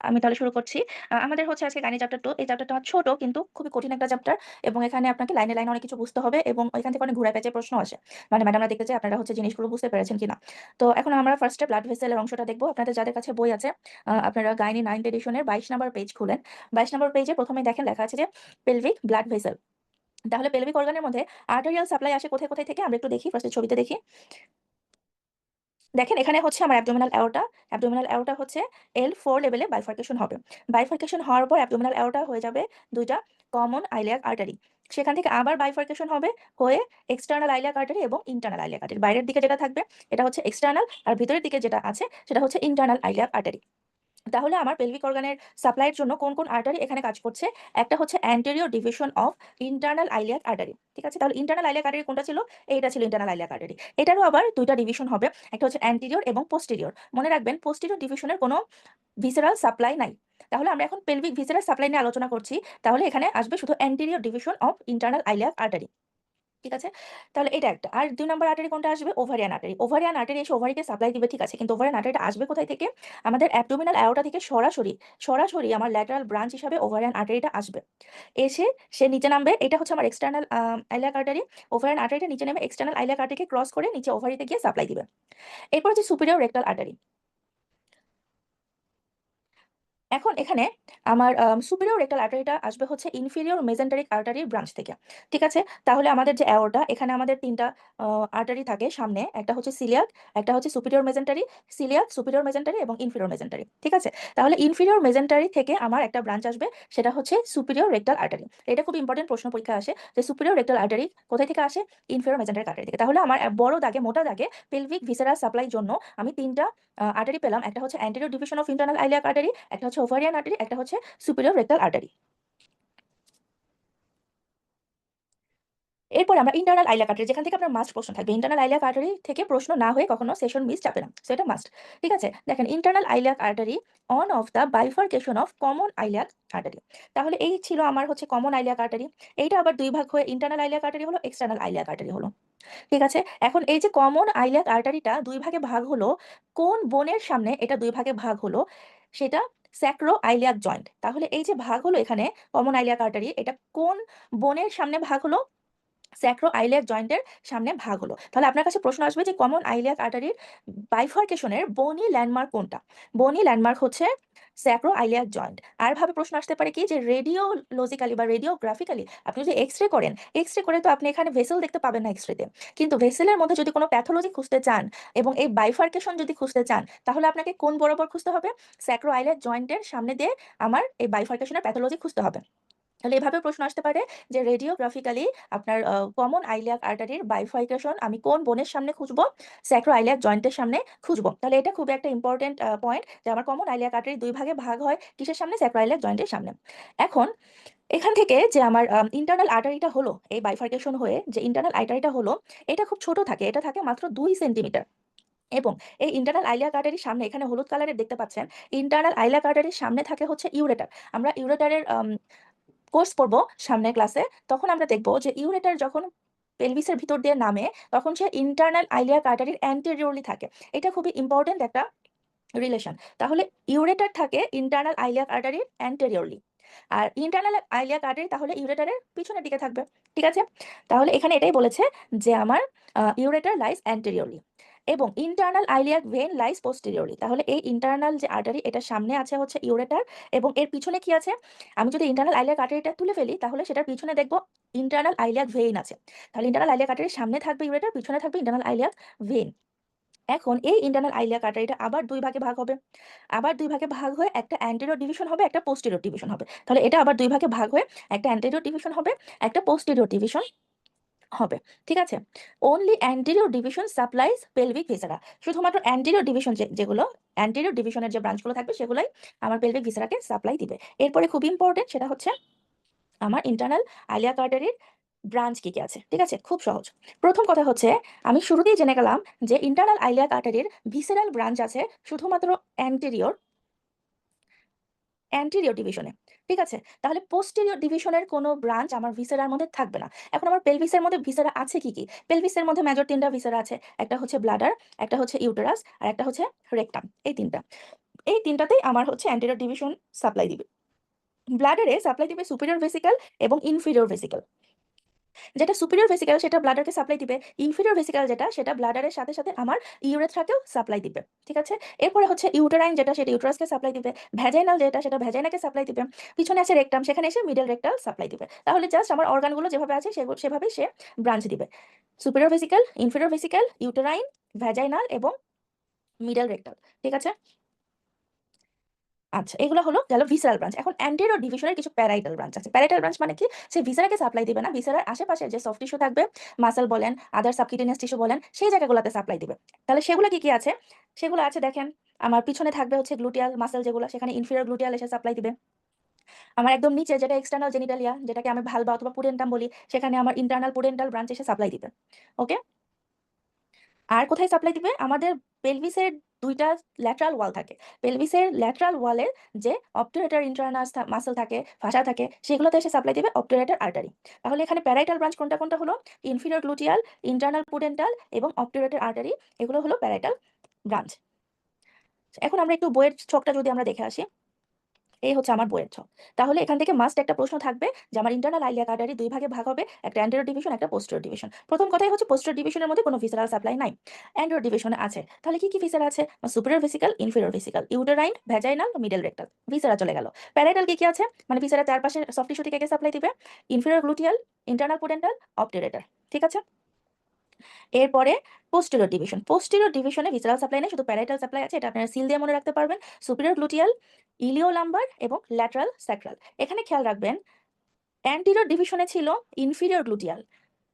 আমি তাহলে শুরু করছি। আমাদের হচ্ছে আজকে গাইনি চ্যাপ্টার 2। এই চ্যাপ্টারটা ছোট কিন্তু খুবই কঠিন একটা চ্যাপ্টার এবং এখানে আপনাকে লাইনে, লাইনে অনেক কিছু বুঝতে হবে এবং এখান থেকে অনেক ঘুরায় পেঁচায় প্রশ্ন আসে। মানে ম্যাডামরা দেখতে চায় আপনারা হচ্ছে জিনিসগুলো বুঝতে পেরেছেন কিনা। তো এখন আমরা ফার্স্ট এ ব্লাড ভেসেল এর অংশটা দেখব। আপনাদের যাদের কাছে বই আছে আপনারা গাইনি 9th এডিশনের 22 নাম্বার পেজ খুলেন। 22 নাম্বার পেজে প্রথমেই দেখেন লেখা আছে যে পেলভিক ব্লাড ভেসেল। তাহলে পেলভিক অর্গানের মধ্যে আর্টেরিয়াল সাপ্লাই আসে কোথায়, কোথায় থেকে আমরা একটু দেখি। ফার্স্ট এ ছবিতে দেখি। দেখেন এখানে হচ্ছে আমার অ্যাবডোমিনাল অ্যাওর্টা। অ্যাবডোমিনাল অ্যাওর্টা হচ্ছে L4 লেভেলে বাইফার্কেশন হবে। বাইফার্কেশন হওয়ার পর অ্যাবডোমিনাল অ্যাওর্টা হয়ে যাবে 2টা কমন আইলিয়াক আর্টারি। সেখান থেকে আবার বাইফার্কেশন হবে হয়ে এক্সটার্নাল আইলিয়াক আর্টারি এবং ইন্টারনাল আইলিয়াক আর্টারি। বাইরের দিকে যেটা থাকবে এটা হচ্ছে এক্সটার্নাল আর ভিতরের দিকে যেটা আছে সেটা হচ্ছে ইন্টারনাল আইলিয়াক আর্টারি। তাহলে আমার পেলভিক অর্গানের সাপ্লাইয়ের জন্য কোন কোন আর্টারি এখানে কাজ করছে? একটা হচ্ছে anterior division of internal iliac artery. ঠিক আছে? তাহলে ইন্টারনাল আইলিয়াক আর্টারি কোনটা ছিল? এইটা ছিল ইন্টারনাল আইলিয়াক আর্টারি। এটারও আবার 2টা ডিভিশন হবে। একটা হচ্ছে অ্যান্টেরিয়র এবং পোস্টেরিয়র। মনে রাখবেন পোস্টেরিয়র ডিভিশনের কোনো ভিসেরাল সাপ্লাই নাই। তাহলে আমরা এখন পেলভিক ভিসেরাল সাপ্লাই নিয়ে আলোচনা করছি। তাহলে এখানে আসবে শুধু anterior division of internal iliac artery. ঠিক আছে? তাহলে এটা একটা। আর ২ নাম্বার আর্টারি কোনটা আসবে? Ovarian artery. ওভারিয়ান আর্টারি এসে ওভারিকে সাপ্লাই দিবে, ঠিক আছে। কিন্তু ওভারিয়ান আর্টারিটা আসবে কোথায় থেকে? আমাদের অ্যাবডোমিনাল অ্যাওর্টা থেকে সরাসরি আমার ল্যাটারাল ব্রাঞ্চ হিসাবে ওভারিয়ান আর্টারিটা আসবে। এসে সে নিচে নামবে। এটা হচ্ছে আমার এক্সটার্নাল আইলিয়াক আর্টারি। ওভারিয়ান আর্টারিটা নিচে নেমে এক্সটার্নাল আইলিয়াক আর্টারিকে ক্রস করে নিচে ওভারিতে গিয়ে সাপ্লাই দিবে। এরপর হচ্ছে সুপিরিয়র রেক্টাল আর্টারি। এখন এখানে আমার সুপিরিয়র রেক্টাল আর্টারিটা আসবে হচ্ছে ইনফিরিয়র মেজেন্টারিক আর্টারির ব্রাঞ্চ থেকে। ঠিক আছে? তাহলে আমাদের যে অ্যাওর্টা এখানে আমাদের ৩ টা আর্টারি থাকে সামনে। একটা হচ্ছে সিলিয়াক, একটা হচ্ছে সুপিরিয়র মেজেন্টারি, সিলিয়াক, সুপিরিয়র মেজেন্টারি এবং ইনফিরিয়র মেজেন্টারি। ঠিক আছে? তাহলে ইনফিরিয়র মেজেন্টারি থেকে আমার একটা ব্রাঞ্চ আসবে সেটা হচ্ছে সুপিরিয়র রেক্টাল আর্টারি। এটা খুব ইম্পোর্টেন্ট প্রশ্ন পরীক্ষায় আসে যে সুপিরিয়র রেক্টাল আর্টারি কোথায় থেকে আসে? ইনফিরিয়র মেজেন্টারিক আর্টারি থেকে। তাহলে আমার বড় দাগে মোটা দাগে পেলভিক ভিসেরাল সাপ্লাই জন্য আমি ৩ টা আর্টারি পেলাম। একটা হচ্ছে anterior division of internal iliac artery, একটা হচ্ছে ওভারিয়ান আর্টারি, একটা হচ্ছে সুপিরিয়র রেক্টাল আর্টারি। এরপর আমরা ইন্টারনাল আইলিয়াক আর্টারি, যেখান থেকে আপনার মাস্ট প্রশ্ন থাকবে। ইন্টারনাল আইলিয়াক আর্টারি থেকে প্রশ্ন না হয়ে কখনো সেশন মিস যাবে না। সো এটা মাস্ট। ঠিক আছে? দেখেন internal iliac artery on of the bifurcation of common iliac artery. তাহলে এই ছিল আমার হচ্ছে কমন আইলিয়াক আর্টারি। এইটা আবার ২ ভাগ হয়ে ইন্টারনাল আইলিয়াক আর্টারি হলো, এক্সটার্নাল আইলিয়াক আর্টারি হলো। ঠিক আছে? এখন এই যে কমন আইলিয়াক আর্টারিটা ২ ভাগে ভাগ হলো, কোন বোনের সামনে এটা ২ ভাগে ভাগ হলো? সেটা স্যাক্রো আইলিয়াক জয়েন্ট। তাহলে এই যে ভাগ হলো এখানে কমন আইলিয়াক আর্টারি, এটা কোন বোনের সামনে ভাগ হলো? স্যাক্রো আইলিয়াক জয়েন্টের সামনে ভাগ হলো। তাহলে আপনার কাছে প্রশ্ন আসবে যে কমন আইলিয়াক আর্টারির বাইফার্কেশনের বনি ল্যান্ডমার্ক কোনটা? বনি ল্যান্ডমার্ক হচ্ছে স্যাক্রো আইলিয়াক জয়েন্ট। আর ভাবে প্রশ্ন আসতে পারে কি যে রেডিওলজিক্যালি বা রেডিওগ্রাফিক্যালি আপনি যদি এক্স-রে করেন, এক্স-রে করে তো আপনি এখানে ভেসেল দেখতে পাবেন না এক্স-রেতে। কিন্তু ভেসেলের মধ্যে যদি কোনো প্যাথোলজি খুঁজতে চান এবং এই বাইফার্কেশন যদি খুঁজতে চান, তাহলে আপনাকে কোন বরাবর খুঁজতে হবে? স্যাক্রো আইলিয়াক জয়েন্টের সামনে দিয়ে আমার এই বাইফার্কেশনের প্যাথোলজি খুঁজতে হবে। তাহলে এভাবে প্রশ্ন আসতে পারে যে রেডিওগ্রাফিক্যালি আপনার কমন আইলিয়াক আর্টারির বাইফার্কেশন আমি কোন বোনের সামনে খুঁজবো? স্যাক্রো আইলিয়াক জয়েন্টের সামনে খুঁজবো। তাহলে এটা খুবই একটা ইম্পোর্টেন্ট পয়েন্ট যে আমার কমন আইলিয়াক আর্টারি ২ ভাগে ভাগ হয় কিসের সামনে? স্যাক্রো আইলিয়াক জয়েন্টের সামনে। এখন এখান থেকে যে আমার ইন্টারনাল আর্টারিটা হলো, এই বাইফার্কেশন হয়ে যে ইন্টারনাল আর্টারিটা হলো, এটা খুব ছোট থাকে। এটা থাকে মাত্র ২ সেন্টিমিটার। এবং এই ইন্টারনাল আইলিয়াক আর্টারির সামনে এখানে হলুদ কালারের দেখতে পাচ্ছেন, ইন্টারনাল আইলিয়াক আর্টারির সামনে থাকে হচ্ছে ইউরেটার। আমরা ইউরেটারের কোর্স পড়বো সামনের ক্লাসে, তখন আমরা দেখব যে ইউরেটার যখন পেলভিসের ভিতর দিয়ে নামে তখন সে ইন্টারনাল আইলিয়াক আর্টারির অ্যান্টেরিয়রলি থাকে। এটা খুবই ইম্পর্টেন্ট একটা রিলেশন। তাহলে ইউরেটার থাকে ইন্টারনাল আইলিয়াক আর্টারির অ্যান্টেরিয়রলি। আর ইন্টারনাল আইলিয়াক আর্টারি তাহলে ইউরেটারের পিছনের দিকে থাকবে। ঠিক আছে? তাহলে এখানে এটাই বলেছে যে আমার ইউরেটার লাইস অ্যান্টেরিয়রলি এবং internal iliac vein lies posteriorly. তাহলে এই ইন্টারনাল যে আর্টারি এটার সামনে আছে হচ্ছে ইউরেটার এবং এর পিছনে কি আছে? আমি যদি ইন্টারনাল আইলিয়াক আর্টারিটা তুলে ফেলি তাহলে সেটার পিছনে দেখব ইন্টারনাল আইলিয়াক ভেইন আছে। তাহলে ইন্টারনাল আইলিয়াক আর্টারির সামনে থাকবে ইউরেটার, পিছনে থাকবে ইন্টারনাল আইলিয়াক ভেইন। এখন এই ইন্টারনাল আইলিয়াক আর্টারিটা আবার ২ ভাগে ভাগ হবে। আবার ২ ভাগে ভাগ হয়ে একটা অ্যান্টেরিয়র ডিভিশন হবে, একটা পোস্টেরিয়র ডিভিশন হবে। তাহলে এটা আবার ২ ভাগে ভাগ হয়ে একটা অ্যান্টেরিয়র ডিভিশন হবে, একটা পোস্টেরিয়র ডিভিশন হবে। ঠিক আছে? Only anterior division supplies pelvic viscera. শুধুমাত্র অ্যান্টেরিয়র ডিভিশন যেগুলো অ্যান্টেরিয়র ডিভিশনের যে ব্রাঞ্চগুলো থাকবে সেগুলাই আমার পেলভিক ভিসেরাকে সাপ্লাই দিবে। এরপরে খুব ইম্পোর্টেন্ট সেটা হচ্ছে আমার ইন্টারনাল আইলিয়াক আর্টারির ব্রাঞ্চ কি, কি আছে। ঠিক আছে? খুব সহজ। প্রথম কথা হচ্ছে আমি শুরুতেই জেনে গেলাম যে ইন্টারনাল আইলিয়াক আর্টারির ভিসেরাল ব্রাঞ্চ আছে শুধুমাত্র অ্যান্টেরিয়র অ্যান্টেরিয়র ডিভিশনে। ঠিক আছে? তাহলে পোস্টেরিয়র ডিভিশনের কোনো ব্রাঞ্চ আমার ভিসেরার মধ্যে থাকবে না। এখন আমার পেলভিসের মধ্যে ভিসেরা আছে কি, কি? পেলভিসের মধ্যে মেজর ৩ টা ভিসেরা আছে। একটা হচ্ছে ব্লাডার, একটা হচ্ছে ইউটেরাস আর একটা হচ্ছে রেকটাম। এই ৩ টা। এই তিনটাতেই আমার হচ্ছে অ্যান্টেরিয়র ডিভিশন সাপ্লাই দিবে। ব্লাডারে সাপ্লাই দিবে সুপিরিয়র ভেসিকল এবং ইনফিরিয়র ভেসিকল। যেটা সুপিরিয়র ভেসিকল সেটা ব্লাডারকে সাপ্লাই দিবে, ইনফিরিয়র ভেসিকল যেটা সেটা ব্লাডারের সাথে সাথে আমার ইউরেথ্রাকেও সাপ্লাই দিবে। ঠিক আছে, এরপরে হচ্ছে ইউটেরাইন যেটা সেটা ইউটেরাসকে সাপ্লাই দিবে, ভ্যাজাইনাল যেটা সেটা ভ্যাজাইনাকে সাপ্লাই দিবে, পিছনে আছে রেকটাম, সেখানে এসে মিডল রেকটাল সাপ্লাই দিবে। তাহলে জাস্ট আমার অর্গানগুলো যেভাবে আছে সেভাবেই সে ব্রাঞ্চ দিবে, superior vesical, inferior vesical, uterine, vaginal এবং মিডল রেকটাল। ঠিক আছে, আচ্ছা এগুলো হলো গেল ভিসারাল ব্রাঞ্চ। এখন অ্যান্টেরিয়র ডিভিশনের কিছু প্যারাইটাল ব্রাঞ্চ আছে। প্যারাইটাল ব্রাঞ্চ মানে কি, সে ভিসারাকে সাপ্লাই দিবে না, ভিসারার আশেপাশে যে সফট টিস্যু থাকবে, মাসল বলেন, আদার সাবকিউটেনিয়াস টিস্যু বলেন, সেই জায়গাগুলোতে সাপ্লাই দিবে। তাহলে সেগুলো কি কি আছে, সেগুলো আছে দেখেন, আমার পিছনে থাকবে হচ্ছে গ্লুটিয়াল মাসল যেগুলো, সেখানে ইনফিরিয়র গ্লুটিয়াল এসে সাপ্লাই দিবে। আমার একদম নিচে যেটা এক্সটার্নাল জেনিটালিয়া, যেটাকে আমি ভালভা অথবা পুডেন্টাম বলি, সেখানে আমার ইন্টারনাল পুডেন্টাল ব্রাঞ্চ এসে সাপ্লাই দিবে। ওকে, আর কোথায় সাপ্লাই দিবে, আমাদের পেলভিসের দুইটা ল্যাটারাল ওয়াল থাকে, পেলভিসের ল্যাটারাল ওয়ালের যে অবটুরেটর ইন্টারনাস মাসল থাকে, ফাসা থাকে, সেগুলোতে এসে সাপ্লাই দিবে অবটুরেটর আর্টারি। তাহলে এখানে প্যারাইটাল ব্রাঞ্চ কোনটা কোনটা হলো, ইনফিরিয়র গ্লুটিয়াল, ইন্টারনাল পুডেন্টাল এবং অবটুরেটর আর্টারি, এগুলো হলো প্যারাইটাল ব্রাঞ্চ। এখন আমরা একটু বইয়ের ছকটা যদি আমরা দেখে আসি, এই হচ্ছে আমার বইয়ের ছক। তাহলে এখান থেকে মাস্ট একটা প্রশ্ন থাকবে যে আমার ইন্টারনাল আইলিয়াক আর্টারি দুই ভাগে ভাগ হবে, একটা অ্যান্টেরিয়র ডিভিশন, একটা পোস্টেরিয়র ডিভিশন। প্রথম কথাই হচ্ছে পোস্টেরিয়র ডিভিশনের মধ্যে কোনো ভিসারাল সাপ্লাই নাই, অ্যান্টেরিয়র ডিভিশনে আছে। তাহলে কি কি ভিসারা আছে, superior vesical, inferior vesical, uterine, vaginal, middle rectal, viscera চলে গেল। প্যারাইটাল কি কি আছে, মানে ভিসারা চারপাশে সফট টিস্যু থেকে সাপ্লাই দিবে, inferior gluteal, internal pudendal, obturator. ঠিক আছে, এরপরে পোস্টেরিয়র ডিভিশন। পোস্টেরিয়র ডিভিশনে ভিসারাল সাপ্লাই নেই, শুধু প্যারাইটাল সাপ্লাই আছে, এটা আপনারা সিল দিয়ে মনে রাখতে পারবেন। সুপিরিয়র গ্লুটিয়াল, ইলিও লাম্বার এবং ল্যাটারাল স্যাক্রাল। এখানে খেয়াল রাখবেন, অ্যান্টিরিয়র ডিভিশনে ছিল ইনফিরিয়র গ্লুটিয়াল,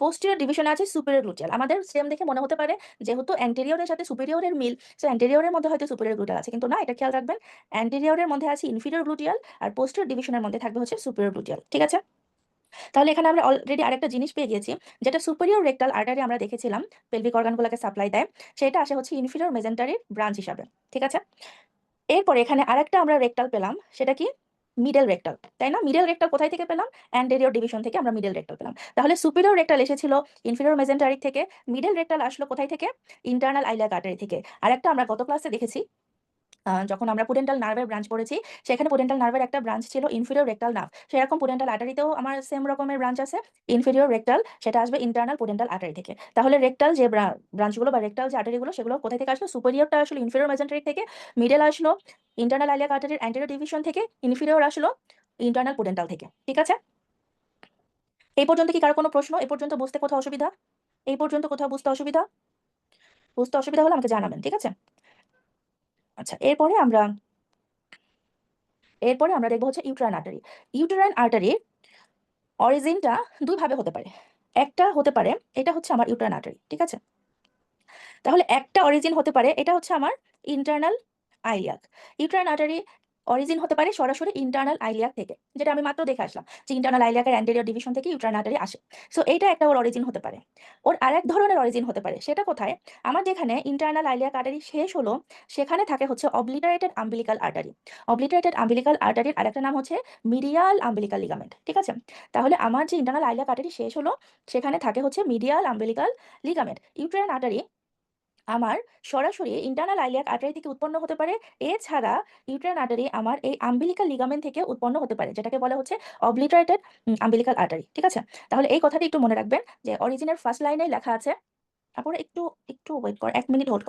পোস্টেরিয়র ডিভিশনে আছে সুপিরিয়র গ্লুটিয়াল। আমাদের সেম দেখে মনে হতে পারে যেহেতু অ্যান্টেরিয়রের সাথে সুপিরিয়রের মিল, সো অ্যান্টেরিয়রের মধ্যে হয়তো সুপিরিয়র গ্লুটিয়াল আছে, কিন্তু না, এটা খেয়াল রাখবেন, অ্যান্টেরিয়রের মধ্যে আছে ইনফিরিয়র গ্লুটিয়াল আর পোস্টেরিয়র ডিভিশনের মধ্যে থাকবে হচ্ছে সুপিরিয়র গ্লুটিয়াল। ঠিক আছে, তাহলে এখানে আমরা অলরেডি আরেকটা জিনিস পেয়ে গেছি, যেটা সুপিরিয়র রেক্টাল আর্টারি আমরা দেখেছিলাম পেলভিক অর্গানগুলোকে সাপ্লাই দেয়, সেটা আসে হচ্ছে ইনফিরিয়র মেজেন্টারির ব্রাঞ্চ হিসাবে। ঠিক আছে, এরপরে এখানে আরেকটা আমরা রেক্টাল পেলাম, সেটা কি, মিডল রেক্টাল, তাই না? মিডল রেক্টাল কোথায় থেকে পেলাম, অ্যান্টেরিয়র ডিভিশন থেকে আমরা মিডল রেক্টাল পেলাম। তাহলে সুপিরিয়র রেক্টাল এসেছিল ইনফিরিয়র মেজেন্টারি থেকে, মিডল রেক্টাল আসলো কোথায় থেকে, ইন্টারনাল আইলিয়াক আর্টারি থেকে। আরেকটা আমরা গত ক্লাসে দেখেছি, যখন আমরা পুডেন্টাল নার্ভের ব্রাঞ্চ পড়েছি, সেখানে পুডেন্টাল নার্ভের একটা ব্রাঞ্চ ছিল ইনফিরিয়র রেক্টাল নার্ভ, সেরকম পুডেন্টাল আর্টারিতেও আমার সেম রকমের ব্রাঞ্চ আছে ইনফিরিয়র রেক্টাল, সেটা আসবে ইন্টারনাল পুডেন্টাল আর্টারি থেকে। তাহলে রেক্টাল যে ব্রাঞ্চগুলো বা রেক্টাল যে আর্টারিগুলো, সেগুলো কোথায় থেকে আসলো, সুপিরিয়রটা আসলো ইনফিরিয়র মেজেন্টারি থেকে, মিডল আসলো ইন্টারনাল আইলিয়াক আর্টারির অ্যান্টেরিয়র ডিভিশন থেকে, ইনফিরিয়র আসলো ইন্টারনাল পুডেন্টাল থেকে। ঠিক আছে, এই পর্যন্ত কি কারো কোনো প্রশ্ন, এই পর্যন্ত বুঝতে কোথাও অসুবিধা, এই পর্যন্ত কোথাও বুঝতে অসুবিধা, বুঝতে অসুবিধা হলে আমাকে জানাবেন। ঠিক আছে, আচ্ছা এরপরে আমরা দেখবো হচ্ছে ইউটেরাইন আর্টারি। ইউটেরাইন আর্টারির অরিজিনটা দুই ভাবে হতে পারে। একটা হতে পারে, এটা হচ্ছে আমার ইউটেরাইন আর্টারি। ঠিক আছে, তাহলে একটা অরিজিন হতে পারে, এটা হচ্ছে আমার internal iliac. Uterine artery origin হতে পারে সরাসরি ইন্টারনাল আইলিয়াক থেকে, যেটা আমি মাত্র দেখে আসলাম যে ইন্টারনাল আইলিয়াকের অ্যান্টেরিয়র ডিভিশন থেকে ইউটেরাইন আর্টারি আসে। সো এইটা একটা ওর অরিজিন হতে পারে। ওর আরেক ধরনের অরিজিন হতে পারে, সেটা কোথায়, আমার যেখানে ইন্টারনাল আইলিয়াক আর্টারি শেষ হলো, সেখানে থাকে হচ্ছে অবলিটারেটেড আম্বিলিকাল আর্টারি। অবলিটারেটেড আম্বিলিকাল আর্টারির আরেকটা নাম হচ্ছে মিডিয়াল আম্বিলিকাল লিগামেন্ট। ঠিক আছে, তাহলে আমার যে ইন্টারনাল আইলিয়াক আর্টারি শেষ হলো, সেখানে থাকে হচ্ছে medial umbilical ligament. Uterine artery আমার সরাসরি ইন্টারনাল আইলিয়াক আর্টারি থেকে উৎপন্ন হতে পারে, এছাড়া ইউটেরাইন আর্টারি আমার এই আম্বিলিকাল লিগামেন্ট থেকে উৎপন্ন হতে পারে, যেটাকে বলা হচ্ছে অবলিটারেটেড আম্বিলিকাল আর্টারি। ঠিক আছে, তাহলে এই কথাটি একটু মনে রাখবেন যে অরিজিনের ফার্স্ট লাইনে লেখা আছে, তারপরে একটু একটু ওয়েট কর, 1 মিনিট হোল্ড।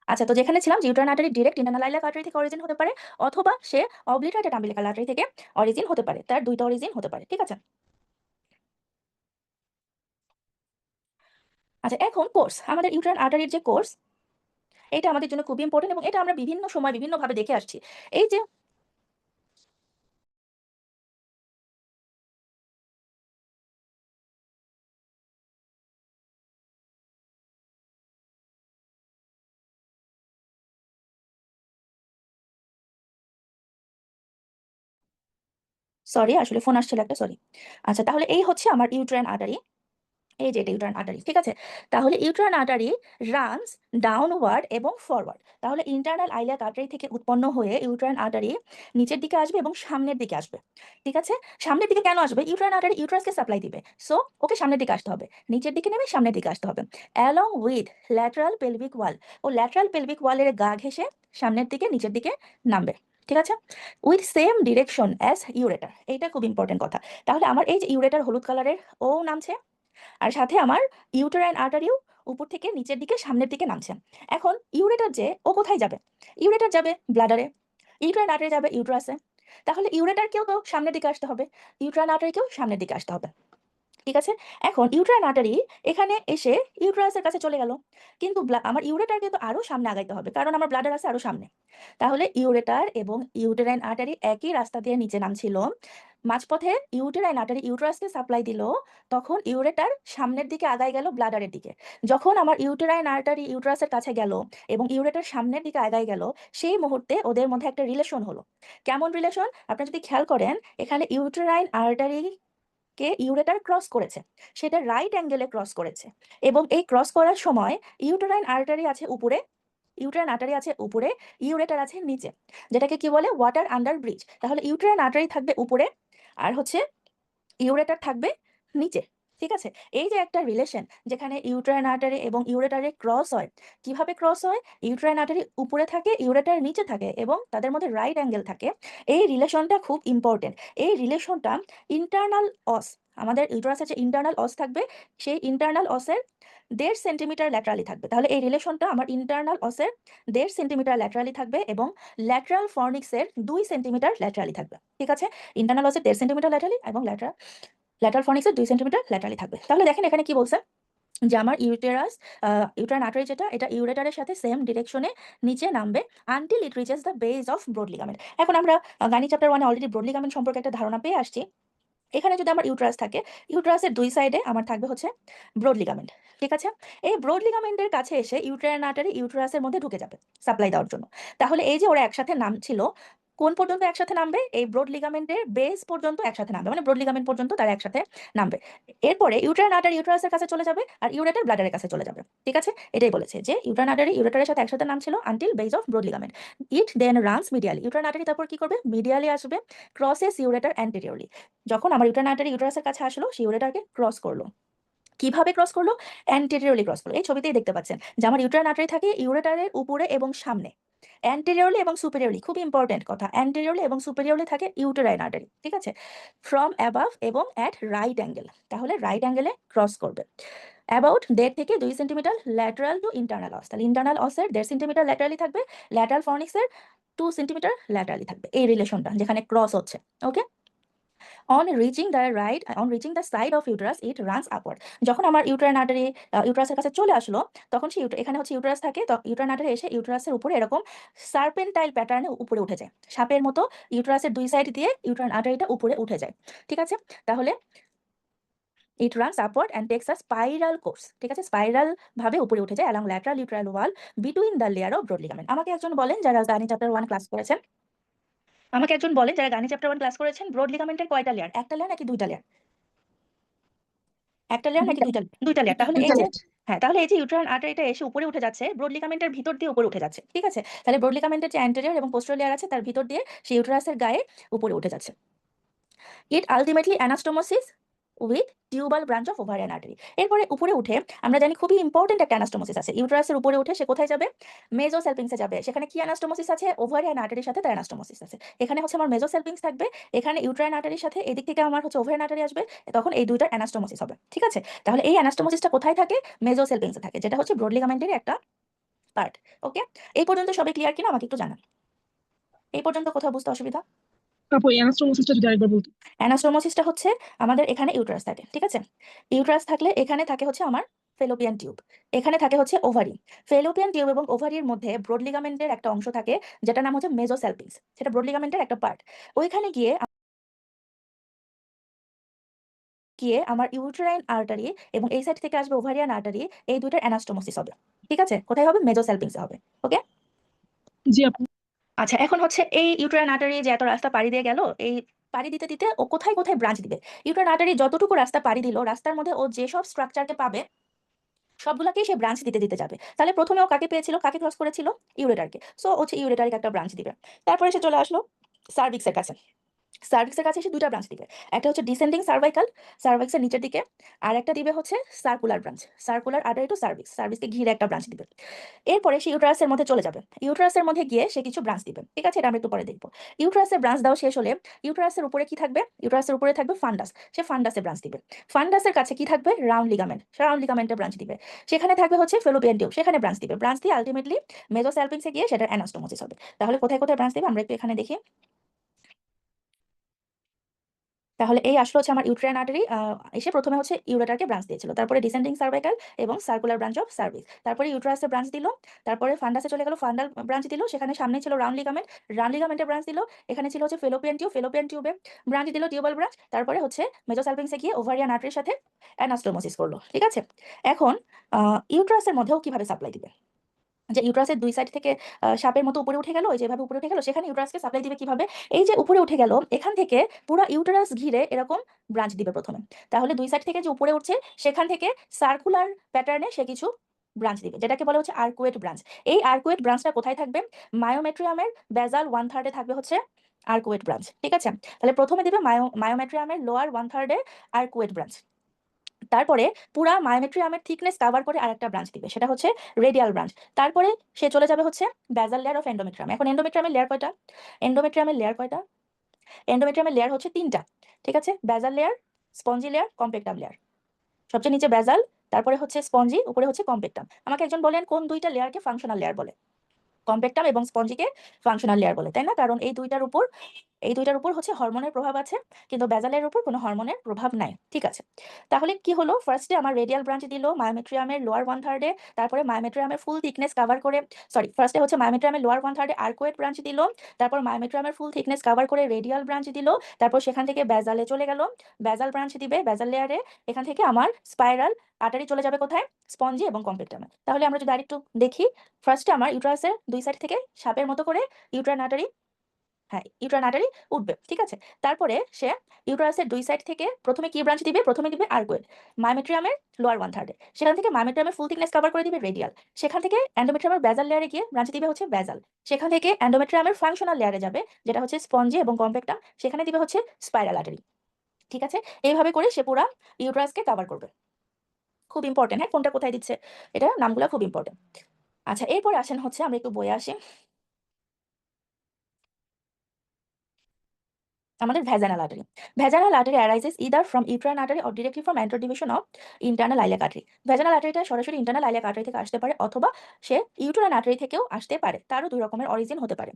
আচ্ছা, তো যেখানে ছিলাম যে uterine artery direct internal iliac artery থেকে অরিজিন হতে পারে, অথবা সে অবলিটারেটেড আম্বিলিকাল আর্টারি থেকে অরিজিন হতে পারে, তার দুইটা অরিজিন হতে পারে। ঠিক আছে, আচ্ছা এখন কোর্স, আমাদের ইউটেরাইন আর্টারির যে কোর্স, এটা আমাদের জন্য খুবই ইম্পর্টেন্ট এবং এটা আমরা বিভিন্ন সময় বিভিন্নভাবে দেখে আসছি। এই যে, সরি আসলে ফোন আসছিল একটা, সরি। আচ্ছা, তাহলে এই হচ্ছে আমার ইউটেরাইন আর্টারি। এই যে এটা ইউটারাইন আর্টারি, ঠিক আছে। তাহলে ইউটারাইন আর্টারি রানস ডাউনওয়ার্ড এবং ফরওয়ার্ড। তাহলে ইন্টারনাল আইলিয়াক আর্টারি থেকে উৎপন্ন হয়ে ইউটারাইন আর্টারি নিচের দিকে আসবে এবং সামনের দিকে আসবে, ঠিক আছে। সামনের দিকে কেন আসবে? ইউটারাইন আর্টারি ইউটারাসকে সাপ্লাই দিবে, সো ওকে সামনের দিকে আসতে হবে, নিচের দিকে নেমে সামনের দিকে আসতে হবে। Along with lateral pelvic wall, ও ল্যাটারাল পেলভিক ওয়ালের গা ঘেঁষে সামনের দিকে নিচের দিকে নামবে, ঠিক আছে। With same direction as ureter, এইটা খুব ইম্পর্টেন্ট কথা। তাহলে আমার এই যে ইউরেটার হলুদ কালারের ও নামছে, আর সাথে আমার ইউটেরাইন আর্টারিও উপর থেকে নিচের দিকে সামনের দিকে নামছে। এখন ইউরেটার যে ও কোথায় যাবে? ইউরেটার যাবে ব্লাডারে, ইউটেরাইন আর্টারি যাবে ইউটেরাসে। তাহলে ইউরেটারকেও তো সামনের দিকে আসতে হবে, ইউটেরাইন আর্টারিকেও সামনের দিকে আসতে হবে, ঠিক আছে। এখন ইউটেরাইন আর্টারি এখানে এসে ইউটেরাসের কাছে চলে গেল, কিন্তু আমার ইউরেটারকে তো আরো সামনে আগাইতে হবে, কারণ আমার ব্লাডার আছে আরো সামনে। তাহলে ইউরেটার এবং ইউটেরাইন আর্টারি একই রাস্তা দিয়ে নিচে নামছিল, মাঝপথে ইউটেরাইন আর্টারি ইউটেরাসকে সাপ্লাই দিল, তখন ইউরেটার সামনের দিকে আগায় গেল ব্লাডারের দিকে। যখন আমার ইউটেরাইন আর্টারি ইউটেরাসের কাছে গেল এবং ইউরেটার সামনের দিকে আগায় গেল, সেই মুহূর্তে ওদের মধ্যে একটা রিলেশন হলো। কেমন রিলেশন? আপনারা যদি খেয়াল করেন, এখানে ইউটেরাইন আর্টারি কে ইউরেটার ক্রস করেছে, সেটা রাইট অ্যাঙ্গেলে ক্রস করেছে, এবং এই ক্রস করার সময় ইউটেরাইন আর্টারি আছে উপরে, ইউটেরাইন আর্টারি আছে উপরে, ইউরেটার আছে নিচে, যেটাকে কি বলে ওয়াটার আন্ডার ব্রিজ। তাহলে ইউটেরাইন আর্টারি থাকবে উপরে, আর হচ্ছে ইউরেটার থাকবে নিচে, ঠিক আছে। এই যে একটা রিলেশন যেখানে ইউটেরাইন আর্টারি এবং ইউরেটারে ক্রস হয়, কিভাবে ক্রস হয়? ইউটেরাইন আর্টারি উপরে থাকে, ইউরেটার নিচে থাকে, এবং তাদের মধ্যে রাইট অ্যাঙ্গেল থাকে। এই রিলেশনটা খুব ইম্পর্টেন্ট। এই রিলেশনটা ইন্টারনাল অস, আমাদের ইউটেরাসের যে ইন্টারনাল অস থাকবে, সেই ইন্টারনাল অসের 1.5 সেন্টিমিটার ল্যাটারালি থাকবে। তাহলে এই রিলেশনটা আমার ইন্টারনাল অসের 1.5 সেন্টিমিটার ল্যাটারালি থাকবে এবং ল্যাটারাল ফর্নিক্সের 2 সেন্টিমিটার ল্যাটারালি থাকবে, ঠিক আছে। ইন্টারনাল অসের 1.5 সেন্টিমিটার ল্যাটারালি এবং ল্যাটারাল ফর্নিক্সের 2 সেন্টিমিটার ল্যাটারালি থাকবে। তাহলে দেখেন এখানে কি বলছে, যে আমার ইউটেরাস ইউটেরাইন আর্টারি যেটা, এটা ইউরেটারের সাথে সেম ডিরেকশনে নিচে নামবে until it reaches the base of broad ligament. এখন আমরা gynae chapter 1 already broad ligament সম্পর্কে একটা ধারণা পেয়ে আসছি। এখানে যদি আমার ইউটেরাস থাকে, ইউটেরাসের 2 সাইডে আমার থাকবে হচ্ছে ব্রড লিগামেন্ট, ঠিক আছে। এই ব্রড লিগামেন্টের কাছে এসে ইউটেরাইন আর্টারি ইউটেরাসের মধ্যে ঢুকে যাবে সাপ্লাই দেওয়ার জন্য। তাহলে এই যে ওরা একসাথে নামছিল, কোন পর্যন্ত একসাথে নামবে? এই ব্রড লিগামেন্টের বেস পর্যন্ত একসাথে নামবে, মানে ব্রড লিগামেন্ট পর্যন্ত তারা একসাথে নামবে। এরপরে ইউটেরাইন আর্টারি ইউটেরাসের কাছে চলে যাবে, আর ইউরেটার ব্লাডারের কাছে চলে যাবে, ঠিক আছে। এটাই বলেছে যে ইউটেরাইন আর্টারি ইউরেটারের সাথে একসাথে নামছিল until base of broad ligament. It then runs medially, uterine artery তারপর কি করবে? মিডিয়ালি আসবে, ক্রসেস ইউরেটার অ্যান্টেরিয়রলি। যখন আমার ইউটেরাইন আর্টারি ইউটেরাসের কাছে আসলো, সেই ইউরেটারকে ক্রস করলো। কিভাবে ক্রস করলো? অ্যান্টেরিয়রলি ক্রস করলো। এই ছবিতেই দেখতে পাচ্ছেন যে আমার ইউটেরাইন আর্টারি থাকে ইউরেটারের উপরে এবং সামনে, অ্যান্টেরিয়রলি এবং সুপেরিয়রলি, খুব ইম্পর্টেন্ট কথা, অ্যান্টেরিয়রলি এবং সুপেরিয়রলি থাকে ইউটেরাইন আর্টারি, ঠিক আছে। ফ্রম অ্যাবাভ এবং অ্যাট রাইট অ্যাঙ্গেল, তাহলে রাইট অ্যাঙ্গেলে ক্রস করবে। অ্যাবাউট 1.5 থেকে 2 সেন্টিমিটার ল্যাটারাল টু ইন্টারনাল অস, তাহলে ইন্টারনাল অসের 1.5 সেন্টিমিটার ল্যাটারালি থাকবে, ল্যাটারাল ফর্নিক্সের 2 সেন্টিমিটার ল্যাটারালি থাকবে, এই রিলেশনটা যেখানে ক্রস হচ্ছে, ওকে। on reaching the side of uterus it runs upward। যখন আমার ইউটেরাইন আর্টারি ইউটেরাসের কাছে চলে আসলো, তখন সে এখানে হচ্ছে ইউটেরাস থাকে, তো ইউটেরাইন আর্টারি এসে ইউটেরাসের উপরে এরকম সার্পেন্টাইল প্যাটার্নে উপরে উঠে যায়, সাপের মতো ইউটেরাসের 2 সাইড দিয়ে ইউটেরাইন আর্টারিটা উপরে উঠে যায়, ঠিক আছে। তাহলে it runs upward and takes a spiral course, ঠিক আছে, স্পাইরাল ভাবে উপরে উঠে যায় along lateral uterine wall between the layer of broad ligament। আমাকে একজন বলেন যারা গাইনি চ্যাপ্টার 1 ক্লাস করেছেন, আমাকে একজন বলেন যারা গাইনি চ্যাপ্টার 1 ক্লাস করেছেন, ব্রড লিগামেন্টের কয়টা লেয়ার? একটা লেয়ার নাকি দুইটা লেয়ার? একটা লেয়ার নাকি দুইটা লেয়ার? তাহলে এই যে, হ্যাঁ, তাহলে এই যে ইউটেরাইন আর্টারিটা এসে উপরে উঠে যাচ্ছে, ব্রড লিগামেন্টের ভিতর দিয়ে উপরে উঠে যাচ্ছে, ঠিক আছে। তাহলে ব্রড লিগামেন্টের যে অ্যান্টেরিয়র এবং পোস্টেরিয়র লেয়ার আছে, তার ভিতর দিয়ে সেই ইউটেরাসের গায়ে উপরে উঠে যাচ্ছে। It ultimately anastomosis with tubal branch of ovarian artery. এরপরে উপরে উঠে আমরা জানি খুবই ইম্পর্টেন্ট একটা অ্যানাস্টোমোসিস আছে, ইউটেরাসের উপরে উঠে সে কোথায় যাবে? মেজোসেলপিংসে যাবে। সেখানে কি অ্যানাস্টোমোসিস আছে? ওভারিয়ান আর্টারির সাথে তার অ্যানাস্টোমোসিস আছে। এখানে হচ্ছে আমার মেজোসেলপিংস থাকবে, এখানে ইউটেরাইন আর্টারির সাথে এদিক থেকে আমার হচ্ছে ওভারিয়ান আর্টারি আসবে, তখন এই দুইটার অ্যানাস্টোমোসিস হবে, ঠিক আছে। তাহলে এই অ্যানাস্টোমোসিসটা কোথায় থাকে? মেজোসেলপিংসে থাকে, যেটা হচ্ছে ব্রড লিগামেন্টের একটা পার্ট, ওকে। এই পর্যন্ত সবাই ক্লিয়ার কিনা আমাকে একটু জানান, এই পর্যন্ত কোথাও বুঝতে অসুবিধা? আপু অ্যানাস্টোমোসিসটা যদি আরেকবার বলতো। অ্যানাস্টোমোসিসটা হচ্ছে আমাদের এখানে ইউটেরাস থাকে, ঠিক আছে। ইউটেরাস থাকলে এখানে থাকে হচ্ছে আমার ফেলোপিয়ান টিউব, এখানে থাকে হচ্ছে ওভারি। ফেলোপিয়ান টিউব এবং ওভারির মধ্যে ব্রড লিগামেন্টের একটা অংশ থাকে, যেটা নাম হচ্ছে মেজোসেলপিংস, সেটা ব্রড লিগামেন্টের একটা পার্ট। ওইখানে গিয়ে আমার ইউটেরাইন আর্টারি এবং এই সাইড থেকে আসবে ওভারিয়ান আর্টারি, এই দুইটার অ্যানাস্টোমোসিস হবে, ঠিক আছে। কোথায় হবে? মেজোসেলপিংসে হবে, ওকে। জি আপু। আচ্ছা, এখন হচ্ছে এই ইউটেরাইন আর্টারি যে এত রাস্তা পাড়ি দিয়ে গেল, এই পাড়ি দিতে দিতে ও কোথায় কোথায় ব্রাঞ্চ দিবে। ইউটেরাইন আর্টারি যতটুকু রাস্তা পাড়ি দিল, রাস্তার মধ্যে ও যেসব স্ট্রাকচারকে পাবে সবগুলাকেই সে ব্রাঞ্চ দিতে দিতে যাবে। তাহলে প্রথমে ও কাকে পেয়েছিল, কাকে ক্রস করেছিল? ইউরেটারকে। সো হচ্ছে ইউরেটারকে একটা ব্রাঞ্চ দিবে। তারপরে সে চলে আসলো সার্ভিক্সের কাছে। সার্ভিক্সের কাছে এসে দুইটা ব্রাঞ্চ দিবে। একটা হচ্ছে ডিসেন্ডিং সার্ভাইকাল, সার্ভিক্সের নিচের দিকে। আর একটা দিবে হচ্ছে circular branch, circular artery to cervix, সার্ভিক্সকে ঘিরে একটা ব্রাঞ্চ দিবে। এরপরে সে ইউটেরাসের মধ্যে চলে যাবে। ইউটেরাসের মধ্যে গিয়ে সে কিছু ব্রাঞ্চ দিবে। ঠিক আছে, এটা আমরা একটু পরে দেখবো। ইউটেরাসের ব্রাঞ্চ দেওয়া শেষ হলে ইউটেরাসের উপরে কি থাকবে? ইউটেরাসের উপরে থাকবে ফান্ডাস। সে ফান্ডাসে ব্রাঞ্চ দিবে। ফান্ডাসের কাছে কি থাকবে? Round ligament. সে রাউন্ড লিগামেন্টে ব্রাঞ্চ দিবে। সেখানে থাকবে হচ্ছে ফেলোপিয়ান টিউব, সেখানে ব্রাঞ্চ দিবে। ব্রাঞ্চ দিয়ে আলটিমেটলি মেজোস্যালপিংসে গিয়ে সেটার অ্যানাস্টোমোসিস হবে। তাহলে কোথায় কোথায় ব্রাঞ্চ দিবে আমরা একটু এখানে দেখি। তাহলে এই আসলো হচ্ছে আমার ইউট্রাইন আর্টারি, এসে প্রথমে হচ্ছে ইউরেটারকে ব্রাঞ্চ দিয়েছিল, তারপরে ডিসেন্ডিং সার্ভাইকাল এবং সার্কুলার ব্রাঞ্চ অফ সার্ভিস, তারপরে ইউট্রাসে ব্রাঞ্চ দিল, তারপরে ফান্ডাসে চলে গেল, ফান্ডাল ব্রাঞ্চ দিল, সেখানে সামনে ছিল রাউন্ড লিগামেন্ট, রাউন্ড লিগামেন্টে ব্রাঞ্চ দিল, এখানে ছিল হচ্ছে ফেলোপিয়ান টিউব, ফেলোপিয়ান টিউবে ব্রাঞ্চ দিল টিউবাল ব্রাঞ্চ, তারপরে হচ্ছে মেজোসালপিংসে গিয়ে ওভারিয়ান আর্টারির সাথে অ্যানাস্টোমোসিস করলো। ঠিক আছে, এখন ইউট্রাসের মধ্যেও কিভাবে সাপ্লাই দিবে? যে ইউট্রাসের দুই সাইড থেকে সাপের মতো উপরে উঠে গেল, ওই যেভাবে উপরে উঠে গেল, সেখানে ইউট্রাসকে সাপ্লাই দিবে কিভাবে? এই যে উপরে উঠে গেল, এখান থেকে পুরো ইউটেরাস ঘিরে এরকম ব্রাঞ্চ দিবে প্রথমে। তাহলে দুই সাইড থেকে যে উপরে উঠছে সেখান থেকে সার্কুলার প্যাটার্নে সে কিছু ব্রাঞ্চ দিবে, যেটাকে বলা হচ্ছে আর্কুয়েট ব্রাঞ্চ। এই আর্কুয়েট ব্রাঞ্চটা কোথায় থাকবে? মায়োমেট্রিয়ামের বেজাল 1/3 থাকবে হচ্ছে আর্কুয়েট ব্রাঞ্চ। ঠিক আছে, তাহলে প্রথমে দিবে মায়োমেট্রিয়ামের লোয়ার 1/3 আর্কুয়েট ব্রাঞ্চ। তারপরে পুরা মায়োমেট্রিয়ামের থিকনেস কভার করে আরেকটা ব্রাঞ্চ দিবে, সেটা হচ্ছে রেডিয়াল ব্রাঞ্চ। তারপরে সে চলে যাবে হচ্ছে বেজাল লেয়ার অফ এন্ডোমেট্রিয়াম। এখন এন্ডোমেট্রিয়ামের লেয়ার কয়টা? এন্ডোমেট্রিয়ামের লেয়ার কয়টা? এন্ডোমেট্রিয়ামের লেয়ার হচ্ছে তিনটা। ঠিক আছে, বেজাল লেয়ার, স্পঞ্জি লেয়ার, কম্পেক্টাম লেয়ার। সবচেয়ে নিচে বেজাল, তারপরে হচ্ছে স্পঞ্জি, উপরে হচ্ছে কম্পেক্টাম। আমাকে একজন বলেন কোন দুইটা লেয়ারকে ফাংশনাল লেয়ার বলে? কম্পেক্টাম এবং স্পঞ্জিকে ফাংশনাল লেয়ার বলে, তাই না? কারণ এই দুইটার উপর হচ্ছে হরমোনের প্রভাব আছে, কিন্তু বেজালের উপর কোনো হরমোনের প্রভাব নাই। ঠিক আছে, তাহলে কি হলো? ফার্স্টে আমার রেডিয়াল ব্রাঞ্চ দিল মায়োমেট্রিয়ামের লোয়ার 1/3, তারপরে মায়োমেট্রিয়ামের ফুল থিকনেস কভার করে, সরি, ফার্স্টে হচ্ছে মায়োমেট্রিয়ামের লোয়ার 1/3 আর্কুয়েট ব্রাঞ্চ দিল, তারপর মায়োমেট্রিয়ামের ফুল থিকনেস কভার করে রেডিয়াল ব্রাঞ্চ দিল, তারপর সেখান থেকে বেজালে চলে গেল, বেজাল ব্রাঞ্চ দিবে বেজাল লেয়ারে। এখান থেকে আমার স্পাইরাল আর্টারি চলে যাবে কোথায়? স্পঞ্জি এবং কম্পেক্টামে। তাহলে আমরা যদি আরেকটু দেখি, ফার্স্টে আমার ইউট্রাসের দুই সাইড থেকে সাপের মতো করে ইউট্রাইন আর্টারি, হ্যাঁ, ইউট্রাইন আর্টারি উঠবে। ঠিক আছে, তারপরে সে ইউট্রাসের দুই সাইড থেকে প্রথমে কি ব্রাঞ্চ দিবে? প্রথমে দিবে আর্কুয়েট মায়োমেট্রিয়ামের লোয়ার 1/3, সেখান থেকে মায়োমেট্রিয়ামের ফুল থিকনেস কভার করে দিবে রেডিয়াল, সেখান থেকে এন্ডোমেট্রিয়ামের বেজাল লেয়ারে গিয়ে ব্রাঞ্চ দিবে হচ্ছে বেজাল, সেখান থেকে এন্ডোমেট্রিয়ামের ফাংশনাল লেয়ারে যাবে, যেটা হচ্ছে স্পঞ্জি এবং কম্পেক্টাম, সেখানে দিবে হচ্ছে স্পাইরাল আর্টারি। ঠিক আছে, এইভাবে করে সে পুরা ইউট্রাসকে কভার করবে। খুব ইম্পর্টেন্ট, হ্যাঁ, কোনটা কোথায় দিচ্ছে, এটা নামগুলো খুব ইম্পর্টেন্ট। আচ্ছা, এরপর আসেন হচ্ছে আমরা একটু বইয়ে আসি। আমাদের vaginal artery. Vaginal artery arises either from uterine artery or directly from anterior division of internal iliac artery. Vaginal আর্টারিটা সরাসরি ইন্টারনাল আইলিয়াক আর্টারি থেকে আসতে পারে, অথবা সে ইউটেরাইন আর্টারি থেকেও আসতে পারে। তারও দুই রকমের অরিজিন হতে পারে।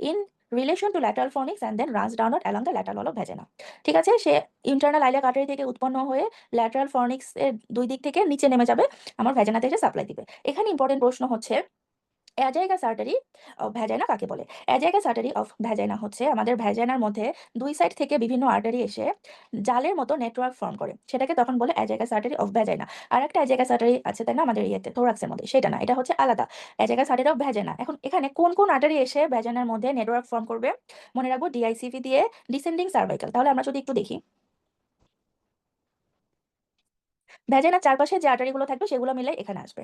In relation to lateral fornix and then runs downward along the lateral wall of vagina. ঠিক আছে, সে ইন্টারনাল আইলিয়াক আর্টারি থেকে উৎপন্ন হয়ে ল্যাটারাল ফর্নিক্স এর দুই দিক থেকে নিচে নেমে যাবে, আমার ভ্যাজানাতে এসে সাপ্লাই দিবে। এখানে ইম্পর্টেন্ট প্রশ্ন হচ্ছে অ্যাজাইগাস আর্টারি অফ ভ্যাজাইনা কাকে বলে? অ্যাজাইগাস আর্টারি অফ ভ্যাজাইনা হচ্ছে আমাদের ভ্যাজাইনার মধ্যে দুই সাইড থেকে বিভিন্ন আর্টারি এসে জালের মতো নেটওয়ার্ক ফর্ম করে, সেটাকে তখন বলে অ্যাজাইগাস আর্টারি অফ ভ্যাজাইনা। আর একটা অ্যাজাইগাস আর্টারি আছে, তাই না, আমাদের ইয়েতে থোরাক্সের মধ্যে, সেটা না, এটা হচ্ছে আলাদা অ্যাজাইগাস আর্টারি অফ ভ্যাজাইনা। এখন এখানে কোন কোন আর্টারি এসে ভ্যাজাইনার মধ্যে নেটওয়ার্ক ফর্ম করবে? মনে রাখবো ডিআইসিভি দিয়ে ডিসেন্ডিং সার্ভাইকাল। তাহলে আমরা যদি একটু দেখি, ভ্যাজাইনার চারপাশে যে আর্টারিগুলো থাকবে সেগুলো মিলে এখানে আসবে।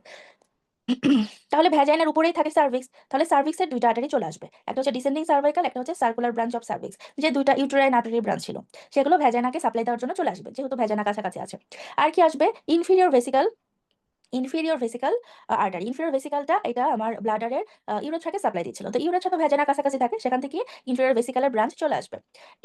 তাহলে ভ্যাজাইনার উপরেই থাকে সার্ভিক্স, তাহলে সার্ভিক্সের দুইটা আর্টারি চলে আসবে, একটা হচ্ছে ডিসেন্ডিং সার্ভাইকাল, একটা হচ্ছে সার্কুলার ব্রাঞ্চ অফ সার্ভিক্স। যে দুইটা ইউটেরাইন আর্টারি ব্রাঞ্চ ছিল সেগুলো ভ্যাজাইনাকে সাপ্লাই দেওয়ার জন্য চলে আসবে, যেহেতু ভ্যাজাইনা কাছাকাছি আছে। আর কি আসবে? Inferior vesical, inferior vesical artery. Inferior ভেসিকালটা এটা আমার ব্লাডারের ইউরেথ্রাকে সাপ্লাই দিচ্ছিল, তো ইউরেথ্রা তো ভ্যাজাইনার কাছাকাছি থাকে, সেখান থেকে ইনফিরিয়র ভেসিকালের ব্রাঞ্চ চলে আসবে।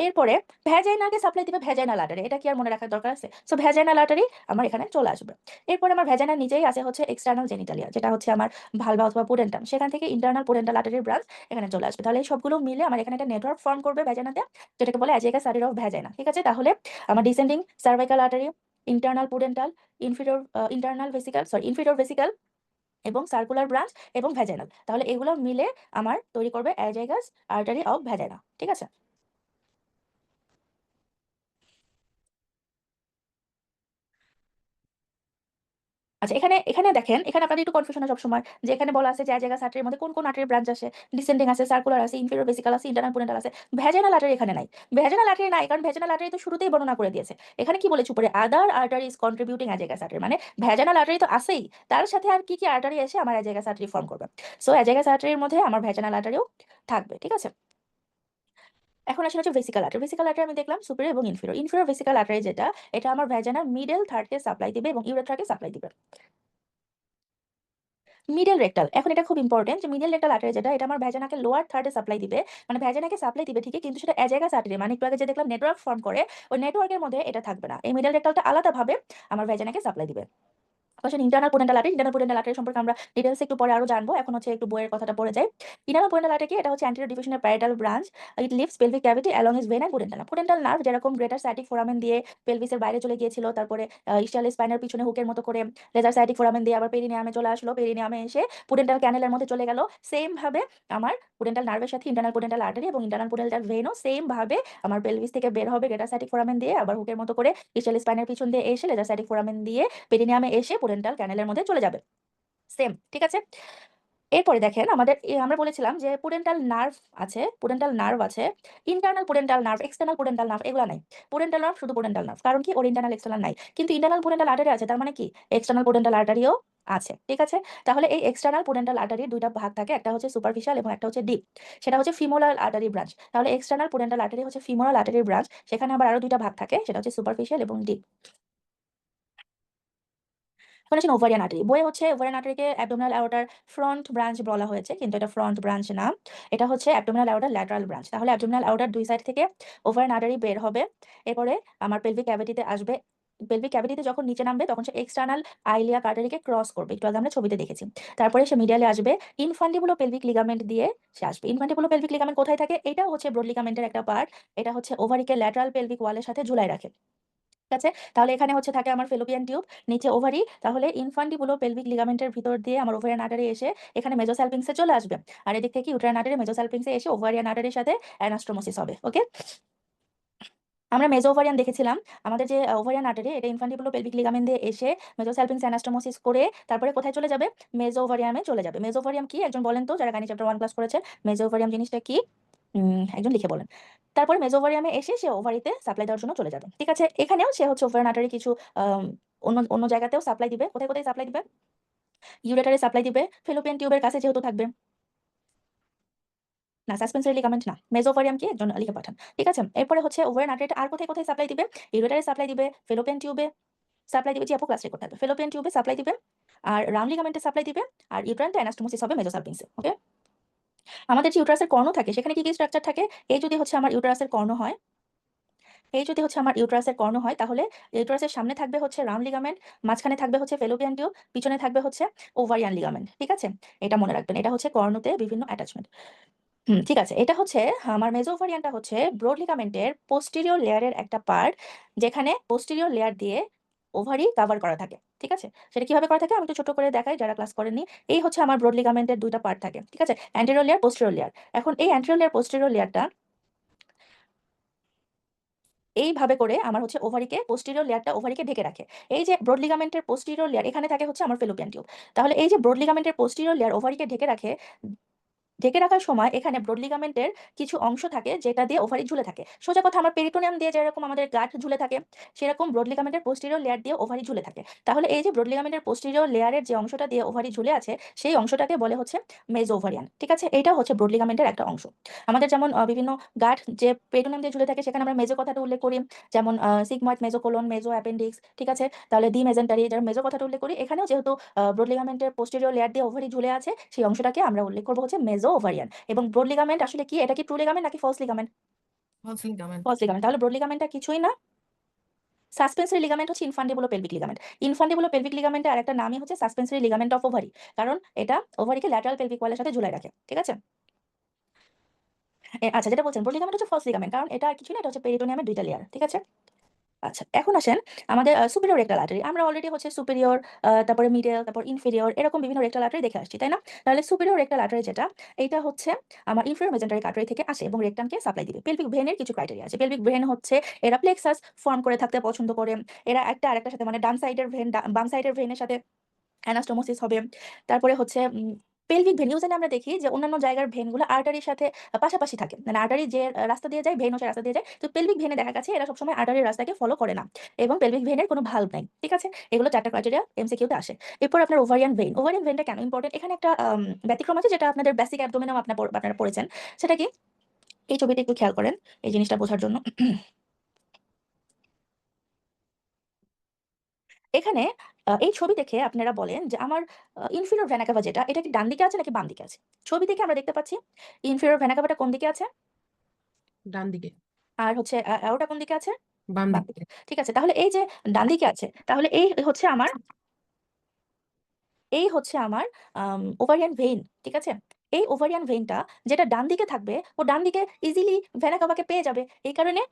এরপরে ভ্যাজাইনাকে সাপ্লাই দিবে ভ্যাজাইনাল আর্টারি, এটা কি আর মনে রাখার দরকার আছে? সো ভ্যাজাইনাল আর্টারি আমার এখানে চলে আসবে। এরপরে আমার ভ্যাজাইনার নিজেই আছে হচ্ছে এক্সটার্নাল জেনিটালিয়া, যেটা হচ্ছে আমার ভালভা অথবা পুডেন্টাম, সেখান থেকে ইন্টারনাল পুডেন্টাল আর্টারির ব্রাঞ্চ এখানে চলে আসবে। তাহলে এই সবগুলো মিলে আমার এখানে একটা নেটওয়ার্ক ফর্ম করবে ভ্যাজাইনাতে, যেটাকে বলে অ্যাজাইগাস আর্টারি অফ ভ্যাজাইনা। ঠিক আছে, তাহলে আমার descending cervical artery, internal pudendal, inferior internal vesical, sorry, inferior vesical এবং সার্কুলার ব্রাঞ্চ এবং ভ্যাজাইনাল, তাহলে এগুলো মিলে আমার তৈরি করবে অ্যাজাইগাস আর্টারি অফ ভ্যাজাইনা। ঠিক আছে, আচ্ছা, এখানে এখানে দেখেন, এখানে আপনাদের একটু কনফিউশন হয় সবসময় যে এখানে বলা আছে যে অ্যাজাগাস আর্টারির মধ্যে কোন কোন আর্টারির ব্রাঞ্চ আসে, ডিসেন্ডিং আছে, সার্কুলার আছে, ইনফেরিয়র ভেসিকল আছে, ইন্টারনাল পোনেন্টাল আছে। ভ্যাজানাল আর্টারি এখানে নাই। ভ্যাজানাল আর্টারি নাই কারণ ভ্যাজানাল আর্টারি তো শুরুতেই বর্ণনা করে দিয়েছে। এখানে কি বলেছে উপরে, আদার আর্টারিজ কন্ট্রিবিউটিং অ্যাজাগাস আর্টারি, মানে ভ্যাজানাল আর্টারি তো আছেই, তার সাথে আর কি কি আর্টারি এসে আমার অ্যাজাগাস আর্টারি ফর্ম করবে। সো অ্যাজাগাস আর্টারির মধ্যে আমার ভ্যাজানাল আর্টারিও থাকবে, ঠিক আছে। এখন আসলে হচ্ছে ভেসিকল আর্টারি। ভেসিকল আর্টারি আমি দেখলাম সুপিরিয়র এবং ইনফিরিয়র। ইনফিরিয়র ভেসিকল আর্টারি যেটা, এটা আমার ভ্যাজানাল মিডল থার্ডকে সাপ্লাই দিবে এবং ইউরেথ্রাকে সাপ্লাই দিবে। মিডল রেক্টাল, এখন এটা খুব ইম্পর্টেন্ট যে মিডল রেক্টাল আর্টারি যেটা, এটা আমার ভ্যাজানাকে লোয়ার থার্ডে সাপ্লাই দিবে, মানে ভ্যাজানাকে সাপ্লাই দিবে ঠিকই, কিন্তু সেটা অ্যাজাগাস আর্টারি, মানে একটু আগে যে দেখলাম নেটওয়ার্ক ফর্ম করে, ওই নেটওয়ার্কের মধ্যে এটা থাকবে না। এই মিডল রেক্টালটা আলাদাভাবে আমার ভ্যাজানাকে সাপ্লাই দিবে। আসলে ইন্টারনাল পোনেন্টাল আর্টারি, ইন্টারনাল পোনেন্টাল আর্টারি সম্পর্কে আমরা ডিটেইলস একটু পরে আরো জানবো। এখন হচ্ছে একটু বইয়ের কথাটা পড়ে যাই। ইন্টারনাল পোনেন্টাল আর্টারি কি, এটা হচ্ছে অ্যান্টেরিয়র ডিভিশনের parietal branch. It leaves pelvic cavity along his vein and pudendal. Pudendal nerve যেরকম গ্রেটার সাইটিক ফোরামেন দিয়ে পেলভিসের বাইরে চলে গিয়েছিল, তারপরে ইসিয়াল স্পাইনের পিছনে হুকের মতো করে লেজার সাইটিক ফোরামেন দিয়ে আবার পেরিনিয়ামে চলে আসলো, পেরিনিয়ামে এসে পোনেন্টাল ক্যানেলের মধ্যে চলে গেল। সেম ভাবে আমার পোনেন্টাল নার্ভের সাথে ইন্টারনাল পোনেন্টাল আর্টারি এবং ইন্টারনাল পোনেন্টাল ভেনও সেম ভাবে আমার পেলভিস থেকে বের হবে গ্রেটার সাইটিক ফোরামেন দিয়ে, আবার হুকের মতো করে ইসিয়াল স্পাইনের পিছন দিয়ে এসে লেজার সাইটিক ফোরামেন দিয়ে পেরিনিয়ামে এসে পোনেন্টাল ক্যানেলের মধ্যে চলে যাবে। সেম, ঠিক আছে। এরপরে দেখেন আমাদের আমরা বলেছিলাম যে পুডেন্টাল নার্ভ আছে, পুডেন্টাল নার্ভ আছে, internal pudendal nerve, external pudendal nerve এগুলো নাই। পুডেন্টাল নার্ভ শুধু পুডেন্টাল নার্ভ, কারণ কি ওর ইন্টারনাল এক্সটার্নাল নাই, কিন্তু ইন্টারনাল পুডেন্টাল আর্টারি আছে, তার মানে কি এক্সটার্নাল পুডেন্টাল আর্টারিও আছে, ঠিক আছে। তাহলে এই এক্সটার্নাল পুডেন্টাল আর্টারির দুইটা ভাগ থাকে, একটা হচ্ছে সুপারফিশিয়াল এবং একটা হচ্ছে ডিপ, সেটা হচ্ছে ফিমোরাল আর্টারি ব্রাঞ্চ। তাহলে এক্সটার্নাল পুডেন্টাল আর্টারি হচ্ছে ফিমোরাল আর্টারি ব্রাঞ্চ, সেখানে আবার আরো দুইটা ভাগ থাকে, সেটা হচ্ছে সুপারফিশিয়াল এবং ডিপ। এখন আসেন ওভারিয়ান আর্টারি। বইয়ে হচ্ছে ওভারিয়ান আর্টারিকে অ্যাবডোমিনাল অ্যাওর্টার ফ্রন্ট ব্রাঞ্চ বলা হয়েছে, কিন্তু এটা ফ্রন্ট ব্রাঞ্চ না, এটা হচ্ছে অ্যাবডোমিনাল অ্যাওর্টার ল্যাটারাল ব্রাঞ্চ। তাহলে অ্যাবডোমিনাল অ্যাওর্টার দুই সাইড থেকে ওভারিয়ান আর্টারি বের হবে, এরপরে আমার পেলভিক ক্যাভিটিতে আসবে। পেলভিক ক্যাভিটিতে যখন নিচে নামবে তখন সে এক্সটার্নাল আইলিয়াক আর্টারিকে ক্রস করবে, একটু আগে আমরা ছবিতে দেখেছি। তারপরে সে মিডিয়ালে আসবে, ইনফান্ডিবুলো পেলভিক লিগামেন্ট দিয়ে সে আসবে। ইনফান্ডিবুলো পেলভিক লিগামেন্ট কোথায় থাকে, এটা হচ্ছে ব্রড লিগামেন্টের একটা পার্ট, এটা হচ্ছে ওভারিকে ল্যাটারাল পেলভিক ওয়ালের সাথে ঝুলাই রাখে, ঠিক আছে। তাহলে এখানে হচ্ছে থাকে আমার ফেলোপিয়ান টিউব, নিচে ওভারি, তাহলে ইনফান্ডিবুলো পেলভিক লিগামেন্টের ভিতর দিয়ে আমার ওভারিয়ান আর্টারি এসে এখানে মেজোসালপিংসে চলে আসবে, আর এদিক থেকে ইউটেরাইন আর্টারি মেজোসালপিংসে এসে ওভারিয়ান আর্টারির সাথে অ্যানাস্টোমোসিস হবে, ওকে। আমরা মেজো ওভারিয়ান দেখেছিলাম, আমাদের যে ওভারিয়ান আর্টারি এটা ইনফান্ডিবুলো পেলভিক লিগামেন্ট দিয়ে এসে মেজোসালপিংস অ্যানাস্টোমোসিস করে তারপরে কোথায় চলে যাবে, মেজো ওভারিয়ামে চলে যাবে। মেজো ওভারিয়াম কি একজন বলেন তো, যারা গাইনি চ্যাপ্টার 1 ক্লাস করেছে, মেজো ওভারিয়াম জিনিসটা কি? একজন লিখে বলেন। তারপরে মেজোভারিয়ামে এসে সে ওভারিতে সাপ্লাই দেওয়ার জন্য চলে যাবে, ঠিক আছে। এখানেও সে হচ্ছে ওভারিয়ান আর্টারি কিছু আম, অন্য অন্য জায়গাতেও সাপ্লাই দিবে। কোথায় কোথায় সাপ্লাই দিবে, ইউরেটারে সাপ্লাই দিবে, ফেলোপিয়ান টিউবের কাছে যেহেতু থাকবে। না, সাসপেন্সরি লিগামেন্ট না, মেজোভারিয়াম কি একজন লিখে পাঠান, ঠিক আছে। এরপরে হচ্ছে ওভারিয়ান আর্টারিটা আর কোথায় কোথায় সাপ্লাই দিবে, ইউরেটারে সাপ্লাই দিবে, ফেলোপিয়ান টিউবে সাপ্লাই দিবে, জি আপু ক্লাস রেকর্ড থাকবে, ফেলোপিয়ান টিউবে সাপ্লাই দিবে, আর রাউন্ড লিগামেন্টে সাপ্লাই দিবে, আর ইউটেরাইনটা অ্যানাস্টোমোসিস হবে মেজোসালপিংসে, ওকে। আমাদের যে ইউটেরাসের কর্ণ থাকে সেখানে কি কি স্ট্রাকচার থাকে, এই যদি হচ্ছে আমার ইউটেরাসের কর্ণ হয়, এই যদি হচ্ছে আমার ইউটেরাসের কর্ণ হয়, তাহলে ইউটেরাসের সামনে থাকবে হচ্ছে রাউন্ড লিগামেন্ট, মাঝখানে থাকবে হচ্ছে ফেলোপিয়ান টিউব, পিছনে থাকবে হচ্ছে ওভারিয়ান লিগামেন্ট, ঠিক আছে। এটা মনে রাখবেন, এটা হচ্ছে কর্ণতে বিভিন্ন অ্যাটাচমেন্ট। ঠিক আছে। এটা হচ্ছে আমার মেজো ওভারিয়ানটা হচ্ছে ব্রড লিগামেন্টের পোস্টেরিয়র লেয়ারের একটা পার্ট, যেখানে পোস্টেরিয়র লেয়ার দিয়ে ওভারি কভার করা থাকে, ঠিক আছে। সেটা কিভাবে করা থাকে আমি একটু ছোট করে দেখাই যারা ক্লাস করেননি। এই হচ্ছে আমার ব্রড লিগামেন্টের দুইটা পার্ট থাকে, ঠিক আছে, অ্যান্টেরিয়র লেয়ার, পোস্টেরিয়র লেয়ার। এখন এই অ্যান্টেরিয়র লেয়ার পোস্টেরিয়র লেয়ারটা এইভাবে করে আমার হচ্ছে ওভারিকে পোস্টেরিয়র লেয়ারটা ওভারিকে ঢেকে রাখে। এই যে ব্রড লিগামেন্টের পোস্টেরিয়র লেয়ার, এখানে থাকে হচ্ছে আমার ফেলোপিয়ান টিউব। তাহলে এই যে ব্রড লিগামেন্টের পোস্টেরিয়র লেয়ার ওভারিকে ঢেকে রাখে, ঢেকে রাখার সময় এখানে ব্রড লিগামেন্টের কিছু অংশ থাকে যেটা দিয়ে ওভারি ঝুলে থাকে। সোজা কথা আমার পেরিটোনিয়াম দিয়ে যেরকম আমাদের গাঁট ঝুলে থাকে, সেরকম ব্রড লিগামেন্টের পোস্টেরিয়র লেয়ার দিয়ে ওভারি ঝুলে থাকে। তাহলে এই যে ব্রড লিগামেন্টের পোস্টেরিয়র লেয়ারের যে অংশটা দিয়ে ওভারি ঝুলে আছে, সেই অংশটাকে বলে হচ্ছে মেজো ওভারিয়ান, ঠিক আছে। এইটা হচ্ছে ব্রড লিগামেন্টের একটা অংশ। আমাদের যেমন বিভিন্ন গাঁট যে পেরিটোনিয়াম দিয়ে ঝুলে থাকে সেখানে আমরা মেজো কথাটা উল্লেখ করি, যেমন সিগময়েড, মেজোকোলন, মেজো অ্যাপেন্ডিক্স, ঠিক আছে। তাহলে ডি মেজেন্টারি, যারা মেজো কথাটা উল্লেখ করি, এখানেও যেহেতু ব্রড লিগামেন্টের পোস্টেরিয়র লেয়ার দিয়ে ওভারি ঝুলে আছে, সেই অংশটাকে আমরা উল্লেখ করবো হচ্ছে মেজো ওভারিয়ান। এবং ব্রড লিগামেন্ট আসলে কি, এটা কি ট্রু লিগামেন্ট নাকি false ligament? False ligament. False ligament. তাহলে ব্রড লিগামেন্টটা কিছুই না, সাসপেন্সরি লিগামেন্ট হচ্ছে infundibulo pelvic ligament. Infundibulo pelvic লিগামেন্টের আরেকটা নামই হচ্ছে সাসপেন্সরি লিগামেন্ট অফ ওভারি, কারণ এটা ওভারিকে ল্যাটারাল পেলভিক ওয়ালের সাথে ঝুলাই রাখে, ঠিক আছে। আচ্ছা, যেটা বলছেন ব্রড লিগামেন্ট হচ্ছে ফলস লিগামেন্ট, কারণ এটা আর কিছু না, এটা হচ্ছে পেরিটোনিয়ামের দুইটা লেয়ার, ঠিক আছে। আচ্ছা, এখন আসেন আমাদের সুপিরিয়র রেক্টাল আর্টারি। আমরা অলরেডি হচ্ছে সুপিরিয়র, তারপরে মিডল, তারপর ইনফেরিয়র, এরকম বিভিন্ন রেক্টাল আর্টারি দেখে আসছি, তাই না? তাহলে সুপিরিয়র রেক্টাল আর্টারি যেটা, এটা হচ্ছে আমার ইনফেরিয়র মেজেন্টারিক আর্টারি থেকে আসে এবং রেক্টামকে সাপ্লাই দিবে। পেলভিক ভেনের কিছু ক্রাইটেরিয়া আছে। পেলভিক ভেন হচ্ছে এরা প্লেক্সাস ফর্ম করে থাকতে পছন্দ করে, এরা একটা আরেকটার সাথে, মানে ডান সাইডের ভেন বাম সাইডের ভেনের সাথে অ্যানাস্টোমোসিস হবে। তারপরে হচ্ছে পেলভিক ভেন নিউজে আমরা দেখি যে অন্যান্য জায়গার ভেনগুলো আর্টারির সাথে পাশাপাশি থাকে। মানে আর্টারি যে রাস্তা দিয়ে যায়, ভেনও সে রাস্তা দিয়ে যায়। তো পেলভিক ভেনে দেখা গেছে এরা সবসময় আর্টারির রাস্তাকে ফলো করে না এবং পেলভিক ভেনের কোনো ভালভ নাই। ঠিক আছে? এগুলো 4 টা ক্রাইটেরিয়া এমসিকিউতে আসে। এরপর আপনার ওভারিয়ান ভেইন। ওভারিয়ান ভেইনটা কেন ইম্পোর্টেন্ট? এখানে একটা ব্যতিক্রম আছে যেটা আপনাদের বেসিক অ্যাবডোমেনেও আপনারা পড়েছেন। সেটা কি? এই ছবিটা একটু খেয়াল করেন এই জিনিসটা বোঝার জন্য। এখানে এই ছবি দেখে আপনারা বলেন যে আমার ইনফিরিয়র ভেনা কাভা যেটা, এটা কি ডান দিকে আছে নাকি বাম দিকে আছে? ছবি থেকে আমরা দেখতে পাচ্ছি ইনফিরিয়র ভেনা কাভাটা কোন দিকে আছে? ডান দিকে। আর হচ্ছে অ্যারোটা কোন দিকে আছে? বাম বাম দিকে। দিকে। ঠিক আছে, তাহলে এই যে ডান দিকে আছে, তাহলে এই হচ্ছে আমার ওভারিয়ান ভেইন। ঠিক আছে? এই ওভারিয়ান ভেইনটা যেটা ডান দিকে থাকবে, ও ডান দিকে ইজিলি ভেনা কাভাকে পেয়ে যাবে। এই কারণে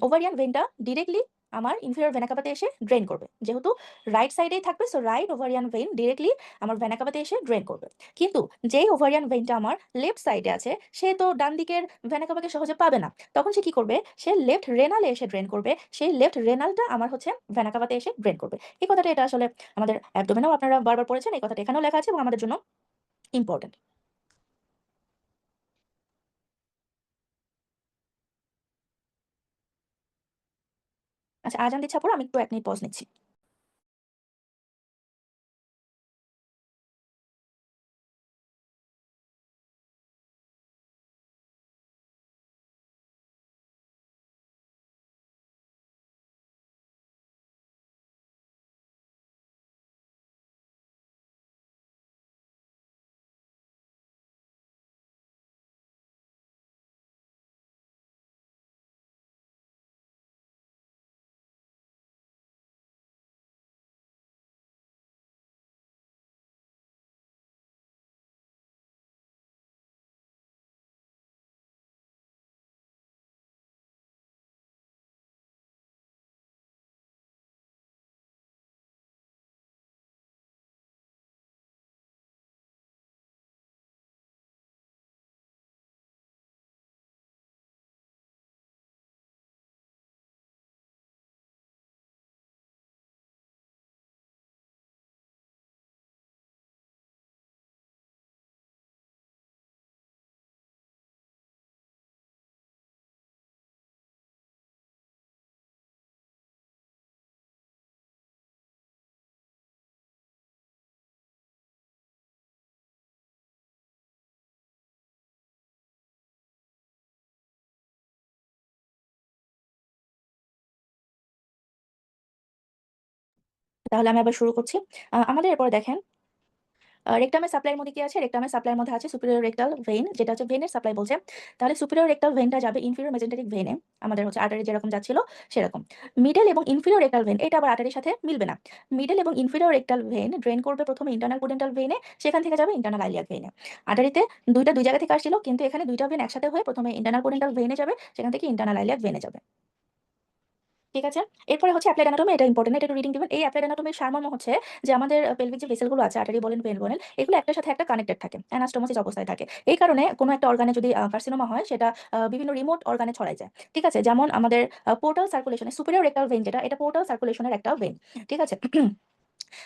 ওভারিয়ান ভেইনটা ডিরেক্টলি আমার ইনফিরিয়র ভেনা কাভাতে এসে ড্রেন করবে। যেহেতু রাইট সাইডেই থাকবে, so right ovarian vein directly আমার ভেনা কাভাতে এসে ড্রেন করবে। কিন্তু যেই ওভারিয়ান ভেইনটা আমার লেফট সাইডে আছে, সে তো ডান দিকের ভেনা কাভাকে সহজে পাবে না। তখন সে কি করবে? সে লেফট রেনালে এসে ড্রেন করবে। সেই লেফট রেনালটা আমার হচ্ছে ভেনা কাভাতে এসে ড্রেন করবে। এই কথাটা এটা আসলে আমাদের অ্যাবডোমেনেও আপনারা বারবার পড়েছেন। এই কথাটা এখানেও লেখা আছে এবং আমাদের জন্য ইম্পোর্টেন্ট। আচ্ছা, আজান দিচ্ছে আপুরা, আমি একটু 1 মিনিট পজ নিচ্ছি। তাহলে আমি আবার শুরু করছি। আমাদের এরপরে দেখেন রেকটামের সাপ্লাইয়ের মধ্যে কি আছে? রেকটামের সাপ্লাইয়ের মধ্যে আছে সুপিরিয়র রেকটাল ভেইন, যেটা হচ্ছে ভেইনের সাপ্লাই বলছে। তাহলে সুপিরিয়র রেকটাল ভেইনটা যাবে ইনফিরিয়র মেজেন্টেরিক ভেইনে। আমাদের হচ্ছে আর্টারি যেরকম যাচ্ছিল সেরকম। মিডল এবং ইনফিরিয়র রেকটাল ভেইন এটা আবার আর্টারির সাথে মিলবে না। মিডল এবং ইনফিরিয়র রেকটাল ভেইন ড্রেন করবে প্রথমে ইন্টারনাল পুডেন্টাল ভেইনে, সেখান থেকে যাবে ইন্টারনাল আইলিয়াক ভেইনে। আর্টারিতে 2টা 2 জায়গা থেকে আসছিল, কিন্তু এখানে 2টা ভেইন একসাথে হয়ে প্রথমে ইন্টারনাল পুডেন্টাল ভেইনে যাবে, সেখান থেকে ইন্টারনাল আইলিয়াক ভেইনে যাবে। ঠিক আছে? এরপরে হচ্ছে অ্যাপ্লাইড অ্যানাটমি, এটা ইম্পোর্টেন্ট, এটা একটু রিডিং দিবেন। এই অ্যাপ্লাইড অ্যানাটমির সারমর্ম হচ্ছে যে আমাদের পেলভিক যে ভেসেল গুলো আছে, আর্টারি বলেন, ভেন বলেন, এগুলো একটার সাথে একটা কানেক্টেড থাকে, অ্যানাস্টোমোসিস অবস্থায় থাকে। এই কারণে কোনো একটা অর্গানে যদি কার্সিনোমা হয়, সেটা বিভিন্ন রিমোট অর্গানে ছড়ায় যায়। ঠিক আছে? যেমন আমাদের পোর্টাল সার্কুলেশনে সুপিরিয়র রেক্টাল ভেইন যেটা, এটা পোর্টাল সার্কুলেশনের একটা ভেইন। ঠিক আছে?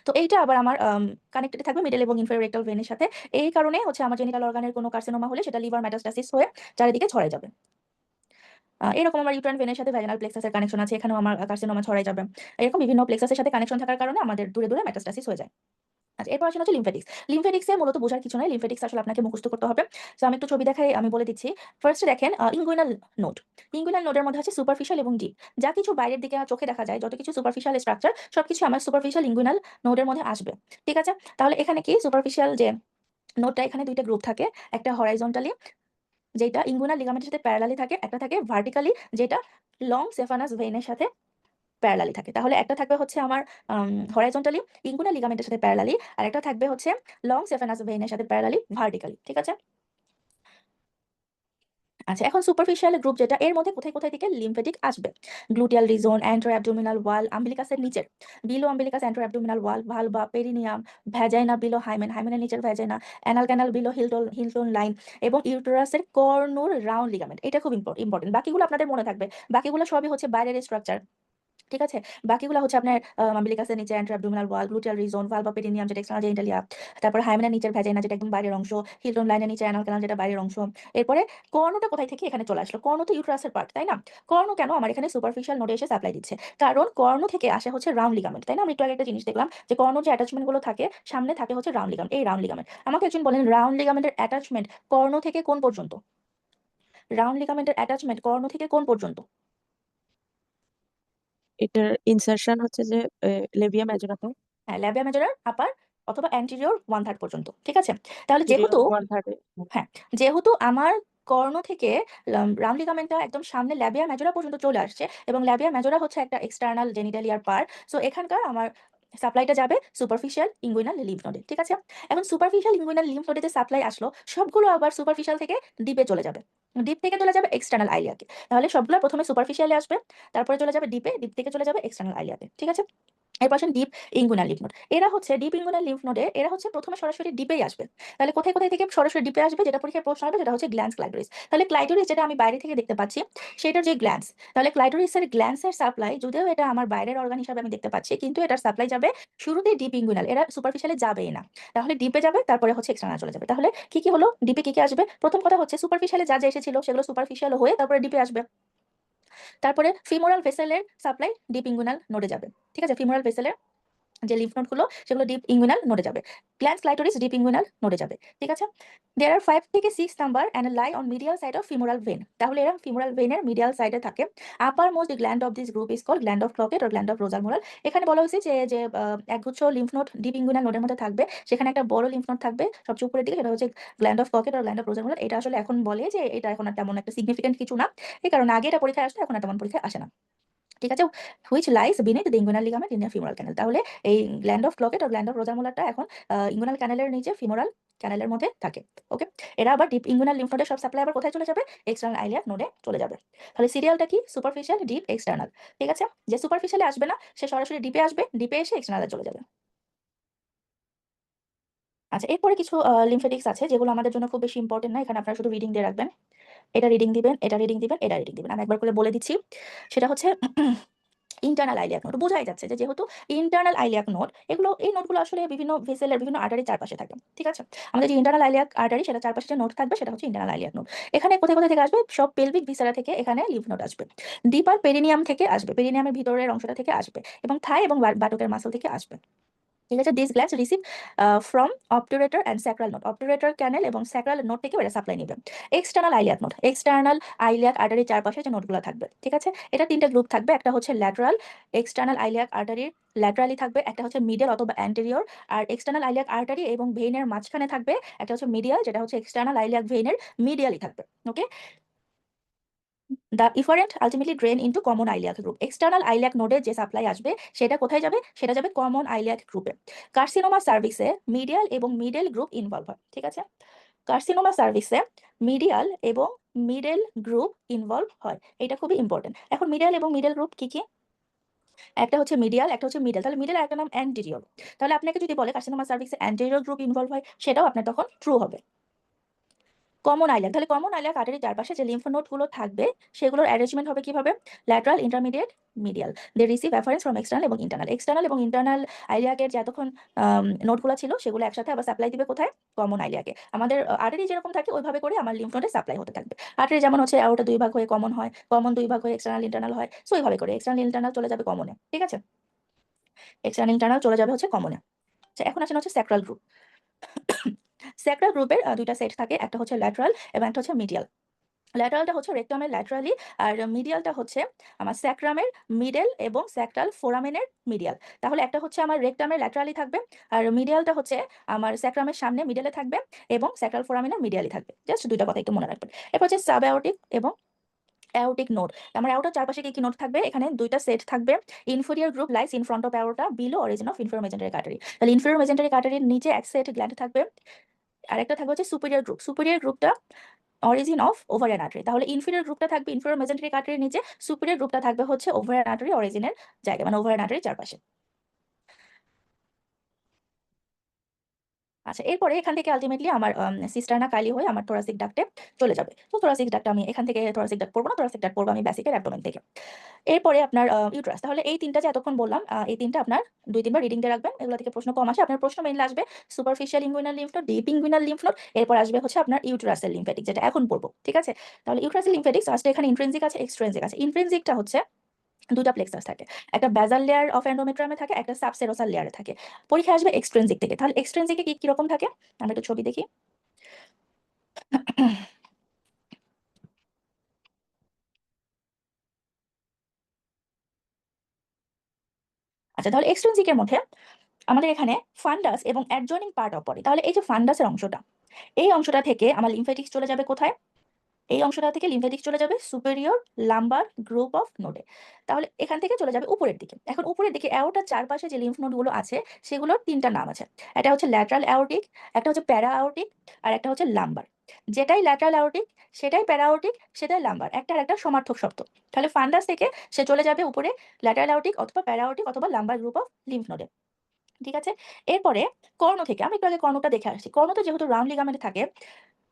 তো এইটা আবার আমার কানেক্টেড থাকবে মিডল এবং ইনফেরিয়র রেক্টাল ভেইনের সাথে। এই কারণে হচ্ছে আমার জেনিটাল অর্গানের কোনো কার্সিনোমা হলে সেটা লিভার মেটাস্টাসিস হয়ে চারিদিকে ছড়ায় যাবে। এরকম আমার ইউট্রাইন ভেনের সাথে ভ্যাজানাল প্লেক্সাসের কানেকশন আছে, এখানেও আমার কার্সিনোমা ছড়াই যাবে। এরকম বিভিন্ন প্লেক্সাসের সাথে কানেকশন থাকার কারণে আমাদের দূরে দূরে মেটাস্টাসিস হয়ে যায়। আচ্ছা, এরপর আসলে হচ্ছে লিম্ফেটিক্স। লিম্ফেটিক্স এর মূলত বোঝার কিছু নাই। লিম্ফেটিক্স আসলে আপনাকে মুখস্থ করতে হবে। সো আমি একটু ছবি দেখাই, আমি বলে দিচ্ছি। ফার্স্ট এ দেখেন ইনগুইনাল নোড। ইনগুইনাল নোডের মধ্যে আছে সুপারফিশিয়াল এবং ডিপ। যা কিছু বাইরের দিকে চোখে দেখা যায়, যত কিছু সুপারফিশিয়াল স্ট্রাকচার, সবকিছু আমার সুপারফিশিয়াল ইনগুইনাল নোডের মধ্যে আসবে। ঠিক আছে? তাহলে এখানে কি সুপারফিশিয়াল যে নোডটা, এখানে 2টা গ্রুপ থাকে। একটা হরাইজন্টালি যেটা ইনগুইনাল লিগামেন্টের সাথে প্যারালালি থাকে, একটা থাকে ভার্টিক্যালি যেটা লং সেফানাস ভেইনের সাথে প্যারালালি থাকে। তাহলে একটা থাকবে হচ্ছে আমার হরাইজন্টালি ইনগুইনাল লিগামেন্টের সাথে প্যারালালি, আর একটা থাকবে হচ্ছে লং সেফানাস ভেইনের সাথে প্যারালালি ভার্টিক্যালি। ঠিক আছে? আচ্ছা, এখন সুপারফিশিয়াল গ্রুপ যেটা, এর মধ্যে কোথায় কোথায় থেকে লিম্ফেটিক আসবে? Gluteal region, anterior abdominal wall, আম্বিলিকাসের নিচের, below umbilicus, anterior abdominal wall, vulva, perineum, vagina below hymen, হাইমেনের নিচের vagina, anal canal below Hilton Hilton line এবং ইউটেরাসের কর্নুর রাউন্ড লিগামেন্ট। এটা খুব ইম্পর্টেন্ট। বাকিগুলো আপনাদের মনে থাকবে। বাকিগুলো সবই হচ্ছে বাইরের স্ট্রাকচার। ঠিক আছে? বাকিগুলা হচ্ছে আপনার আম্বিলিকাসের নিচে অ্যান্টেরঅ্যাবডোমিনাল ওয়াল, গ্লুটেয়াল রিজন, ভালভা পেরিনিয়াম যেটা এক্সটার্নাল জেনিটালিয়া, তারপর হাইমেনার নিচের ভ্যাজাইনা যেটা একদম বাইরের অংশ, হিলটন লাইনের নিচে অ্যানাল ক্যানাল যেটা বাইরের অংশ। এরপরে কর্ণটা কোথায় থেকে এখানে চলে আসলো? কর্ণ তো ইউটেরাসের পার্ট, তাই না? কর্ণ কেন আমার এখানে সুপারফিশিয়াল নোডে এসে সাপ্লাই দিচ্ছে? কারণ কর্ণ থেকে আসে হচ্ছে রাউন্ড লিগামেন্ট, তাই না? আমরা একটু আগে একটা জিনিস দেখলাম যে কর্ণ যে অ্যাটাচমেন্ট গুলো থাকে সামনে থাকে হচ্ছে রাউন্ড লিগামেন্ট। এই রাউন্ড লিগামেন্ট, আমাকে একজন বলেন রাউন্ড লিগামেন্টের অ্যাটাচমেন্ট কর্ণ থেকে কোন পর্যন্ত? রাউন্ড লিগামেন্টের অ্যাটাচমেন্ট কর্ণ থেকে কোন পর্যন্ত? এটার ইনসারশন হচ্ছে যে লেবিয়া ম্যাজোরাতে, হ্যাঁ, ল্যাবিয়া মেজরার আপার অথবা অ্যান্টেরিয়র 1/3 পর্যন্ত। ঠিক আছে? তাহলে যেহেতু 1/3। হ্যাঁ, যেহেতু আমার কর্ণ থেকে রাউন্ড লিগামেন্টটা একদম সামনে ল্যাবিয়া মেজরা পর্যন্ত চলে আসছে এবং ল্যাবিয়া মেজরা হচ্ছে একটা এক্সটার্নাল জেনিটালিয়ার পার্ট। সো এখানকার আমার সাপ্লাইটা যাবে সুপারফিশিয়াল ইনগুইনাল লিম্ফ নোডে। ঠিক আছে? এখন সুপারফিশিয়াল ইনগুইনাল লিম্ফ নোডে যে সাপ্লাই আসলো সবগুলো আবার সুপারফিশিয়াল থেকে ডিপে চলে যাবে। ডিপ থেকে চলে যাবে এক্সটার্নাল আইলিয়াকে। তাহলে সবগুলো প্রথমে সুপারফিশিয়ালে আসবে, তারপরে চলে যাবে ডিপে, ডিপ থেকে চলে যাবে এক্সটার্নাল আইলিয়াতে। ঠিক আছে? এরপর আসেন ডিপ ইনগুইনাল লিম্ফ নোড। এরা হচ্ছে ডিপ ইনগুইনাল লিম্ফ নোডে এরা হচ্ছে প্রথমে সরাসরি ডিপেই আসবে। তাহলে কোথায় কোথায় থেকে সরাসরি ডিপে আসবে? যেটা পরীক্ষায় প্রশ্ন হবে সেটা হচ্ছে গ্ল্যান্স ক্লাইটোরিস। তাহলে ক্লাইটোরিস যেটা আমি বাইরে থেকে দেখতে পাচ্ছি সেটার যে গ্ল্যান্স, তাহলে ক্লাইটোরিসের গ্ল্যান্সের সাপ্লাই যদিও এটা আমার বাইরের অর্গান হিসাবে আমি দেখতে পাচ্ছি, কিন্তু এটার সাপ্লাই যাবে শুরুতেই ডিপ ইনগুইনাল, এরা সুপারফিশিয়ালে যাবেই না। তাহলে ডিপে যাবে, তারপরে হচ্ছে এক্সটার্নাল চলে যাবে। তাহলে কি কি হলো? ডিপে কি কি আসবে? প্রথম কথা হচ্ছে সুপারফিশিয়ালে যা যা এসেছিল সেগুলো সুপারফিশিয়াল হয়ে তারপরে ডিপে আসবে। তারপরে ফিমোরাল ভেসেলের সাপ্লাই ডিপ ইনগুইনাল নোডে যাবে। ঠিক আছে? ফিমোরাল ভেসেলের যে লিম্ফ নোড গুলো সেগুলো ডিপ ইনগুইনাল নোডে যাবে। গ্ল্যান্স ক্লাইটোরিস ডিপ ইনগুইনাল নোডে যাবে। ঠিক আছে? দেয়ার আর 5 থেকে 6 number and lie on medial side of femoral vein. তাহলে এরা ফিমোরাল ভেনের মিডিয়াল সাইডে থাকে। Upper most gland of this group is called gland of Cloquet or gland of Rosenmuller. এখানে বলা হয়েছে যে যে একগুচ্ছ লিম্ফ নোড ডিপ ইনগুইনাল নোডের মধ্যে থাকবে, সেখানে একটা বড় লিম্ফ নোড থাকবে সবচেয়ে উপরের দিকে, সেটা হচ্ছে gland of Cloquet or gland of Rosenmuller. এটা আসলে এখন বলে যে এটা এখন আর তেমন একটা সিগনিফিকেন্ট কিছু না, এই কারণে আগে এটা পরীক্ষায় আসতো, এখন আর তেমন পরীক্ষায় আসে না। ঠিক আছে? Which lies beneath the inguinal ligament in the femoral canal. তাহলে এই গ্ল্যান্ড অফ ক্লকেট আর গ্ল্যান্ড অফ রোজালমোলারটা এখন ইনগুইনাল ক্যানালের নিচে ফিমোরাল ক্যানালের মধ্যে থাকে। ওকে? এরা আবার ডিপ ইনগুইনাল লিম্ফ নোডের সব সাপ্লাই আবার কোথায় চলে যাবে? এক্সটার্নাল আইলিয়াক নোডে চলে যাবে। তাহলে সিরিয়ালটা কি? Superficial, deep, external. ঠিক আছে? যে সুপারফিশিয়ালে আসবে না সে সরাসরি ডিপে আসবে, ডিপে এসে এক্সটার্নালে চলে যাবে। আচ্ছা, এরপরে কিছু লিম্ফেটিক্স আছে যেগুলো আমাদের জন্য খুব বেশি ইম্পর্টেন্ট না। এখানে আপনারা শুধু রিডিং দিয়ে রাখবেন। এটা রিডিং দিবেন, এটা রিডিং দিবেন, এটা রিডিং দিবেন। আমি একবার করে বলে দিচ্ছি। সেটা হচ্ছে ইন্টারনাল আইলিয়াক নোড। বোঝাই যাচ্ছে যে যেহেতু ইন্টারনাল আইলিয়াক নোড, এগুলো এই নোডগুলো আসলে বিভিন্ন ভেসেলের বিভিন্ন আর্টারির চারপাশে থাকে। ঠিক আছে? আমাদের যে ইন্টারনাল আইলিয়াক আর্টারি সেটা চারপাশে যে নোড থাকবে সেটা হচ্ছে ইন্টারনাল আইলিয়াক নোড। এখানে কোথায় কোথায় থেকে আসবে? সব পেলভিক ভিসেরা থেকে এখানে লিম্ফ নোড আসবে। ডিপার পেরিনিয়াম থেকে আসবে, পেরিনিয়ামের ভিতরের অংশটা থেকে আসবে এবং থাই এবং বাটকের মাসল থেকে আসবে। ঠিক আছে? This glands receive from obturator and sacral node. Obturator canal এবং স্যাক্রাল নোড থেকে এরা সাপ্লাই নেবে। External iliac node, external iliac আর্টারির চারপাশে যে নোডগুলো থাকবে। ঠিক আছে? এটা তিনটা গ্রুপ থাকবে। একটা হচ্ছে ল্যাটারাল, এক্সটার্নাল আইলিয়াক আর্টারির ল্যাটারালি থাকবে। একটা হচ্ছে মিডল অথবা অ্যান্টেরিয়র। আর এক্সটার্নাল আইলিয়াক আর্টারি এবং ভেইনের মাঝখানে থাকবে একটা হচ্ছে মিডিয়াল, যেটা হচ্ছে এক্সটার্নাল আইলিয়াক ভেইনের মিডিয়ালি থাকবে। Okay? The efferent ultimately drain into common iliac group. External iliac নোডে যে সাপ্লাই আসবে সেটা কোথায় যাবে? সেটা যাবে কমন আইলিয়াক গ্রুপে। কার্সিনোমা সার্ভিসে মিডিয়াল এবং মিডল গ্রুপ ইনভলভ হয়। ঠিক আছে? কার্সিনোমা সার্ভিসে মিডিয়াল এবং মিডল গ্রুপ ইনভলভ হয়। এটা খুবই ইম্পর্টেন্ট। এখন মিডিয়াল এবং মিডল গ্রুপ কি কি? একটা হচ্ছে মিডিয়াল, একটা হচ্ছে মিডল। তাহলে মিডল, একটা নাম অ্যান্টেরিয়র। তাহলে আপনাকে যদি বলে কার্সিনোমা সার্ভিসে অ্যান্টেরিয়র গ্রুপ ইনভলভ হয়, সেটাও আপনার তখন ট্রু হবে। কমন আইল্যাক, তাহলে কমন আইল্যাক আর্টারির চারপাশে যে লিম্ফ নোড গুলো থাকবে সেগুলোর অ্যারেঞ্জমেন্ট হবে কিভাবে? Lateral, intermediate, medial. They receive afferents from external এবং ইন্টারনাল। এক্সটার্নাল এবং ইন্টারনাল আইলিয়াকের যে এতক্ষণ নোডগুলো ছিল সেগুলো একসাথে আবার সাপ্লাই দিবে কোথায়? কমন আইলিয়াকে। আমাদের আর্টারি যেরকম থাকে ওইভাবে করে আমার লিম্ফ নোডে সাপ্লাই হতে থাকবে। আর্টারি যেমন হচ্ছে ওটা দুই ভাগ হয়ে কমন হয়, কমন দুই ভাগ হয়ে এক্সটার্নাল ইন্টারনাল হয়, সো এইভাবে করে এক্সটার্নাল ইন্টারনাল চলে যাবে কমনে। ঠিক আছে? এক্সটার্নাল ইন্টারনাল চলে যাবে হচ্ছে কমনে। আচ্ছা, এখন আসেন হচ্ছে স্যাক্রাল গ্রুপ। স্যাক্রাল গ্রুপের দুইটা সেট থাকে, একটা হচ্ছে ল্যাটারাল এবং একটা হচ্ছে মিডিয়াল। ল্যাটারালটা হচ্ছে রেকটামের ল্যাটারালি, আর মিডিয়ালটা হচ্ছে আমার স্যাক্রামের মিডল এবং স্যাক্রাল ফোরামেনের মিডিয়াল। তাহলে একটা হচ্ছে আমার রেকটামের ল্যাটারালি থাকবে, আর মিডিয়ালটা হচ্ছে আমার স্যাক্রামের সামনে মিডলে থাকবে এবং স্যাক্রাল ফোরামেনের মিডিয়ালি থাকবে। জাস্ট দুইটা কথা একটু মনে রাখবেন। এরপর হচ্ছে সাব অ্যাওর্টিক এবং অ্যাওর্টিক নোড। আমার অ্যাওর্টার চারপাশে কি কি নোড থাকবে? এখানে দুইটা সেট থাকবে। Inferior group lies in front of aorta below origin of inferior mesenteric artery. তাহলে ইনফেরিয়র মেজেন্টারিক আর্টারির নিচে এক সেট গ্ল্যান্ড থাকবে, আর একটা থাকবে হচ্ছে সুপিরিয়র গ্রুপ। সুপিরিয়র গ্রুপটা অরিজিন অফ ওভারিয়ান আর্টারি। তাহলে ইনফিরিয়র গ্রুপটা থাকবে ইনফিরিয়র মেজেন্টারিক আর্টারির নিচে, সুপিরিয়র গ্রুপটা থাকবে হচ্ছে ওভারিয়ান আর্টারি অরিজিনের জায়গায়, মানে ওভারিয়ান আর্টারির চারপাশে। আচ্ছা, এরপরে এখান থেকে আলটিমেটলি আমার সিস্টারনা কাইলি হয়ে আমার থোরাসিক ডাক্টে চলে যাবে। তো থোরাসিক ডাক্ট আমি এখান থেকে থোরাসিক ডাক্ট পড়বো না, থোরাসিক ডাক্ট পড়বো আমি বেসিকের অ্যাবডোমেন থেকে। এরপরে আপনার ইউট্রাস। তাহলে এই ৩টা যে এতক্ষণ বললাম, এই ৩টা আপনার ২-৩ বার রিডিং দিয়ে রাখবেন। এগুলো থেকে প্রশ্ন কম আসে। আপনার প্রশ্ন মেইনলি আসবে superficial inguinal lymph node, deep inguinal lymph node, এরপর আসবে হচ্ছে আপনার ইউটেরাসের লিম্ফ্যাটিক, যেটা এখন পড়বো। ঠিক আছে? তাহলে ইউটেরাসের লিম্ফ্যাটিক্স ফার্স্টে এখানে ইন্ট্রিনসিক আছে, এক্সট্রিনসিক আছে। ইন্ট্রিনসিকটা হচ্ছে ২টা প্লেক্সাস থাকে। একটা বেসাল লেয়ার অফ এন্ডোমেট্রিয়ামে থাকে, একটা সাবসেরোসাল লেয়ারে থাকে। পরীক্ষায় আসবে এক্সট্রিনসিক থেকে। তাহলে এক্সট্রিনসিকে কি রকম থাকে? আমরা একটু ছবি দেখি। আচ্ছা, তাহলে এক্সট্রিনসিকের মধ্যে আমাদের এখানে ফান্ডাস এবং অ্যাডজয়নিং পার্ট অফ বডি। তাহলে এই যে ফান্ডাসের অংশটা, এই অংশটা থেকে আমার লিম্ফ্যাটিক্স চলে যাবে কোথায়? এই অংশটা থেকে লিম্ফ্যাটিক্স চলে যাবে সুপেরিয়র লাম্বার গ্রুপ অফ নোডে। তাহলে এখান থেকে চলে যাবে উপরের দিকে। এখন উপরের দিকে অ্যাওর্টার চারপাশে যে লিম্ফ নোডগুলো আছে সেগুলোর ৩টা নাম আছে। একটা হচ্ছে ল্যাটারাল অ্যাওর্টিক, একটা হচ্ছে প্যারা অ্যাওর্টিক, আর একটা হচ্ছে লাম্বার। যেটাই ল্যাটারাল অ্যাওর্টিক, সেটাই প্যারা অ্যাওর্টিক, সেটাই লাম্বার। একটা আর একটা সমার্থক শব্দ। তাহলে ফান্ডাস থেকে সে চলে যাবে উপরে ল্যাটারাল অ্যাওর্টিক অথবা প্যারা অ্যাওর্টিক অথবা লাম্বার গ্রুপ অফ লিম্ফ নোডে। ঠিক আছে? এরপরে কর্ণ থেকে আমি একটু আগে কর্ণটা দেখে আসছি। কর্ণতে যেহেতু রাউন্ড লিগামেন্ট থাকে,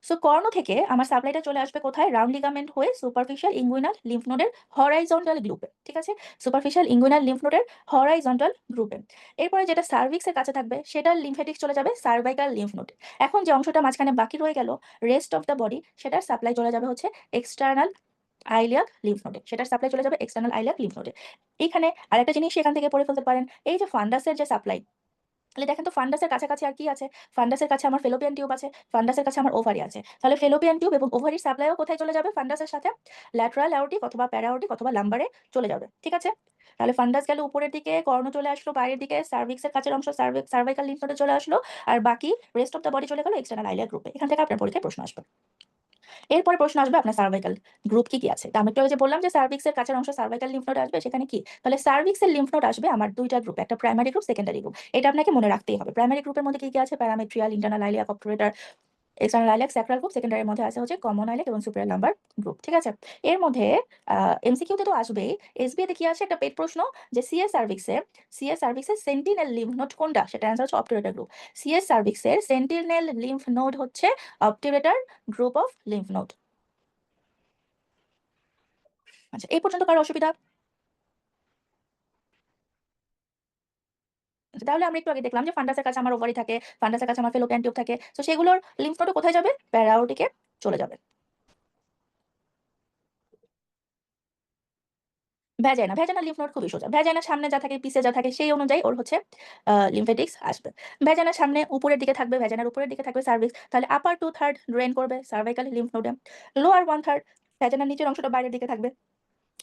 সো কর্ণ থেকে আমার সাপ্লাইটা চলে আসবে কোথায়? রাউন্ড লিগামেন্ট হয়ে সুপারফিশিয়াল ইনগুইনাল লিম্ফ নোডের হরাইজন্টাল গ্রুপে। ঠিক আছে? সুপারফিশিয়াল ইনগুইনাল লিম্ফ নোডের হরাইজন্টাল গ্রুপে। এরপরে যেটা সার্ভিক্সের কাছে থাকবে সেটার লিম্ফ্যাটিক্স চলে যাবে সার্ভাইকাল লিম্ফ নোডে। এখন যে অংশটা মাঝখানে বাকি রয়ে গেল রেস্ট অফ দ্য বডি, সেটার সাপ্লাই চলে যাবে হচ্ছে এক্সটার্নাল আইলিয়াক লিম্ফ নোডে। সেটার সাপ্লাই চলে যাবে এক্সটার্নাল আইলিয়াক লিম্ফ নোডে। এইখানে আরেকটা জিনিস এখান থেকে পড়ে ফেলতে পারেন, এই যে ফান্ডাসের যে সাপ্লাই, তাহলে দেখেন তো ফান্ডাসের কাছাকাছি আর কি আছে? ফান্ডাসের কাছে আমার ফেলোপিয়ান টিউব আছে, ফান্ডাসের কাছে আমার ওভারি আছে। তাহলে ফেলোপিয়ান টিউব এবং ওভারির সাপ্লাইও কোথায় চলে যাবে? ফান্ডাসের সাথে ল্যাটারাল অ্যাওর্টিক অথবা প্যারা অ্যাওর্টিক অথবা লাম্বারে চলে যাবে। ঠিক আছে? তাহলে ফান্ডাস গেল উপরের দিকে, কর্ণ চলে আসলো বাইরের দিকে, সার্ভিক্সের কাছের অংশ সার্ভাইকাল লিম্ফ নোডে চলে আসলো, আর বাকি রেস্ট অফ দ্য বডি চলে গেল এক্সটার্নাল আইলিয়াক গ্রুপে। এখান থেকে আপনার পরীক্ষায় প্রশ্ন আসবে। এরপরে প্রশ্ন আসবে আপনার সার্ভাইকাল গ্রুপ কি আছে। তো আমি একটু আগে যে বললাম যে সার্ভিক্সের কাছের অংশ সার্ভাইকাল লিম্ফ নোড আসবে, সেখানে কি? তাহলে সার্ভিক্সের লিম্ফ নোড আসবে আমার 2টা গ্রুপ, একটা প্রাইমারি গ্রুপ, সেকেন্ডারি গ্রুপ। এটা আপনাকে মনে রাখতেই হবে। প্রাইমারি গ্রুপের মধ্যে কি আছে? Parametrial, internal iliac, obturator, external iliac, sacral group. সেকেন্ডারির মধ্যে আছে হচ্ছে কমন আইলিয়াক এবং সুপিরিয়র লাম্বার গ্রুপ। ঠিক আছে? এর মধ্যে এমসিকিউতে তো আসবেই। এসবিএ তে কি আসে? একটা পেট প্রশ্ন, যে সিএস সার্ভিক্সের সেন্টিনেল লিম্ফ নোড কোনটা? সেটা অ্যান্সার হচ্ছে অবটুরেটর গ্রুপ। সিএস সার্ভিক্সের সেন্টিনেল লিম্ফ নোড হচ্ছে obturator group of lymph node. আচ্ছা, এই পর্যন্ত কারো অসুবিধা? আচ্ছা, তাহলে আমরা একটু আগে দেখলাম যে ফান্ডাসের কাছে আমার ওভারি থাকে, ফান্ডাসের কাছে আমার ফেলোপিয়ান টিউব থাকে। তো সেগুলোর লিম্ফ নোড কোথায় যাবে? প্যারা অ্যাওর্টিকে চলে যাবে। ভ্যাজাইনা লিম্ফ নোড খুবই সোজা। ভ্যাজাইনার সামনে যা থাকে, পিছে যা থাকে, সেই অনুযায়ী ওর হচ্ছে লিম্ফেটিক্স আসবে। ভ্যাজাইনার সামনে উপরের দিকে থাকবে, ভ্যাজাইনার উপরের দিকে থাকবে সার্ভিক্স, তাহলে আপার 2/3 ড্রেন করবে সার্ভাইকাল লিম্ফ নোডে। লোয়ার 1/3, ভ্যাজাইনার নিচের অংশটা বাইরের দিকে থাকবে,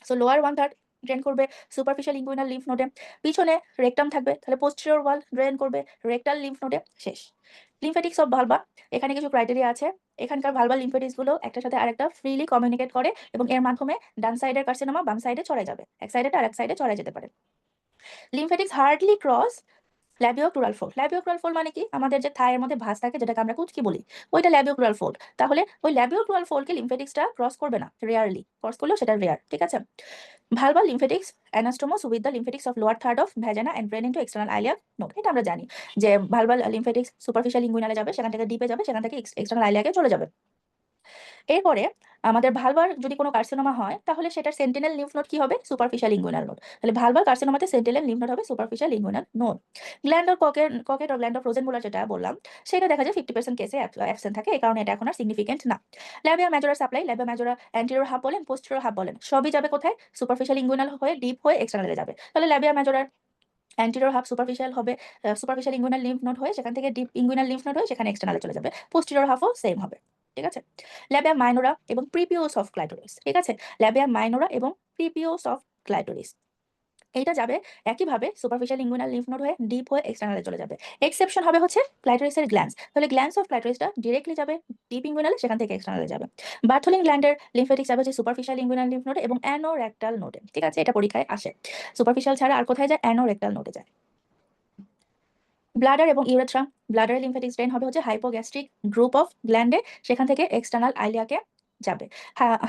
সো লোয়ার 1/3 ড্রেন করবে সুপারফিশিয়াল ইনগুইনাল লিম্ফ নোডে। পিছনে রেকটাম থাকবে, তাহলে পোস্টেরিয়র ওয়াল ড্রেন করবে রেকটাল লিম্ফ নোডে। শেষ। লিম্ফ্যাটিক্স অফ ভালভা, এখানে কিছু ক্রাইটেরিয়া আছে। এখানকার ভালভাল লিম্ফ্যাটিক্স গুলো একটার সাথে আরেকটা ফ্রিলি কমিউনিকেট করে এবং এর মাধ্যমে ডান সাইডের কার্সিনোমা বাম সাইডে ছড়ায় যাবে, এক সাইডে আর এক সাইডে ছড়ায় যেতে পারে। লিম্ফ্যাটিক্স হার্ডলি ক্রস ল্যাবিওক্লুরাল ফোল্ড। ল্যাবিওক্লুরাল ফোল্ড মানে কি? আমাদের যে থায়ের মধ্যে ভাঁজ থাকে, যেটাকে আমরা কুচকি বলি, ওইটা ল্যাবিওক্লুরাল ফোল্ড। তাহলে ওই ল্যাবিওক্লুরাল ফোল্ডকে লিম্ফ্যাটিক্সটা ক্রস করবে না, রেয়ারলি। ক্রস করলেও সেটা রেয়ার। ঠিক আছে? Vulval lymphatics anastomose with the lymphatics of lower third of vagina and drain into external iliac node. এটা আমরা জানি যে ভালভাল লিম্ফ্যাটিক্স সুপারফিশিয়াল ইনগুইনালে যাবে, সেখান থেকে ডিপে যাবে, সেখান থেকে এক্সটার্নাল আইলিয়াকে চলে যাবে। এরপরে আমাদের ভালভার যদি কোনো কার্সিনোমা হয়, তাহলে সেটার সেন্টিনেল লিম্ফ নোড কি হবে? Superficial inguinal node. তাহলে ভালভার কার্সিনোমাতে সেন্টিনেল লিম্ফ নোড হবে superficial inguinal node. Gland or Cloquet or gland of Rosenmuller যেটা বললাম, সেটা দেখা যায় 50% কেসে অ্যাবসেন্ট থাকে, এই কারণে এটা এখন আর সিগনিফিকেন্ট না। ল্যাবিয়া মেজোরার supply, labia majora anterior half বলেন, পোস্টেরিয়র হাফ বলেন, সবই যাবে কোথায়? সুপারফিশিয়াল ইনগুইনাল হয়ে ডিপ হয়ে এক্সটার্নালে যাবে। তাহলে ল্যাবিয়া মেজোরার অ্যান্টিরিয়র হাফ সুপারফিশিয়াল হবে, সুপারফিশিয়াল ইনগুইনাল লিম্ফ নোড হয়ে সেখান থেকে ডিপ ইনগুইনাল লিম্ফ নোড হয়ে সেখানে এক্সটার্নালে চলে যাবে। পোস্টেরিয়র হাফও সেম হবে। ঠিক আছে? ল্যাবিয়া মাইনোরা এবং প্রিপিওস অফ ক্লাইটোরিস। ঠিক আছে? ল্যাবিয়া মাইনোরা এবং প্রিপিওস অফ ক্লাইটোরিস, এইটা যাবে একইভাবে সুপারফিশিয়াল ইনগুইনাল লিম্ফ নোড হয়ে ডিপ হয়ে এক্সটার্নালে চলে যাবে। এক্সেপশন হবে হচ্ছে ক্লাইটোরিসের গ্ল্যান্ডস। তাহলে গ্ল্যান্ডস অফ ক্লাইটোরিসটা ডিরেক্টলি যাবে ডিপ ইনগুইনালে, সেখান থেকে এক্সটার্নালে যাবে। বার্থলিন গ্ল্যান্ডের লিম্ফেটিক্স যাবে হচ্ছে সুপারফিশিয়াল ইনগুইনাল লিম্ফ নোডে এবং অ্যানোরেক্টাল নোডে। ঠিক আছে? এটা পরীক্ষায় আসে। সুপারফিশিয়াল ছাড়া আর কোথায় যায়? অ্যানোরেক্টাল নোডে যায়। ব্লাডার এবং ইউরেথ্রাম, ব্লাডারের লিম্ফ্যাটিক্স ড্রেন হবে হচ্ছে হাইপোগ্যাস্ট্রিক গ্রুপ অফ গ্ল্যান্ডে, সেখান থেকে এক্সটার্নাল আইলিয়াকে যাবে।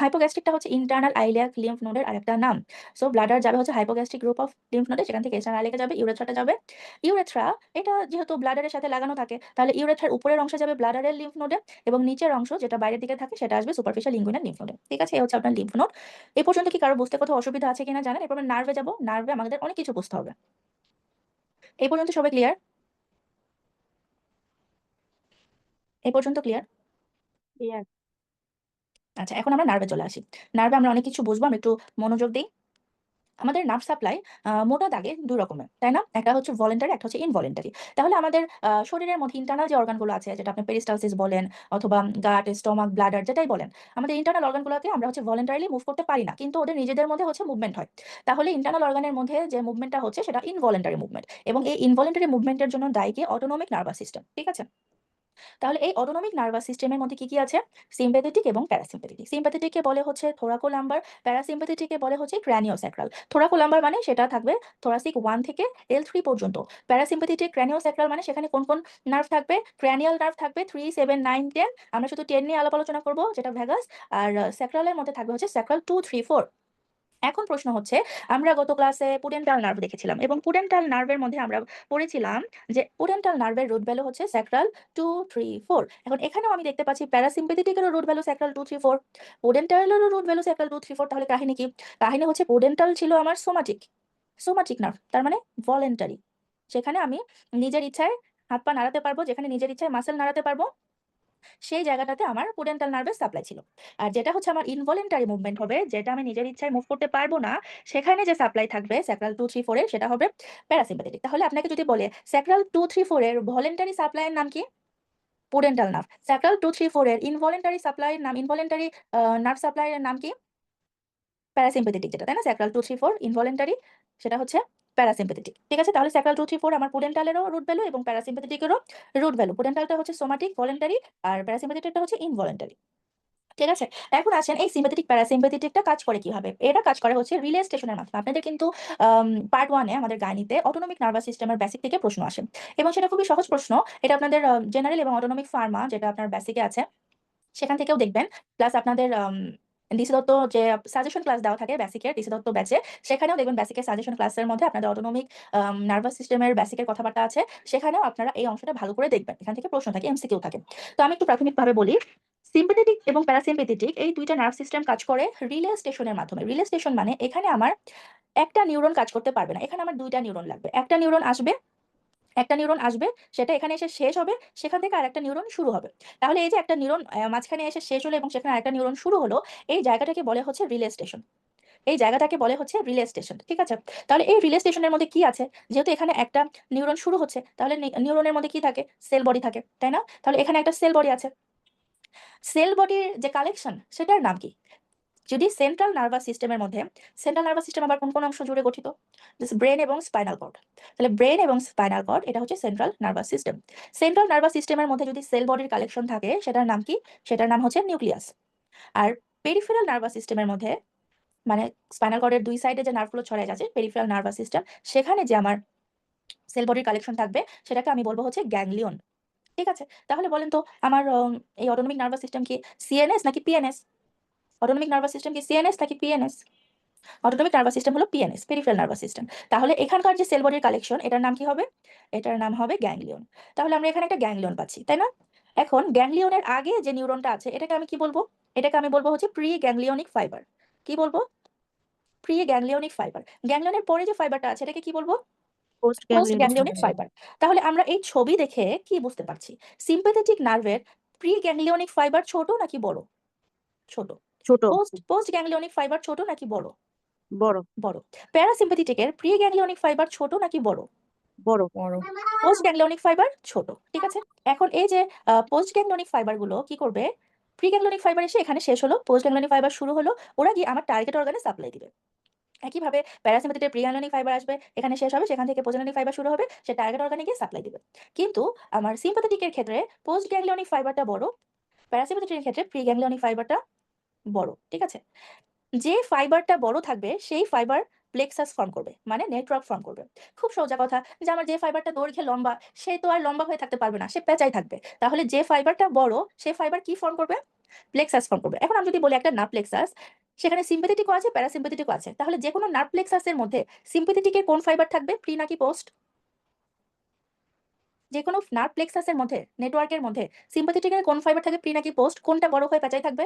হাইপোগ্যাস্ট্রিকটা হচ্ছে ইন্টারনাল আইলিয়াক লিম্ফ নোডের আরেকটা নাম। সো ব্লাডার যাবে হচ্ছে হাইপোগ্যাস্ট্রিক গ্রুপ অফ লিম্ফ নোডে, সেখান থেকে এক্সটার্নাল আইলিয়াকে যাবে, ইউরেথ্রাটা যাবে। ইউরেথ্রা এটা যেহেতু ব্লাডারের সাথে লাগানো থাকে, তাহলে ইউরেথ্রার উপরের অংশ যাবে ব্লাডারের লিম্ফ নোডে এবং নিচের অংশ যেটা বাইরের দিকে থাকে সেটা আসবে সুপারফিশিয়াল ইনগুইনাল লিম্ফ নোডে। ঠিক আছে, এই হচ্ছে আপনার লিম্ফ নোড। এই পর্যন্ত কি কারো বুঝতে কোথাও অসুবিধা আছে কিনা জানেন? এরপর আমরা নার্ভে যাব। নার্ভে আমাদের অনেক কিছু বুঝতে হবে। এই পর্যন্ত সবাই ক্লিয়ার? এই পর্যন্ত ক্লিয়ার? ক্লিয়ার। আচ্ছা, এখন আমরা নার্ভে চলে আসি। নার্ভে আমরা অনেক কিছু বুঝবো, আমরা একটু মনোযোগ দিই। আমাদের নার্ভ সাপ্লাই মোটা দাগে দুই রকমের, তাই না? একটা হচ্ছে ভলেন্টারি, একটা হচ্ছে ইনভলেন্টারি। তাহলে আমাদের শরীরের মধ্যে ইন্টারনাল যে অর্গানগুলো আছে, যেটা আপনি পেরিস্টালসিস বলেন অথবা গাট, স্টমাক, ব্লাডার যেটাই বলেন, আমাদের ইন্টারনাল অর্গানগুলোকে আমরা হচ্ছে ভলেন্টারিলি মুভ করতে পারি না, কিন্তু ওদের নিজেদের মধ্যে হচ্ছে মুভমেন্ট হয়। তাহলে ইন্টারনাল অর্গানের মধ্যে যে মুভমেন্টটা হচ্ছে সেটা ইনভলেন্টারি মুভমেন্ট, এবং এই ইনভলেন্টারি মুভমেন্টের জন্য দায়ী কি? Autonomic nervous system. ঠিক আছে, তাহলে এই অটোনমিক নার্ভাস সিস্টেমের মধ্যে কি কি আছে? সিম্প্যাথেটিক এবং প্যারাসিম্প্যাথেটিক। সিম্প্যাথেটিককে বলে হচ্ছে থোরাকোলাম্বার, প্যারাসিম্প্যাথেটিককে বলে হচ্ছে ক্র্যানিওস্যাক্রাল। থোরাকোলাম্বার মানে সেটা থাকবে থোরাসিক 1 থেকে L3 পর্যন্ত। প্যারাসিম্প্যাথেটিক ক্র্যানিওস্যাক্রাল মানে সেখানে কোন কোন নার্ভ থাকবে? ক্র্যানিয়াল নার্ভ থাকবে 3, 7, 9, 10। আমরা শুধু 10 নিয়ে আলাপ আলোচনা করব, যেটা ভ্যাগাস। আর স্যাক্রালের মধ্যে থাকবে হচ্ছে স্যাক্রাল 2, 3, 4। এখন প্রশ্ন হচ্ছে, আমরা গত ক্লাসে পুডেন্টাল নার্ভ দেখেছিলাম এবং পুডেন্টাল নার্ভের মধ্যে আমরা পড়েছিলাম যে পুডেন্টাল নার্ভের রুট ভ্যালু হচ্ছে স্যাক্রাল 2, 3, 4। এখন এখানেও আমি দেখতে পাচ্ছি প্যারাসিম্প্যাথেটিকেরও রুট ভ্যালু স্যাক্রাল 2, 3, 4, পুডেন্টালেরও রুট ভ্যালু স্যাক্রাল 2, 3, 4। তাহলে কাহিনী কি? কাহিনী হচ্ছে পুডেন্টাল ছিল আমার সোমাটিক, সোমাটিক নার্ভ, তার মানে ভলেন্টারি। সেখানে আমি নিজের ইচ্ছায় হাত পা নাড়াতে পারবো, যেখানে নিজের ইচ্ছায় মাসেল নাড়াতে পারবো, সেই জায়গাটাতে আমার পুডেন্টাল নার্ভের সাপ্লাই ছিল। আর যেটা হচ্ছে আমার ইনভলেন্টারি মুভমেন্ট হবে, যেটা আমি নিজের ইচ্ছায় মুভ করতে পারবো না, সেখানে যে সাপ্লাই থাকবে স্যাক্রাল 2, 3, 4 এর, সেটা হবে প্যারাসিম্প্যাথেটিক। তাহলে আপনাকে যদি বলে স্যাক্রাল 2, 3, 4 এর ভলেন্টারি সাপ্লাইয়ের নাম কি? Pudendal nerve. স্যাক্রাল 2, 3, 4 এর ইনভলেন্টারি সাপ্লাইয়ের নাম, ইনভলেন্টারি নার্ভ সাপ্লাইয়ের নাম কি? প্যারাসিম্প্যাথেটিক, যেটা, তাই না? স্যাক্রাল 2, 3, 4 ইনভলেন্টারি, সেটা হচ্ছে প্যারাসিম্প্যাথেটিক। ঠিক আছে, তাহলে স্যাক্রাল 2, 3, 4 আমার পুডেন্টালেরও রুট ভ্যালু এবং প্যারাসিম্প্যাথেটিকেরও রুট ভ্যালু। পুডেন্টালটা হচ্ছে সোমাটিক ভলেন্টারি আর প্যারাসিম্প্যাথেটিকটা হচ্ছে ইনভলেন্টারি। ঠিক আছে, এখন আসেন এই সিম্প্যাথেটিক প্যারাসিম্প্যাথেটিকটা কাজ করে কিভাবে? এটা কাজ করে হচ্ছে রিলে স্টেশনের মাধ্যমে। আপনাদের কিন্তু পার্ট 1 এ আমাদের গাণিতে অটোনমিক নার্ভাস সিস্টেমের বেসিক থেকে প্রশ্ন আসে এবং সেটা খুবই সহজ প্রশ্ন। এটা আপনাদের জেনারেল এবং অটোনমিক ফার্মা, যেটা আপনার বেসিকে আছে, সেখান থেকেও দেখবেন। প্লাস আপনাদের ডিসি দত্ত যে সাজেশন ক্লাস দেওয়া থাকে বেসিকের, ডিসি দত্ত ব্যাচে, সেখানেও দেখবেন বেসিকের সাজেশন ক্লাসের মধ্যে আপনাদের অটোনমিক নার্ভাস সিস্টেমের বেসিকের কথাবার্তা আছে। সেখানেও আপনারা এই অংশটা ভালো করে দেখবেন, এখান থেকে প্রশ্ন থাকে, এমসিকিউ থাকে। তো আমি একটু প্রাথমিকভাবে বলি, সিম্প্যাথেটিক এবং প্যারাসিম্প্যাথেটিক এই দুইটা নার্ভ সিস্টেম কাজ করে রিলে স্টেশনের মাধ্যমে। রিলে স্টেশন মানে এখানে আমার একটা নিউরন কাজ করতে পারবে না, এখানে আমার দুইটা নিউরন লাগবে। একটা নিউরন আসবে, সেটা এখানে এসে শেষ হবে, সেখান থেকে আরেকটা নিউরন শুরু হবে। তাহলে এই যে একটা নিউরন মাঝখানে এসে শেষ হলো এবং সেখানে আরেকটা নিউরন শুরু হলো, এই জায়গাটাকে বলে হচ্ছে রিলে স্টেশন। এই জায়গাটাকে বলে হচ্ছে রিলে স্টেশন। ঠিক আছে, তাহলে এই রিলে স্টেশনের মধ্যে কি আছে? যেহেতু এখানে একটা নিউরন শুরু হচ্ছে, তাহলে নিউরনের মধ্যে কি থাকে? সেল বডি থাকে, তাই না? তাহলে এখানে একটা সেল বডি আছে। সেল বডির যে কালেকশন, সেটার নাম কি? যদি সেন্ট্রাল নার্ভাস সিস্টেমের মধ্যে, সেন্ট্রাল নার্ভাস সিস্টেম আবার কোন কোন অংশ জুড়ে গঠিত? ব্রেন এবং স্পাইনাল কর্ড। তাহলে ব্রেন এবং স্পাইনাল কর্ড, এটা হচ্ছে central nervous system. Central nervous সিস্টেমের মধ্যে যদি সেল বডির কালেকশন থাকে, সেটার নাম কি? সেটার নাম হচ্ছে নিউক্লিয়াস। আর পেরিফেরাল নার্ভাস সিস্টেমের মধ্যে, মানে স্পাইনাল কর্ডের দুই সাইডে যে নার্ভগুলো ছড়ায় আছে, পেরিফেরাল নার্ভাস সিস্টেম, সেখানে যে আমার সেল বডির কালেকশন থাকবে, সেটাকে আমি বলবো হচ্ছে গ্যাংলিয়ন। ঠিক আছে, তাহলে বলেন তো আমার এই অটোনমিক নার্ভাস সিস্টেম কি সিএনএস নাকি পিএনএস? অটোনমিক নার্ভাস সিস্টেম কি সিএনএস নাকি পিএনএস? অটোনমিক নার্ভাস সিস্টেম হলো পিএনএস, পেরিফেরাল নার্ভাস সিস্টেম। তাহলে এখানকার যে সেল বডির কালেকশন, এটার নাম কি হবে? এটার নাম হবে গ্যাংলিয়ন। তাহলে আমরা এখানে একটা গ্যাংলিয়ন পাচ্ছি, তাই না? এখন গ্যাংলিয়নের আগে যে নিউরনটা আছে, এটাকে আমি কি বলবো? এটাকে আমি বলবো হচ্ছে প্রি গ্যাংলিয়নিক ফাইবার। কি বলবো? Pre ganglionic fibre. গ্যাংলিয়নের পরে যে ফাইবারটা আছে, এটাকে কি বলবো? Post post ganglionic ganglionic fibre. তাহলে আমরা এই ছবি দেখে কি বুঝতে পারছি? সিম্প্যাথেটিক নার্ভের প্রি গ্যাংলিয়নিক ফাইবার ছোট নাকি বড়? ছোট। ছোট। পোস্ট গ্যাংলিয়নিক ফাইবার ছোট নাকি বড়? বড়। বড়। প্যারাসিম্প্যাথেটিকের প্রি গ্যাংলিয়নিক ফাইবার ছোট নাকি বড়? বড়। বড়। পোস্ট গ্যাংলিয়নিক ফাইবার ছোট। ঠিক আছে, এখন এই যে পোস্ট গ্যাংলিয়নিক ফাইবার গুলো কি করবে? প্রি গ্যাংলিয়নিক ফাইবার এসে এখানে শেষ হলো, পোস্ট গ্যাংলিয়নিক ফাইবার শুরু হলো, ওরা গিয়ে আমার টার্গেট অর্গানে সাপ্লাই দিবে। একইভাবে প্যারাসিম্প্যাথেটিকের প্রি গ্যাংলিয়নিক ফাইবার আসবে, এখানে শেষ হবে, সেখান থেকে পোস্ট গ্যাংলিয়নিক ফাইবার শুরু হবে, সে টার্গেট অর্গানে গিয়ে সাপ্লাই দিবে। কিন্তু আমার সিম্প্যাথেটিকের ক্ষেত্রে পোস্ট গ্যাংলিয়নিক ফাইবারটা বড়, প্যারাসিম্প্যাথেটিকের ক্ষেত্রে প্রি গ্যাংলিয়নিক ফাইবারটা বড়। ঠিক আছে, যে ফাইবারটা বড় থাকবে সেই ফাইবার প্লেক্সাস ফর্ম করবে, মানে নেটওয়ার্ক ফর্ম করবে। খুব সোজা কথা, যে আমার যে ফাইবারটা দৈর্ঘ্যে লম্বা, সে তো আর লম্বা হয়ে থাকতে পারবে না, সে পেঁচাই থাকবে। তাহলে যে ফাইবারটা বড়, সে ফাইবার কি ফর্ম করবে? প্লেক্সাস ফর্ম করবে। এখন আমি যদি বলি একটা নার্ভ প্লেক্সাস, সেখানে সিম্প্যাথেটিকও আছে, প্যারাসিম্প্যাথেটিকও আছে, তাহলে যে কোনো নার্ভ প্লেক্সাসের মধ্যে সিম্প্যাথেটিকের কোন ফাইবার থাকবে, প্রি নাকি পোস্ট? যে কোনো নার্ভ প্লেক্সাসের মধ্যে, নেটওয়ার্কের মধ্যে সিম্প্যাথেটিকের কোন ফাইবার থাকবে, প্রি নাকি পোস্ট? কোনটা বড় হয়ে পেঁচাই থাকবে?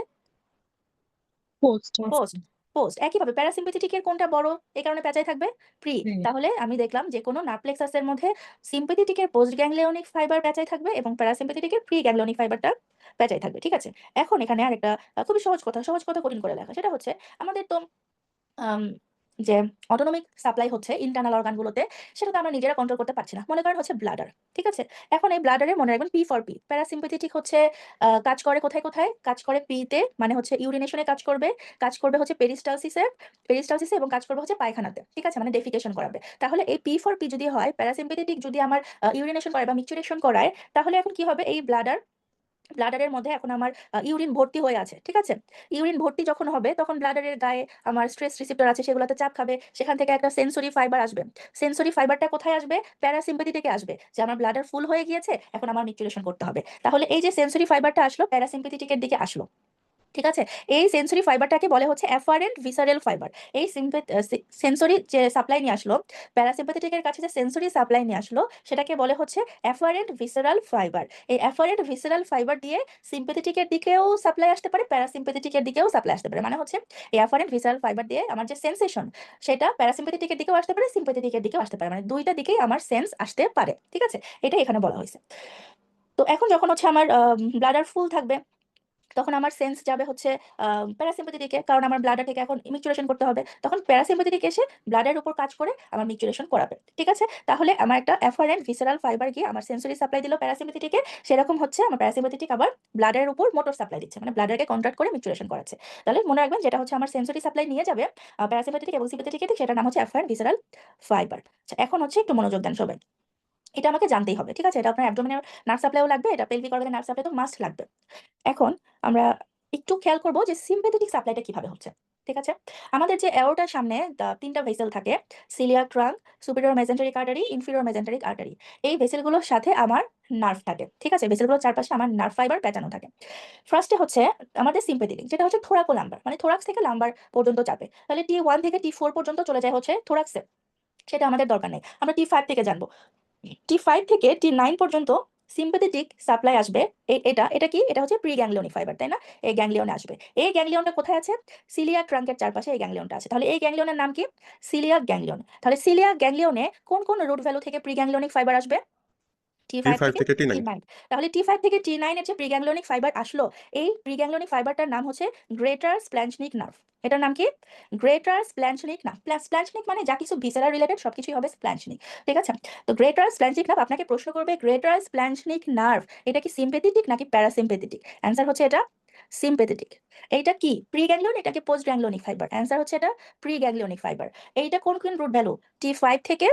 পোস্ট। পোস্ট। পোস্ট। একইভাবে প্যারাসিম্প্যাথেটিকের কোনটা বড়, এই কারণে পেঁচাই থাকবে প্রি। তাহলে আমি দেখলাম যে কোনো নার্ভ প্লেক্সাসের মধ্যে সিম্প্যাথেটিকের পোস্ট গ্যাংলিয়নিক ফাইবার পেঁচাই থাকবে এবং প্যারাসিম্প্যাথেটিকের প্রি গ্যাংলিয়নিক ফাইবারটা পেঁচাই থাকবে। ঠিক আছে, এখন এখানে আরেকটা খুবই সহজ কথা কঠিন করে লেখা, সেটা হচ্ছে আমাদের তো আম, যে অটোনমিক সাপ্লাই হচ্ছে ইন্টারনাল অর্গানগুলোতে, সেটা তো আমরা নিজেরা কন্ট্রোল করতে পারছি না। মনে করেন হচ্ছে ব্লাডার, ঠিক আছে। এখন এই ব্লাডারে মনে রাখবেন পি ফর পি, প্যারাসিম্পেথেটিক হচ্ছে কাজ করে কোথায় কোথায় কাজ করে, পিতে মানে হচ্ছে ইউরিনেশনে কাজ করবে হচ্ছে পেরিস্টালসিসে এবং কাজ করবে হচ্ছে পায়খানাতে, ঠিক আছে, মানে ডেফিকেশন করাবে। তাহলে এই পি ফর পি যদি হয়, প্যারাসিম্পেথেটিক যদি আমার ইউরিনেশন করায় বা মিকচুরেশন করায়, তাহলে এখন কি হবে, এই ব্লাডারের মধ্যে এখন আমার ইউরিন ভর্তি হয়ে আছে, ঠিক আছে। ইউরিন ভর্তি যখন হবে তখন ব্লাডারের গায়ে আমার স্ট্রেস রিসেপ্টর আছে, সেগুলোতে চাপ খাবে, সেখান থেকে একটা সেন্সরি ফাইবার আসবে। সেন্সরি ফাইবারটা কোথায় আসবে, প্যারাসিম্পেথি থেকে আসবে, যে আমার ব্লাডার ফুল হয়ে গিয়েছে, এখন আমার মিকচুরেশন করতে হবে। তাহলে এই যে সেন্সরি ফাইবারটা আসলো, প্যারাসিম্পেথেটিকের দিকে আসলো, ঠিক আছে। এই সেন্সরি ফাইবারটাকে বলে হচ্ছে অ্যাফারেন্ট ভিসারেল ফাইবার। এই সেন্সরি যে সাপ্লাই নিয়ে আসলো, প্যারাসিম্প্যাথেটিকের কাছে যে সেন্সরি সাপ্লাই নিয়ে আসলো, সেটাকে বলে হচ্ছে অ্যাফারেন্ট ভিসারাল ফাইবার। এই অ্যাফারেন্ট ভিসারাল ফাইবার দিয়ে সিম্প্যাথেটিকের দিকেও সাপ্লাই আসতে পারে, প্যারাসিম্প্যাথেটিকের দিকেও সাপ্লাই আসতে পারে। মানে হচ্ছে এই অ্যাফারেন্ট ভিসারাল ফাইবার দিয়ে আমার যে সেন্সেশন, সেটা প্যারাসিম্প্যাথেটিকের দিকেও আসতে পারে, সিম্প্যাথেটিকের দিকেও আসতে পারে, মানে দুইটা দিকেই আমার সেন্স আসতে পারে, ঠিক আছে। এটা এখানে বলা হয়েছে। তো এখন যখন হচ্ছে আমার ব্লাডার ফুল থাকবে, তখন আমার সেন্স যাবে হচ্ছে প্যারাসিম্প্যাথেটিকে, কারণ আমার ব্লাডার থেকে এখন মিকচুরেশন করতে হবে, তখন প্যারাসিম্প্যাথেটিক এসে ব্লাডের উপর কাজ করে আমার মিকচুরেশন করাবে, ঠিক আছে। তাহলে আমার একটা অ্যাফারেন্ট ভিসারাল ফাইবার গিয়ে আমার সেন্সরি সাপ্লাই দিল প্যারাসিম্প্যাথেটিকে, সেরকম হচ্ছে আমার প্যারাসিম্প্যাথেটিক আবার ব্লাডের উপর মোটর সাপ্লাই দিচ্ছে, মানে ব্লাডারকে কন্ট্রাক্ট করে মিকচুরেশন করাচ্ছে। তাহলে মনে রাখবেন যেটা হচ্ছে আমার সেন্সরি সাপ্লাই নিয়ে যাবে প্যারাসিম্প্যাথেটিক এবং সিম্প্যাথেটিক, সেটার নাম হচ্ছে অ্যাফারেন্ট ভিসারাল ফাইবার। আচ্ছা, এখন হচ্ছে একটু মনোযোগ দেন সবাই, এটা আমাকে জানতেই হবে, ঠিক আছে। এটা আপনার অ্যাবডোমেনের নার্ভ সাপ্লাইও লাগবে, এটা পেলভিক অর্গানের নার্ভ সাপ্লাই তো মাস্ট লাগবে। এখন আমরা একটু খেয়াল করব যে সিম্প্যাথেটিক সাপ্লাইটা কিভাবে হচ্ছে, ঠিক আছে। আমাদের যে অ্যাওর্টার সামনে তিনটা ভেসেল থাকে, coeliac trunk, superior mesenteric artery, inferior mesenteric artery. এই ভেসেলগুলোর সাথে আমার নার্ভ থাকে, ঠিক আছে। ভেসেলগুলোর চারপাশে আমার নার্ভ ফাইবার পেঁচানো থাকে। ফার্স্টে হচ্ছে আমাদের সিম্প্যাথেটিক, যেটা হচ্ছে থোরাকো লাম্বার, মানে থোরাক্স থেকে লাম্বার পর্যন্ত চাপে। তাহলে T1 থেকে T4 পর্যন্ত চলে যায় হচ্ছে থোরাক্সে, সেটা আমাদের দরকার নেই, আমরা T5 থেকে জানবো। T5 থেকে T9 পর্যন্ত সিম্প্যাথেটিক সাপ্লাই আসবে। এটা কি, এটা হচ্ছে প্রি গ্যাংলিয়নিক ফাইবার, তাই না। এই গ্যাংলিয়নে আসবে। এই গ্যাংলিয়নটা কোথায় আছে, সিলিয়াক ট্রাঙ্কের চারপাশে এই গ্যাংলিয়নটা আছে। তাহলে এই গ্যাংলিয়নের নাম কি, সিলিয়াক গ্যাংলিয়ন। তাহলে সিলিয়াক গ্যাংলিয়নে কোন কোন রুট ভ্যালু থেকে প্রি গ্যাংলিয়নিক ফাইবার আসবে, T5 T5 থেকে থেকে T9 T9। তাহলে T5 থেকে T9 এর যে প্রিগ্যাংলিয়নিক ফাইবার আসলো, এই প্রিগ্যাংলিয়নিক ফাইবারটার নাম হচ্ছে গ্রেটার স্প্ল্যাঞ্চনিক নার্ভ। এটার নাম কি, গ্রেটার স্প্ল্যাঞ্চনিক নার্ভ। স্প্ল্যাঞ্চনিক মানে যা কিছু ভিসেরাল রিলেটেড সবকিছুই হবে স্প্ল্যাঞ্চনিক, ঠিক আছে। তো গ্রেটার স্প্ল্যাঞ্চনিক নার্ভ আপনাকে প্রশ্ন করবে, গ্রেটার স্প্ল্যাঞ্চনিক নার্ভ এটা কি সিম্প্যাথেটিক নাকি প্যারাসিম্প্যাথেটিক? অ্যান্সার হচ্ছে এটা সিম্প্যাথেটিক। এইটা কি প্রিগ্যাংলিয়ন, এটাকে পোস্ট গ্যাংলিয়নিক ফাইবার। অ্যান্সার হচ্ছে এটা প্রিগ্যাংলিয়নিক ফাইবার। এইটা কোন কোন রুট ভ্যালু, T5 থেকে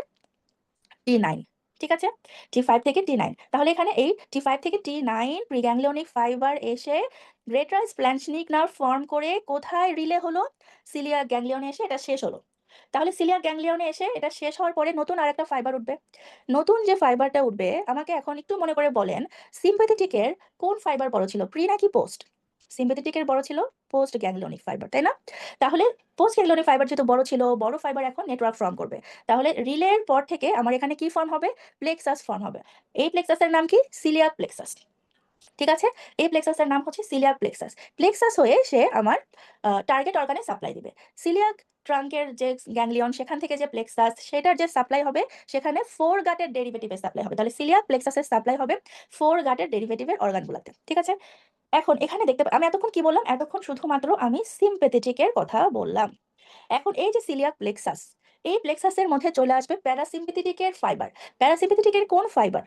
T9, ঠিক আছে, T5 থেকে T9। তাহলে এখানে এই T5 থেকে T9 প্রিগ্যাংলিয়নিক ফাইবার এসে গ্রেটার স্প্ল্যাঞ্চনিক নার্ভ ফর্ম করে কোথায় রিলে হলো, সিলিয়াক গ্যাংলিয়নে এসে এটা শেষ হলো। তাহলে সিলিয়াক গ্যাংলিয়নে এসে এটা শেষ হওয়ার পরে নতুন আরেকটা ফাইবার উঠবে। নতুন যে ফাইবারটা উঠবে, আমাকে এখন একটু মনে করে বলেন, সিম্প্যাথেটিকের কোন ফাইবার বড় ছিল, প্রি নাকি পোস্ট? সিম্প্যাথেটিকের বড় ছিল পোস্ট গ্যাংলিয়নিক ফাইবার, তাই না। তাহলে পোস্ট গ্যাংলিয়নিক ফাইবার যেহেতু বড় ছিল, বড় ফাইবার এখন নেটওয়ার্ক ফর্ম করবে। তাহলে রিলের পর থেকে আমার এখানে কি ফর্ম হবে, প্লেক্সাস ফর্ম হবে। এই প্লেক্সাসের নাম কি, সিলিয়াক প্লেক্সাস, ঠিক আছে। এই প্লেক্সাসের নাম হচ্ছে সিলিয়াক প্লেক্সাস। প্লেক্সাস হয়ে সে আমার টার্গেট অর্গানে সাপ্লাই দিবে। সিলিয়াক ট্রাঙ্কের যে গ্যাংলিয়ন, সেখান থেকে যে প্লেক্সাস, সেটার যে সাপ্লাই হবে সেখানে 4 গাটের ডেরিভেটিভের সাপ্লাই হবে। তাহলে সিলিয়াক প্লেক্সাসের সাপ্লাই হবে 4 গাটের ডেরিভেটিভের অর্গানগুলোতে, ঠিক আছে। এখন এখানে দেখতে আমি এতক্ষণ কি বললাম, এতক্ষণ শুধুমাত্র আমি সিম্প্যাথেটিকের কথা বললাম। এখন এই যে সিলিয়াক প্লেক্সাস, এই প্লেক্সাসের মধ্যে চলে আসবে প্যারাসিম্প্যাথেটিকের ফাইবার। প্যারাসিম্প্যাথেটিকের কোন ফাইবার,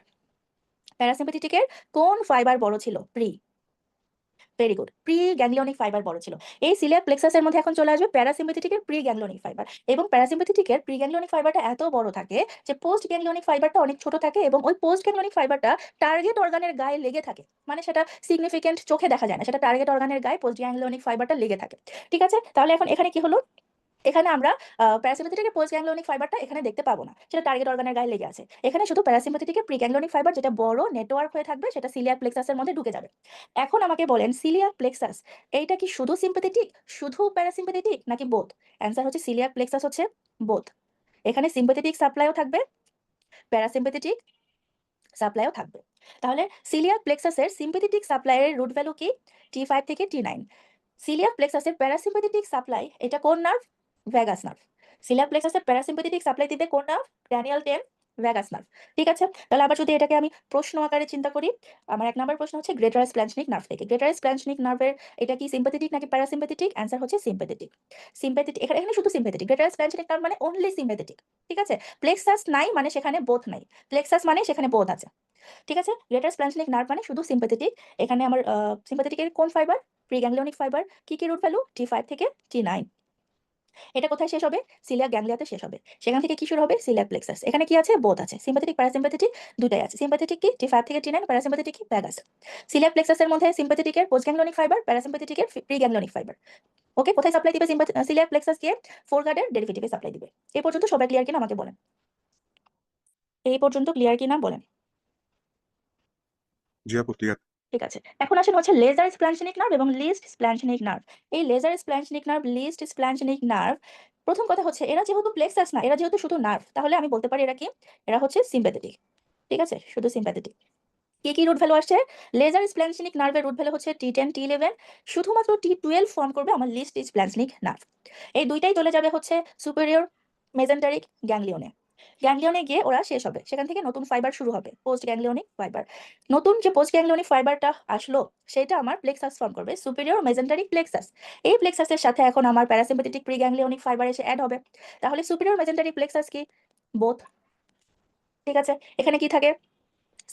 প্যারাসিম্প্যাথেটিকের কোন ফাইবার বড় ছিল, very good, pre ganglionic fibre বড় ছিল। এই সিলিয়াক প্লেক্সাসের মধ্যে এখন চলে আসবে প্যারাসিম্প্যাথেটিকের প্রি গ্যাংলিয়নিক ফাইবার, এবং প্যারাসিম্প্যাথেটিকের প্রি গ্যাংলিয়নিক ফাইবারটা এত বড় থাকে যে পোস্ট গ্যাংলিয়নিক ফাইবারটা অনেক ছোট থাকে, এবং ওই পোস্ট গ্যাংলিয়নিক ফাইবারটা টার্গেট অর্গানের গায়ে লেগে থাকে, মানে সেটা সিগনিফিকেন্ট চোখে দেখা যায় না, সেটা টার্গেট অর্গানের গায়ে পোস্ট গ্যাংলিয়নিক ফাইবারটা লেগে থাকে, ঠিক আছে। তাহলে এখন এখানে কি হলো, এখানে আমরা প্যারাসিম্পাথেটিক এর পোস্ট গ্যাংলিয়নিক ফাইবারটা এখানে দেখতে পাবো না, সেটা টার্গেট অর্গানের গায়ে লেগে আছে। এখানে শুধু প্যারাসিম্পাথেটিক এর প্রিগ্যাংলিয়নিক ফাইবার যেটা বড় নেটওয়ার্ক হয়ে থাকবে সেটা সিলিয়াক প্লেক্সাসের মধ্যে ঢুকে যাবে। এখন আমাকে বলেন সিলিয়াক প্লেক্সাস এইটা কি শুধু সিম্পাথেটিক, শুধু প্যারাসিম্পাথেটিক নাকি বোথ? অ্যান্সার হচ্ছে সিলিয়াক প্লেক্সাস হচ্ছে বোথ। এখানে সিম্পাথেটিক সাপ্লাইও থাকবে, প্যারাসিম্পাথেটিক সাপ্লাইও থাকবে। তাহলে সিলিয়াক প্লেক্সাসের সিম্পাথেটিক সাপ্লাইয়ের রুট ভ্যালু কি? T5 থেকে T9। সিলিয়াক প্লেক্সাসের প্যারাসিম্পাথেটিক সাপ্লাই এটা কোন নার্ভ? Vagus nerve. সিলিয়াক প্লেক্সাসের প্যারাসিম্পাথেটিক সাপ্লাই দিবে কোন নার্ভ? Cranial 10 vagus nerve. ঠিক আছে, তাহলে আবার যদি এটাকে আমি প্রশ্ন আকারে চিন্তা করি, আমার 1 নম্বর প্রশ্ন হচ্ছে গ্রেটার স্প্ল্যানচনিক নার্ভ থেকে। গ্রেটার স্প্ল্যানচনিক নার্ভের এটা কি সিম্পাথেটিক নাকি প্যারাসিম্পাথেটিক? অ্যান্সার হচ্ছে সিম্পাথেটিক। সিম্পাথেটিক এখানে এখানে শুধু সিম্পাথেটিক। গ্রেটার স্প্ল্যানচনিক নার্ভ মানে অনলি সিম্পাথেটিক। ঠিক আছে, প্লেক্সাস নাই মানে সেখানে বোথ নাই, প্লেক্সাস মানে সেখানে বোথ আছে। ঠিক আছে, গ্রেটার স্প্ল্যানচনিক নার্ভ মানে শুধু সিম্পাথেটিক। এখানে আমার সিম্পাথেটিকের কোন ফাইবার? প্রিগ্যাংলিয়নিক ফাইবার। কি কি রুট ভ্যালু? T5 থেকে T9। এটা কোথায় শেষ হবে? সিলিয়াক গ্যাংলিয়াতে শেষ হবে। সেখান থেকে কি শুরু হবে? Coeliac plexus. এখানে কি আছে? বোথ আছে, সিম্পাথেটিক প্যারাসিম্পাথেটিক দুটাই আছে। সিম্পাথেটিক কি? T5 থেকে T9, প্যারাসিম্পাথেটিক কি? ভ্যাগাস। সিলিয়াক প্লেক্সাসের মধ্যে সিম্পাথেটিকের পোস্টগ্যাংলিয়নিক ফাইবার, প্যারাসিম্পাথেটিকের প্রিগ্যাংলিয়নিক ফাইবার। ওকে, কোথায় সাপ্লাই দিবে? সিলিয়াক প্লেক্সাস কে ফোরগার্ডের ডেরিভেটিভে সাপ্লাই দিবে। এই পর্যন্ত সবাই ক্লিয়ার কিনা আমাকে বলেন। এই পর্যন্ত ক্লিয়ার কিনা বলেন। জি আপু ক্লিয়ার। ঠিক আছে, এখন আসেন হচ্ছে লেজার স্প্ল্যানচনিক নার্ভ এবং লিস্ট স্প্ল্যানচনিক নার্ভ। এই laser splanchnic nerve, list splanchnic nerve, প্রথম কথা হচ্ছে এরা যেহেতু প্লেক্সাস না, এরা যেহেতু শুধু নার্ভ, তাহলে আমি বলতে পারি এরা কি? এরা হচ্ছে সিম্প্যাথেটিক। ঠিক আছে, শুধু সিম্প্যাথেটিক। কি কি রুট ভ্যালু আসছে? লেজার স্প্ল্যানচনিক নার্ভের রুট ভ্যালু হচ্ছে T10 T11, শুধুমাত্র T12 ফর্ম করবে আমার লিস্ট স্প্ল্যানচনিক নার্ভ। এই দুইটাই চলে যাবে হচ্ছে সুপেরিয়র মেজেন্টারিক গ্যাংলিয়নে। গ্যাংলিয়নে গিয়ে ওরা শেষ হবে, সেখান থেকে নতুন ফাইবার শুরু হবে, পোস্ট গ্যাংলিয়নিক ফাইবার। নতুন যে পোস্ট গ্যাংলিয়নিক ফাইবারটা আসলো সেটা আমার প্লেক্সাস ফর্ম করবে, সুপেরিয়র মেজেন্টারিক প্লেক্সাস। এই প্লেক্সাসের সাথে এখন আমার প্যারাসিম্পাথেটিক প্রি গ্যাংলিয়নিক ফাইবার এসে অ্যাড হবে। তাহলে সুপেরিয়র মেজেন্টারিক প্লেক্সাস কি? বোথ। ঠিক আছে, এখানে কি থাকে?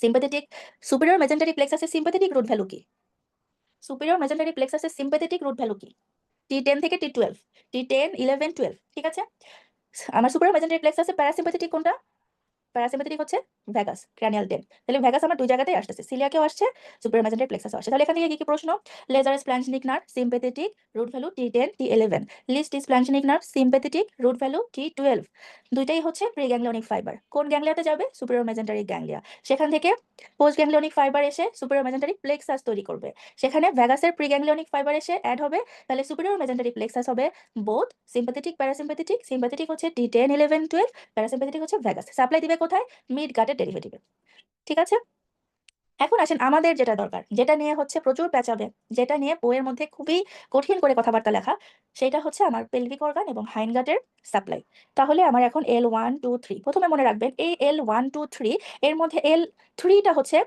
সিম্পাথেটিক। সুপেরিয়র মেজেন্টারিক প্লেক্সাসের সিম্পাথেটিক রুট ভ্যালু কি? সুপেরিয়র মেজেন্টারিক প্লেক্সাসের সিম্পাথেটিক রুট ভ্যালু কি? T10 থেকে T12, T10 11 12। ঠিক আছে, আমার সুপেরিয়র মেজেন্টারিক প্লেক্সাসের প্যারাসিম্পাথেটিক কোনটা? প্যারাসিম্পাথেটিক হচ্ছে ভ্যাগাস, ক্র্যানিয়াল 10। তাহলে ভ্যাগাস আমার দুই জায়গাতেই আসছে, সিলিয়াকেও আসছে, সুপেরিয়র মেজেন্টারিক প্লেক্সাসও আসছে। তাহলে এখান থেকে কি প্রশ্ন? Lesser splanchnic nerve sympathetic, root value T10 T11। Least splanchnic nerve sympathetic, root value T12। দুইটাই হচ্ছে প্রিগ্যাংলিয়নিক ফাইবার। কোন গ্যাংলিয়াতে যাবে? Superior mesenteric ganglia. সেখান থেকে পোস্ট গ্যাংলিয়নিক ফাইবার এসে সুপেরিয়র মেজেন্টারিক প্লেক্সাস তৈরি করবে। সেখানে ভ্যাগাসের প্রিগ্যাংলিয়নিক ফাইবার এসে অ্যাড হবে। তাহলে সুপেরিয়র মেজেন্টারিক প্লেক্সাস হবে বোথ সিম্পাথেটিক প্যারাসিম্পাথেটিক। সিম্পাথেটিক হচ্ছে T10 11 12, প্যারাসিম্পাথেটিক হচ্ছে ভ্যাগাস। সাপ্লাই দিবে কোথায়? মিড গাটের ডেরিভেটিভে। ঠিক আছে, এখন আসেন আমাদের যেটা দরকার, যেটা নিয়ে হচ্ছে প্রচুর প্যাচাবে, যেটা নিয়ে বইয়ের মধ্যে খুবই কঠিন করে কথাবার্তা লেখা, সেটা হচ্ছে আমার পেলভিক অর্গান এবং হাইনগাটের সাপ্লাই। তাহলে আমার এখন L1 2 3, প্রথমে মনে রাখবেন এই L1 2 3 এর মধ্যে L3টা হচ্ছে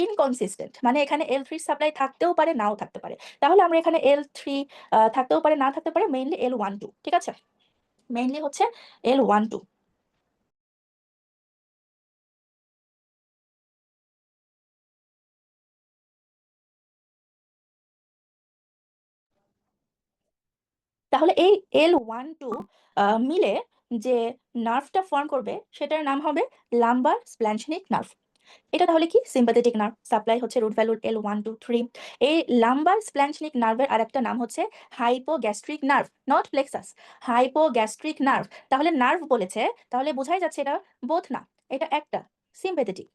ইনকনসিস্টেন্ট, মানে এখানে L3 সাপ্লাই থাকতেও পারে নাও থাকতে পারে। তাহলে আমরা এখানে L3 থাকতেও পারে না থাকতে পারে, মেইনলি L1 2। ঠিক আছে, মেইনলি হচ্ছে L1 2। তাহলে এই L1 2 মিলে যে নার্ভটা ফর্ম করবে সেটার নাম হবে লাম্বার স্প্ল্যানচনিক নার্ভ। এটা তাহলে কি? সিম্পাথেটিক নার্ভ, সাপ্লাই হচ্ছে রুট ভ্যালু L1 2 3। এই লাম্বার স্প্ল্যানচনিক নার্ভের আরেকটা নাম হচ্ছে hypogastric nerve, not plexus, hypogastric nerve. তাহলে নার্ভ বলেছে, তাহলে বোঝাই যাচ্ছে এটা বোথ না, এটা একটা সিম্পাথেটিক।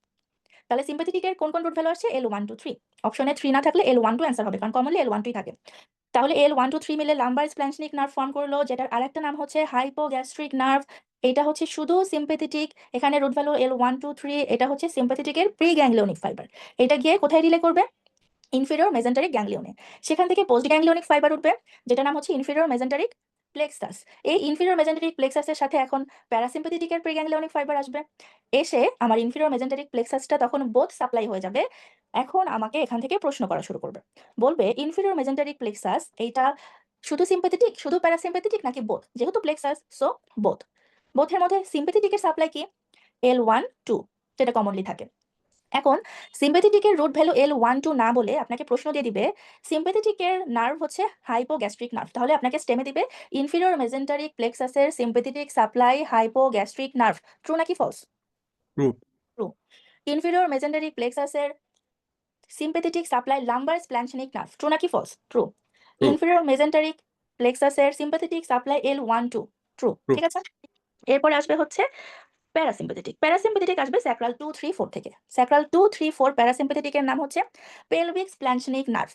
তাহলে সিম্পাথেটিকের কোন কোন রুট ভ্যালু আসছে? L1 2 3। অপশনে 3 না থাকলে L1 2 অ্যান্সার হবে, কারণ কমনলি L1 2 থাকে। তাহলে L1 2 3 মিলে লাম্বার স্প্ল্যানচনিক নার্ভ ফর্ম করলো, যেটার আরেকটা নাম হচ্ছে হাইপোগ্যাস্ট্রিক নার্ভ। এটা হচ্ছে শুধু সিম্পাথেটিক, এখানে রুট ভ্যালু L1 2 3। এটা হচ্ছে সিম্পাথেটিকের প্রি গ্যাংলিয়নিক ফাইবার। এটা গিয়ে কোথায় রিলে করবে? ইনফেরিয়র মেজেন্টারিক গ্যাংলিয়নে। সেখান থেকে পোস্ট গ্যাংলিয়নিক ফাইবার উঠবে, যেটা নাম হচ্ছে ইনফেরিয়র মেজেন্টারিক প্লেক্সাস। এই ইনফেরিয়র মেজেন্টারিক প্লেক্সাসের সাথে এখন প্যারাসিম্পাথেটিকের প্রি গ্যাংলিয়নিক ফাইবার আসবে, এসে আমার ইনফেরিয়র মেজেন্টারিক প্লেক্সাসটা তখন বোথ সাপ্লাই হয়ে যাবে। এখন আমাকে এখান থেকে প্রশ্ন করা শুরু করবে, বলবে ইনফেরিয়র মেজেন্টারিক প্লেক্সাস এইটা শুধু সিম্পাথেটিক, শুধু প্যারাসিম্পাথেটিক নাকি বোথ? যেহেতু প্লেক্সাস, সো বোথ। বোথের মধ্যে সিম্পাথেটিকের সাপ্লাই কি? L1 2, যেটা কমনলি থাকে। এখন সিম্পাথেটিকের রুট ভ্যালু L1 2 না বলে আপনাকে প্রশ্ন দিয়ে দিবে সিম্পাথেটিকের নার্ভ হচ্ছে হাইপোগ্যাস্ট্রিক নার্ভ, তাহলে আপনাকে স্টেমে দিবে ইনফেরিয়র মেজেন্টারিক প্লেক্সাসের sympathetic supply hypogastric nerve. True নাকি false? True. True. Inferior mesenteric প্লেক্সাসের sympathetic supply lumbar splanchnic nerve. True নাকি false? True. True. Inferior mesenteric প্লেক্সাসের sympathetic supply L1 2। True. True. ঠিক আছে, এরপরে আসবে হচ্ছে প্যারাসিম্পাথেটিক। প্যারাসিম্পাথেটিক আসবে স্যাক্রাল 2, 3, 4 থেকে। স্যাক্রাল 2, 3, 4 প্যারাসিম্পাথেটিকের নাম হচ্ছে পেলভিক স্প্ল্যানচনিক নার্ভ,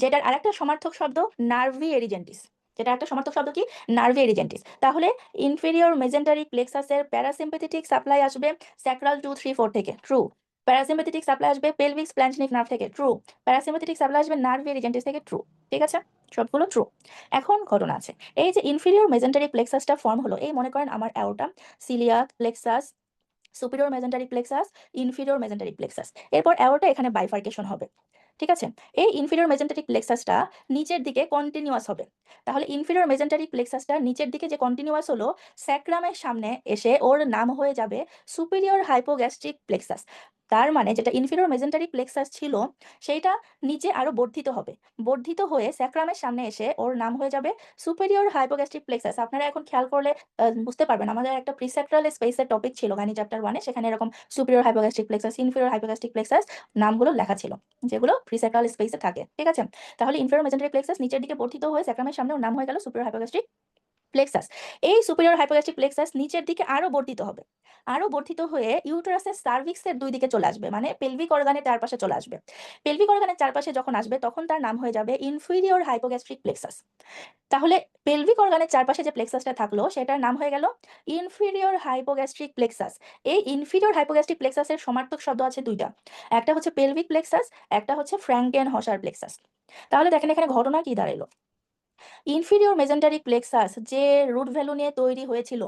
যেটার আরেকটা সমার্থক শব্দ নার্ভি এরিজেন্টিস। যেটা একটা সমার্থক শব্দ কি? নার্ভি এরিজেন্টিস। তাহলে ইনফেরিয়র মেজেন্টারি প্লেক্সাসের প্যারাসিম্পাথেটিক সাপ্লাই আসবে স্যাক্রাল 2, 3, 4 থেকে। ট্রু। প্যারাসিম্পাথেটিক সাপ্লাই আসবে পেলভিক স্প্ল্যানচনিক নার্ভ থেকে। ট্রু। প্যারাসিম্পাথেটিক সাপ্লাই আসবে নার্ভি এরিজেন্টিস থেকে। ট্রু। ঠিক আছে, সবগুলো ট্রু। এখন ঘটনা আছে, এই যে ইনফেরিয়র মেজেন্টারি প্লেক্সাসটা ফর্ম হলো, এই মনে করেন আমার aorta, coeliac, plexus, superior mesentery plexus, inferior mesentery plexus. এরপর অ্যাওর্টা এখানে বাইফার্কেশন হবে। ঠিক আছে, এই ইনফিরিয়র মেজেন্টারি প্লেক্সাসটা নিচের দিকে কন্টিনিউয়াস হবে। তাহলে ইনফিরিয়র মেজেন্টারি প্লেক্সাসটা নিচের দিকে যে কন্টিনিউয়াস হলো, স্যাক্রামের সামনে এসে ওর নাম হয়ে যাবে সুপিরিয়র হাইপোগ্যাস্ট্রিক প্লেক্সাস। তার মানে যেটা ইনফিরিয়র মেজেন্টারি প্লেক্সাস ছিল সেইটা নিচে আরো বর্ধিত হবে, বর্ধিত হয়ে স্যাক্রামের সামনে এসে ওর নাম হয়ে যাবে সুপিরিয়র হাইপোগ্যাস্ট্রিক প্লেক্সাস। আপনারা এখন খেয়াল করলে বুঝতে পারবেন, আমাদের একটা প্রিসেক্ট্রাল স্পেসের টপিক ছিল গানি চ্যাপ্টার 1-এ, সেখানে এরকম superior hypogastric plexus, inferior hypogastric plexus নামগুলো লেখা ছিল, যেগুলো প্রিসেক্ট্রাল স্পেসে থাকে। ঠিক আছে, তাহলে ইনফিরিয়র মেজেন্টারি প্লেক্সাস নিচের দিকে বর্ধিত হয়ে স্যাক্রামের সামনে ওর নাম হয়ে গেল সুপিরিয়র হাইপোগ্যাস্ট্রিক প্লেক্সাস। এই সুপিরিয়র হাইপোগ্যাস্ট্রিক প্লেক্সাস নিচের দিকে আরো বর্ধিত হবে, আরো বর্ধিত হয়ে ইউটেরাসের সার্ভিক্সের দুই দিকে চলে আসবে, মানে পেলভিক অর্গানের চারপাশে চলে আসবে। পেলভিক অর্গানের চারপাশে যখন আসবে তখন তার নাম হয়ে যাবে ইনফিরিয়র হাইপোগ্যাস্ট্রিক প্লেক্সাস। তাহলে পেলভিক অর্গানের চারপাশে যে প্লেক্সাসটা থাকলো সেটার নাম হয়ে গেল ইনফিরিয়র হাইপোগ্যাস্ট্রিক প্লেক্সাস। এই ইনফিরিয়র হাইপোগ্যাস্ট্রিক প্লেক্সাসের সমার্থক শব্দ আছে দুইটা, একটা হচ্ছে পেলভিক প্লেক্সাস, একটা হচ্ছে ফ্র্যাঙ্কেন হসার প্লেক্সাস। তাহলে দেখেন এখানে ঘটনা কি দাঁড়ালো, ইনফিরিয়র মেজেন্টারি প্লেক্সাস যে রুট ভ্যালু নিয়ে তৈরি হয়েছিল,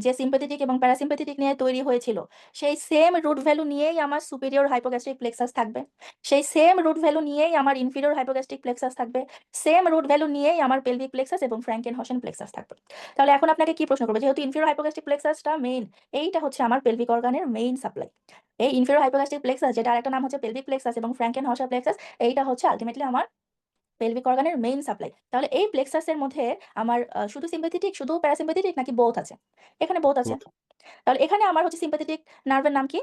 যে সিম্প্যাথেটিক এবং প্যারাসিম্প্যাথেটিক নিয়ে তৈরি হয়েছিল, সেই সেম রুট ভ্যালু নিয়েই আমার সুপিরিয়র হাইপোগ্যাস্ট্রিক প্লেক্সাস থাকবে, সেই সেম রুট ভ্যালু নিয়েই আমার ইনফিরিয়র হাইপোগ্যাস্ট্রিক প্লেক্সাস থাকবে, সেম রুট ভ্যালু নিয়েই আমার পেলভিক প্লেক্সাস এবং ফ্র্যাঙ্কেন হসেন প্লেক্সাস থাকবে। তাহলে এখন আপনাকে কি প্রশ্ন করবে, যেহেতু ইনফিরিয়র হাইপোগ্যাস্ট্রিক প্লেক্সাসটা মেইন, এইটা হচ্ছে আমার পেলভিক অর্গানের মেইন সাপ্লাই, এই ইনফিরিয়র হাইপোগ্যাস্ট্রিক প্লেক্সাস যেটা আরেকটা নাম হচ্ছে পেলভিক প্লেক্সাস এবং ফ্র্যাঙ্কেন হসার প্লেক্সাস, এইটা হচ্ছে আলটিমেটলি আমার পেলভিক অর্গানের মেইন সাপ্লাই। তাহলে এই প্লেক্সাসের মধ্যে আমার শুধু সিম্প্যাথেটিক, শুধু প্যারাসিম্প্যাথেটিক নাকি বোথ আছে? এখানে বোথ আছে। Both. তাহলে এখানে আমার হচ্ছে সিম্প্যাথেটিক নার্ভের নাম কি?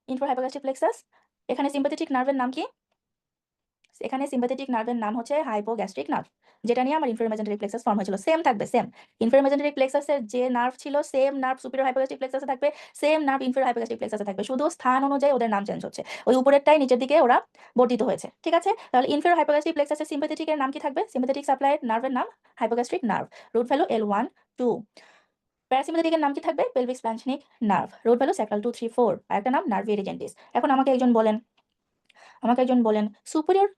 Inferior hypogastric plexus. এখানে সিম্প্যাথেটিক নার্ভের নাম কি? এখানে সিম্প্যাথেটিক নার্ভের নাম হচ্ছে হাইপোগ্যাস্ট্রিক নার্ভ, যেটা নিয়ে আমার ইনফিরিয়র মেজেন্টারি প্লেক্সাস ফর্ম হয়েছিল। সেম থাকবে, সেম ইনফিরিয়র মেজেন্টারি প্লেক্সাসের যে নার্ভ ছিল সেম নার্ভ সুপিরিয়র হাইপোগ্যাস্ট্রিক প্লেক্সাসে থাকবে, সেম নার্ভ ইনফিরিয়র হাইপোগ্যাস্ট্রিক প্লেক্সাসে থাকবে, শুধু স্থান অনুযায়ী ওদের নাম চেঞ্জ হচ্ছে, ওই উপরেরটাই নিচের দিকে ওরা বর্ধিত হয়েছে। ঠিক আছে, তাহলে ইনফিরিয়র হাইপোগ্যাস্ট্রিক প্লেক্সাসের সিম্প্যাথেটিকের নাম কি থাকবে? সিম্প্যাথেটিক সাপ্লাই নার্ভের নাম hypogastric nerve, root value L1, 2। প্যারাসিম্প্যাথেটিকের নাম কি থাকবে? Pelvic splanchnic nerve, root value sacral 2, 3, 4, আর একটা নাম নার্ভি এরিজেন্টিস। এখন আমাকে একজন বলেন সুপিরিয়র,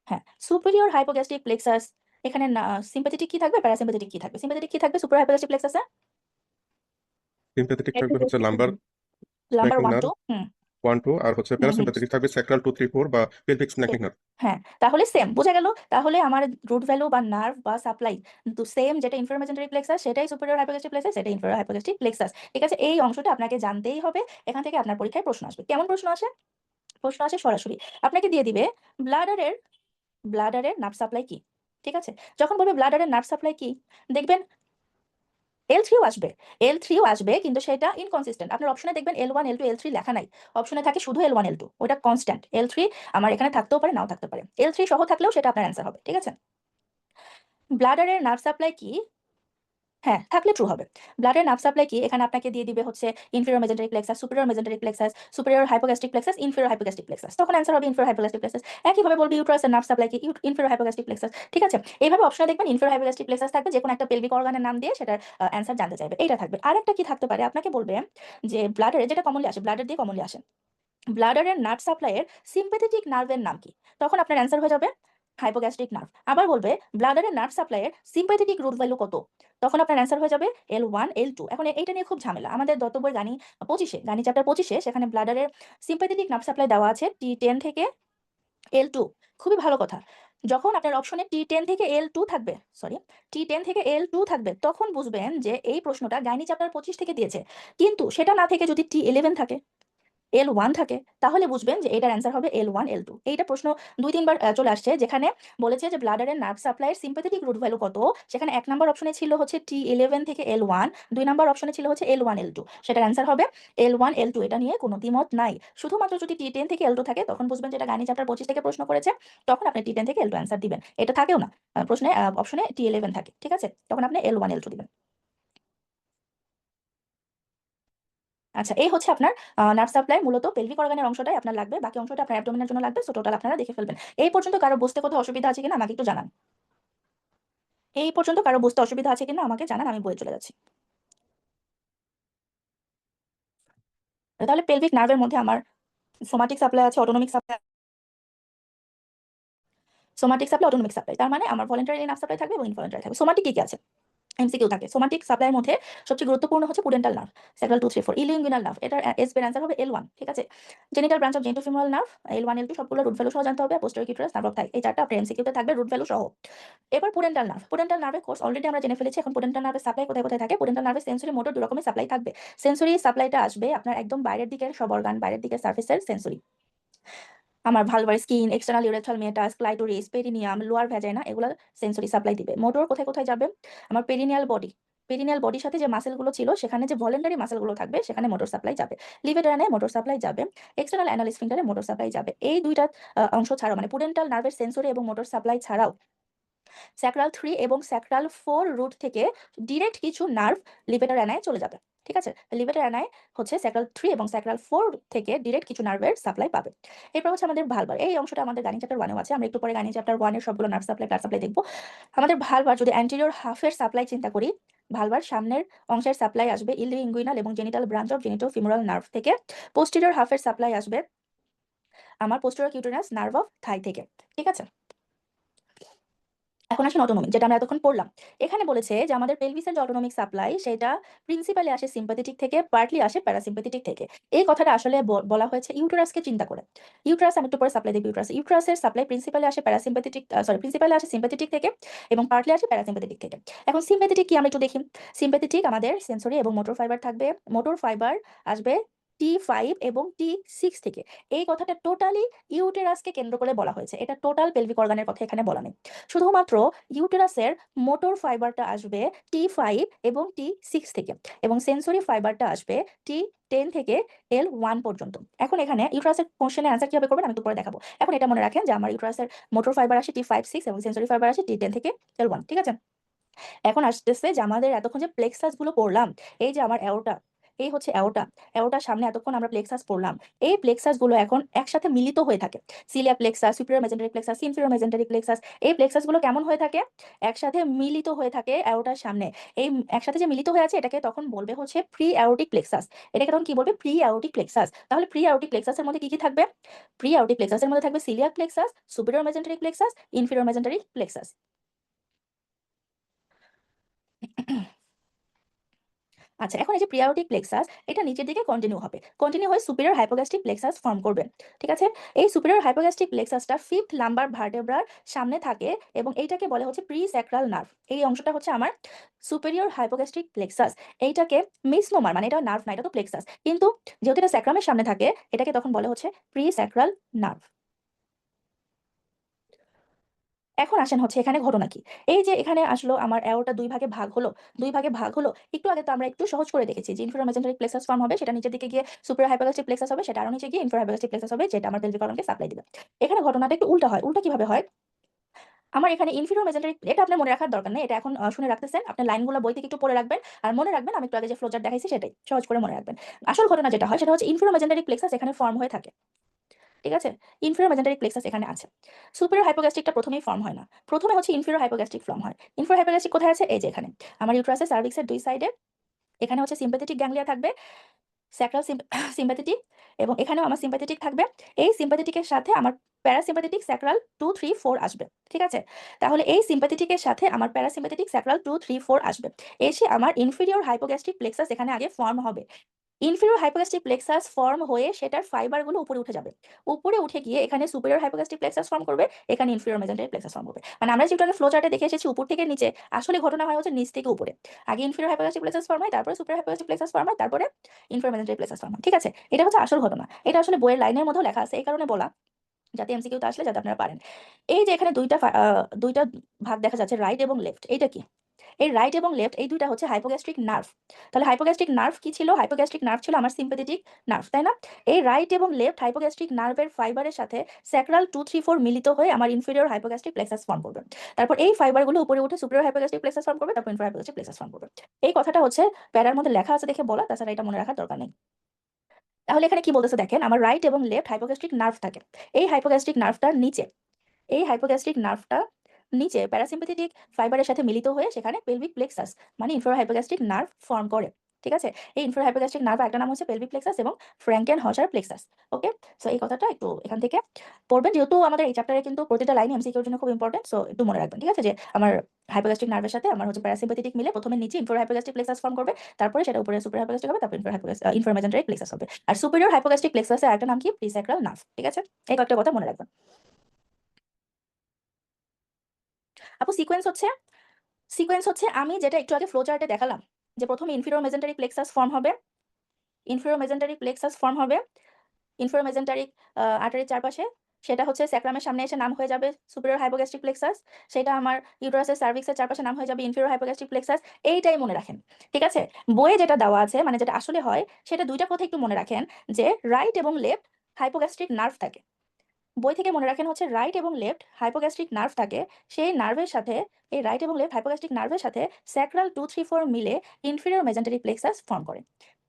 হ্যাঁ, সুপিরিয়র হাইপোগ্যাস্ট্রিক প্লেক্সাস, এখানে সিম্প্যাথেটিক কি থাকবে, প্যারাসিম্প্যাথেটিক কি থাকবে? সিম্প্যাথেটিক কি থাকবে সুপিরিয়র হাইপোগ্যাস্ট্রিক প্লেক্সাসে? সিম্প্যাথেটিক থাকবে হচ্ছে লাম্বার লাম্বার স্ন্যাকিং 1, নার্ভ 2। 1, 2, আর হচ্ছে প্যারাসিম্প্যাথেটিক থাকবে স্যাক্রাল 2, 3, 4 বা পেলভিক স্ন্যাকিং নার্ভ। হ্যাঁ, তাহলে সেম বোঝা গেল। তাহলে আমার রুট ভ্যালু বা নার্ভ বা সাপ্লাই তো সেম, যেটা ইনফিরিয়র মেজেন্টারি প্লেক্সাস সেটাই সুপিরিয়র হাইপোগ্যাস্ট্রিক প্লেক্সাস, সেটা ইনফিরিয়র হাইপোগ্যাস্ট্রিক প্লেক্সাস। ঠিক আছে, এই অংশটা আপনাকে জানতেই হবে, এখান থেকে আপনার পরীক্ষায় প্রশ্ন আসবে। কেমন প্রশ্ন আসে? প্রশ্ন আসে সরাসরি আপনাকে দিয়ে দিবে ব্লাডারের নার্ভ সাপ্লাই কি। ঠিক আছে, যখন বলবে ব্লাডারের নার্ভ সাপ্লাই কি, দেখবেন L3ও আসবে, L3ও আসবে, কিন্তু সেটা ইনকনসিস্টেন্ট। আপনার অপশনে দেখবেন L1, L2, L3 লেখা নাই, অপশনে থাকে শুধু L1, L2, ওটা কনস্ট্যান্ট। L3 আমার এখানে থাকতেও পারে নাও থাকতে পারে, L3 সহ থাকলেও সেটা আপনার অ্যান্সার হবে। ঠিক আছে, ব্লাডারের নার্ভ সাপ্লাই কি? হ্যাঁ, থাকলে ট্রু হবে। ব্লাডের নার্ভ সাপ্লাই কি, এখানে আপনাকে দিয়ে দিবে হচ্ছে inferior mesentery plexus, superior mesentery plexus, superior hypogastric plexus, inferior hypogastric plexus, তখন অ্যান্সার হবে ইনফিরিয়র হাইপোগ্যাস্ট্রিক প্লেক্সাস। একইভাবে বলবে ইউটেরাসের নার্ভ সাপ্লাই কি, ইনফিরিয়র হাইপোগ্যাস্ট্রিক প্লেক্সাস। ঠিক আছে, এইভাবে অপশনে দেখবেন ইনফিরিয়র হাইপোগ্যাস্ট্রিক প্লেক্সাস থাকবে, যে কোনো একটা পেলভিক অর্গানের নাম দিয়ে সেটার অ্যান্সার জানতে চাইবে, এইটা থাকবে। আরেকটা কি থাকতে পারে, আপনাকে বলবে যে ব্লাডারে, যেটা কমনলি আসে, ব্লাডার দিয়ে কমনলি আসে, ব্লাডারের নার্ভ সাপ্লাইয়ের সিম্প্যাথেটিক নার্ভের নাম কি, তখন আপনার অ্যান্সার হয়ে যাবে হাইপোগ্যাস্ট্রিক নার্ভ। আবার বলবে ব্লাডারের নার্ভ সাপ্লাইয়ের সিম্প্যাথেটিক রুট ভ্যালু কত, তখন আপনার অ্যান্সার হয়ে যাবে L1, L2। এখন এইটা নিয়ে খুব ঝামেলা, আমাদের দত্তবই গানি চ্যাপ্টার 25-এ সেখানে ব্লাডারের সিম্প্যাথেটিক নার্ভ সাপ্লাই দেওয়া আছে T10 থেকে L2। খুবই ভালো কথা, যখন আপনার অপশনে T10 থেকে L2 থাকবে, T10 থেকে L2 থাকবে, তখন বুঝবেন যে এই প্রশ্নটা গাইনি চ্যাপ্টার 25 থেকে দিয়েছে। কিন্তু সেটা না থেকে যদি T11 থাকে, L1 থাকে, তাহলে বুঝবেন যে এটার অ্যান্সার হবে L1, L2। এইটা প্রশ্ন 2-3 বার চলে আসছে, যেখানে বলেছে যে ব্লাডারের নার্ভ সাপ্লাইয়ের সিম্প্যাথেটিক রুট ভ্যালু কত, সেখানে 1 নাম্বার অপশনে ছিল হচ্ছে T11 থেকে L1, 2 নাম্বার অপশনে ছিল হচ্ছে L1, L2, সেটার অ্যান্সার হবে L1, L2। এটা নিয়ে কোনো দ্বিমত নাই, শুধুমাত্র যদি T10 থেকে L2 থাকে তখন বুঝবেন যে এটা গাইনি চ্যাপ্টার 25 থেকে প্রশ্ন করেছে, তখন আপনি T10 থেকে L2 অ্যান্সার দিবেন। এটা থাকেও না প্রশ্নে, অপশনে T11 থাকে, ঠিক আছে, তখন আপনি L1, L2 দিবেন। আচ্ছা, এই হচ্ছে আপনার নার্ভ সাপ্লাই। মূলত পেলভিক অর্গানের অংশটাই আপনার লাগবে, বাকি অংশটা আপনার অ্যাবডোমেনের জন্য লাগবে। সো টোটাল আপনারা দেখে ফেলবেন। এই পর্যন্ত কারো বুঝতে কোথাও অসুবিধা আছে কিনা আমাকে একটু জানান। এই পর্যন্ত কারো বুঝতে অসুবিধা আছে কিনা আমাকে জানান, আমি বইয়ে চলে যাচ্ছি। তাহলে পেলভিক নার্ভের মধ্যে আমার সোমাটিক সাপ্লাই আছে, autonomic supply, somatic supply, autonomic supply. তার মানে আমার ভলেন্টারি নার্ভ সাপ্লাই থাকবে এবং ইনভলেন্টারি থাকবে। সোমাটিক কি কি আছে? এমসিকিউ থাকে। সোমাটিক সাপ্লাইয়ের মধ্যে সবচেয়ে গুরুত্বপূর্ণ হচ্ছে pudendal nerve, sacral 2, 3, 4, ilioinguinal nerve. এটার এর অ্যান্সার হবে L1, ঠিক আছে। Genital branch of genitofemoral nerve, L1, L2 সবগুলো রুট ভ্যালু সহ জানতে হবে। Posterior cutaneous, nerve of thigh, এই চারটা আপনার এমসিকিউতে থাকবে রুট ভ্যালু সহ। এবার পুডেন্টাল নার্ভ। পুডেন্টাল নার্ভের কোর্স অলরেডি আমরা জেনে ফেলেছি। এখন পুডেন্টাল নার্ভের সাপ্লাই কোথায় কোথায় থাকে? পুডেন্টাল নার্ভের সেন্সরি, মোটর দুই রকমের সাপ্লাই থাকবে। সেন্সরি সাপ্লাইটা আসবে আপনার একদম বাইরের দিকের সব অর্গান, বাইরের দিকের সার্ফেসের সেন্সরি। আমার ভালভার skin, external urethral meatus, clitoris, perineum, lower vagina, এগুলো সেন্সরি সাপ্লাই দিবে। মোটর কোথায় কোথায় যাবে? আমার পেরিনিয়াল বডি, পেরিনিয়াল বডির সাথে যে মাসেলগুলো ছিল সেখানে যে ভলেন্টারি মাসেলগুলো থাকবে সেখানে মোটর সাপ্লাই যাবে। লিভেটার অ্যানায় মোটর সাপ্লাই যাবে। এক্সটার্নাল অ্যানাল স্ফিংটারে মোটর সাপ্লাই যাবে। এই দুইটা অংশ ছাড়াও, মানে পুডেন্টাল নার্ভের সেন্সরি এবং মোটর সাপ্লাই ছাড়াও স্যাক্রাল 3 এবং স্যাক্রাল 4 রুট থেকে ডিরেক্ট কিছু নার্ভ লিভেটার অ্যানায় চলে যাবে। ঠিক আছে, লিভেটার অ্যানায় হচ্ছে স্যাক্রাল 3 এবং স্যাক্রাল 4 থেকে ডিরেক্ট কিছু নার্ভের সাপ্লাই পাবে। এরপর হচ্ছে আমাদের ভালভার। এই অংশটা আমাদের গাইনি চ্যাপ্টার 1 এও আছে। আমরা একটু পরে গাইনি চ্যাপ্টার 1 এর সবগুলো নার্ভ সাপ্লাই, ব্লাড সাপ্লাই দেখব। আমাদের ভালভার যদি অ্যান্টেরিয়র হাফের সাপ্লাই চিন্তা করি, ভালভার সামনের অংশের সাপ্লাই আসবে ইলিঙ্গুইনাল এবং genital branch of genitofemoral nerve থেকে। পোস্টেরিয়র হাফের সাপ্লাই আসবে আমার পোস্টেরিয়র কিউটেরাস নার্ভ অফ থাই থেকে। ঠিক আছে, এখন আসেন অটোনমিক, যেটা আমরা এতক্ষণ পড়লাম। এখানে বলেছে যে আমাদের পেলভিসের যে অটোনমিক সাপ্লাই সেটা প্রিন্সিপালি আসে সিম্পাথেটিক থেকে, পার্টলি আসে প্যারাসিম্পাথেটিক থেকে। এই কথাটা আসলে বলা হয়েছে ইউটেরাসকে চিন্তা করে। ইউটেরাস আমি একটু পরে সাপ্লাই দেব। ইউটেরাসের সাপ্লাই প্রিন্সিপালি আসে প্যারাসিম্পাথেটিক, প্রিন্সিপালি আসে সিম্পাথেটিক থেকে এবং পার্টলি আসে প্যারাসিম্পাথেটিক থেকে। এখন সিম্পাথেটিক কি আমরা একটু দেখি। সিম্পাথেটিক আমাদের সেন্সরি এবং মোটর ফাইবার থাকবে। মোটর ফাইবার আসবে T5 এবং T6 থেকে। এই কথাটা টোটালি ইউটেরাসকে কেন্দ্র করে বলা হয়েছে। এটা টোটাল পেলভিক অর্গানের কথা এখানে বলা নেই। শুধুমাত্র ইউটেরাসের মোটর ফাইবারটা আসবে T5 এবং T6 থেকে এবং সেন্সরি ফাইবারটা আসবে T10 থেকে L1 পর্যন্ত। এখন এখানে ইউটেরাসের কোশ্চেনের অ্যান্সার কিভাবে করবেন আমি তো পরে দেখাবো। এখন এটা মনে রাখেন যে আমার ইউটেরাসের মোটর ফাইবার আসে T5, 6 এবং সেন্সরি ফাইবার আসে T10 থেকে L1। ঠিক আছে, এখন আসতেছে যে আমাদের এতক্ষণ যে প্লেক্সাস গুলো পড়লাম, এই যে আমার অ্যাওর্টা, এই হচ্ছে অ্যাওর্টা। অ্যাওর্টার সামনে এতক্ষণ আমরা প্লেক্সাস পড়লাম। এই প্লেক্সাস গুলো এখন একসাথে মিলিত হয়ে থাকে। Coeliac plexus, superior mesentery plexus, inferior mesentery plexus. এই প্লেক্সাস গুলো কেমন হয়ে থাকে? একসাথে মিলিত হয়ে থাকে অ্যাওর্টার সামনে। এই একসাথে যে মিলিত হয়ে আছে এটাকে তখন বলবে হচ্ছে প্রি অ্যাওর্টিক প্লেক্সাস। এটাকে তখন কি বলবে? Pre aortic plexus. তাহলে প্রি অ্যাওর্টিক প্লেক্সাসের মধ্যে কি কি থাকবে? প্রি অ্যাওর্টিক প্লেক্সাসের মধ্যে থাকবে coeliac plexus, superior mesentery plexus, inferior mesentery plexus. আচ্ছা, এখন এই যে প্রিঅ্যাওরটিক প্লেক্সাস, এটা নিচের দিকে কন্টিনিউ হবে, কন্টিনিউ হয়ে সুপিরিয়র হাইপোগ্যাস্ট্রিক প্লেক্সাস ফর্ম করবে। ঠিক আছে, এই সুপিরিয়র হাইপোগ্যাস্ট্রিক প্লেক্সাসটা ফিফথ লাম্বার ভার্টেব্রার সামনে থাকে এবং এইটাকে বলে হচ্ছে প্রি স্যাক্রাল নার্ভ। এই অংশটা হচ্ছে আমার সুপিরিয়র হাইপোগ্যাস্ট্রিক প্লেক্সাস। এইটাকে মিসনোমার, মানে এটা নার্ভ না, এটা তো প্লেক্সাস, কিন্তু যেহেতু এটা স্যাক্রামের সামনে থাকে এটাকে তখন বলে হচ্ছে প্রি স্যাক্রাল নার্ভ। এখন আসেন হচ্ছে এখানে ঘটনা কি। এই যে এখানে আসলো আমার অ্যাওর্টা দুই ভাগে ভাগ হলো, দুই ভাগে ভাগ হলো। একটু আগে তো আমরা একটু সহজ করে দেখেছি যে ইনফিরিয়র মেজেন্টারিক প্লেক্সাস ফর্ম হবে, সেটা নিচের দিকে গিয়ে সুপিরিয়র হাইপোগ্যাস্ট্রিক প্লেক্সাস হবে, সেটা আরো নিচে গিয়ে ইনফিরিয়র হাইপোগ্যাস্ট্রিক প্লেক্সাস হবে, যেটা আমার পেলভিক অর্গানকে সাপ্লাই দিবে। এখানে ঘটনাটা একটু উল্টা হয়। উল্টা কিভাবে হয়? আমার এখানে ইনফিরিয়র মেজেন্টারিক, এটা আপনার মনে রাখার দরকার নেই, এটা এখন শুনে রাখতেছেন, আপনি লাইনগুলো বই থেকে একটু পড়ে রাখবেন আর মনে রাখবেন আমি একটু আগে যে ফ্লোচার্ট দেখাইছি সেটাই সহজ করে মনে রাখবেন। আসল ঘটনা যেটা হয় সেটা হচ্ছে ইনফিরিয়র মেজেন্টারিক প্লেক্সাস এখানে ফর্ম হয়ে থাকে। ঠিক আছে, ইনফিরিয়র মেজেন্টারিক প্লেক্সাস এখানে আছে। সুপিরিয়র হাইপোগ্যাস্ট্রিকটা প্রথমেই ফর্ম হয় না, প্রথমে হচ্ছে ইনফিরিয়র হাইপোগ্যাস্ট্রিক ফর্ম হয়। ইনফিরিয়র হাইপোগ্যাস্ট্রিক কোথায় আছে? এই যে এখানে আমার ইউট্রাসের সার্ভিক্সের দুই সাইডে। এখানে হচ্ছে সিম্প্যাথেটিক গ্যাংলিয়া থাকবে, স্যাক্রাল সিম্প্যাথেটিক, এবং এখানেও আমার সিম্প্যাথেটিক থাকবে। এই সিম্প্যাথেটিকের সাথে আমার প্যারাসিম্প্যাথেটিক স্যাক্রাল 2, 3, 4 আসবে। ঠিক আছে, তাহলে এই সিম্প্যাথেটিকের সাথে আমার প্যারাসিম্প্যাথেটিক স্যাক্রাল 2, 3, 4 আসবে, এসে আমার ইনফিরিয়র হাইপোগ্যাস্ট্রিক প্লেক্সাস এখানে আগে ফর্ম হবে। ইনফিরিয়র হাইপোগ্যাস্ট্রিক প্লেক্সাস ফর্ম হয়ে সেটার ফাইবারগুলো উপরে উঠে যাবে, উপরে উঠে গিয়ে এখানে সুপিরিয়র হাইপোগ্যাস্ট্রিক প্লেক্সাস ফর্ম করবে, এখানে ইনফিরিয়র মেজেন্টারি প্লেক্সাস ফর্ম করবে। মানে আমরা যেটা ফ্লো চার্টে দেখে এসেছি উপর থেকে নিচে, আসলে ঘটনা হয় হচ্ছে নিচ থেকে উপরে। আগে ইনফিরিয়র হাইপোগ্যাস্ট্রিক প্লেক্সাস ফর্ম হয়, তারপরে সুপিরিয়র হাইপোগ্যাস্ট্রিক প্লেক্সাস ফর্ম হয়, তারপরে ইনফিরিয়র মেজেন্টারি প্লেক্সাস ফর্ম হয়। ঠিক আছে, এটা হচ্ছে আসল ঘটনা। এটা আসলে বইয়ের লাইনের মধ্যেও লেখা আছে, এই কারণে বলা যাতে এমসিকিউতে আসলে যাতে আপনারা পারেন। এই যে এখানে দুইটা ভাগ দেখা যাচ্ছে, রাইট এবং লেফট। এইটা কি? এই রাইট এবং লেফট এই দুইটা হচ্ছে হাইপোগ্যাস্ট্রিক নার্ভ। তাহলে হাইপোগ্যাস্ট্রিক নার্ভ কি ছিল? হাইপোগ্যাস্ট্রিক নার্ভ ছিল আমার সিম্প্যাথেটিক নার্ভ, তাই না? এই রাইট এবং লেফট হাইপোগ্যাস্ট্রিক নার্ভের ফাইবারের সাথে স্যাক্রাল 2, 3, 4 মিলিত হয়ে আমার ইনফিরিয়র হাইপোগ্যাস্ট্রিক প্লেক্সাস ফর্ম করবে। তারপর এই ফাইবারগুলো উপরে উঠে সুপিরিয়র হাইপোগ্যাস্ট্রিক প্লেক্সাস ফর্ম করবে, তারপর ইনফিরিয়র হাইপোগ্যাস্ট্রিক প্লেক্সাস ফর্ম করবে। এই কথাটা হচ্ছে প্যারার মধ্যে লেখা আছে দেখে বলা, তাছাড়া এটা মনে রাখার দরকার নেই। তাহলে এখানে কি বলতেছে দেখেন, আমার রাইট এবং লেফট হাইপোগ্যাস্ট্রিক নার্ভ থাকে। এই হাইপোগ্যাস্ট্রিক নার্ভটার নিচে, এই হাইপোগ্যাস্ট্রিক নার্ভটা নিচে প্যারাসিম্প্যাথেটিক ফাইবারের সাথে মিলিত হয়ে সেখানে পেলভিক প্লেক্সাস মানে ইনফেরো হাইপোগ্যাস্ট্রিক নার্ভ ফর্ম করে। ঠিক আছে, এই ইনফেরো হাইপোগ্যাস্ট্রিক নার্ভ একটা নাম হচ্ছে পেলভিক প্লেক্সাস এবং ফ্র্যাঙ্কেন হসার প্লেক্সাস। ওকে, সো এই কথাটা একটু এখান থেকে পড়বেন, যেহেতু আমাদের এই চ্যাপ্টারে কিন্তু প্রতিটা লাইন এমসিকিউর জন্য খুব ইম্পর্টেন্ট, সো একটু মনে রাখবেন। ঠিক আছে, যে আমার হাইপোগ্যাস্ট্রিক নার্ভের সাথে আমার হচ্ছে প্যারাসিম্প্যাথেটিক মিলে প্রথমে নিচে ইনফেরো হাইপোগ্যাস্ট্রিক প্লেক্সাস ফর্ম করবে, তারপরে সেটা উপরে সুপার হাইপোগ্যাস্ট্রিক হবে, তারপর ইনফেরো মেজেন্টারিক প্লেক্সাস হবে। আর সুপিরিয়র হাইপোগ্যাস্ট্রিক প্লেক্সাসের একটা নাম কি, প্রিস্যাক্রাল নার্ভ। ঠিক আছে, এই কয়েকটা কথা মনে রাখবেন। আপু সিকোয়েন্স হচ্ছে আমি যেটা একটু আগে ফ্লো চার্টে দেখালাম, যে প্রথমে ইনফিরিয়র মেজেন্টারিক প্লেক্সাস ফর্ম হবে, ইনফিরিয়র মেজেন্টারিক প্লেক্সাস ফর্ম হবে ইনফিরিয়র মেজেন্টারিক আর্টারির চারপাশে, সেটা হচ্ছে স্যাক্রামের সামনে এসে নাম হয়ে যাবে সুপিরিয়র হাইপোগ্যাস্ট্রিক প্লেক্সাস, সেটা আমার ইউটেরাসের সার্ভিক্সের চারপাশে নাম হয়ে যাবে ইনফিরিয়র হাইপোগ্যাস্ট্রিক প্লেক্সাস। এইটাই মনে রাখেন। ঠিক আছে, বইয়ে যেটা দেওয়া আছে মানে যেটা আসলে হয় সেটা দুইটা কথা একটু মনে রাখেন, যে রাইট এবং লেফট হাইপোগ্যাস্ট্রিক নার্ভ থাকে। বই থেকে মনে রাখেন হচ্ছে রাইট এবং লেফট হাইপোগ্যাস্ট্রিক নার্ভ থাকে, সেই নার্ভের সাথে, এই রাইট এবং লেফট হাইপোগ্যাস্ট্রিক নার্ভের সাথে স্যাক্রাল 2, 3, 4 মিলে ইনফিরিয়র মেজেন্টারিক প্লেক্সাস ফর্ম করে।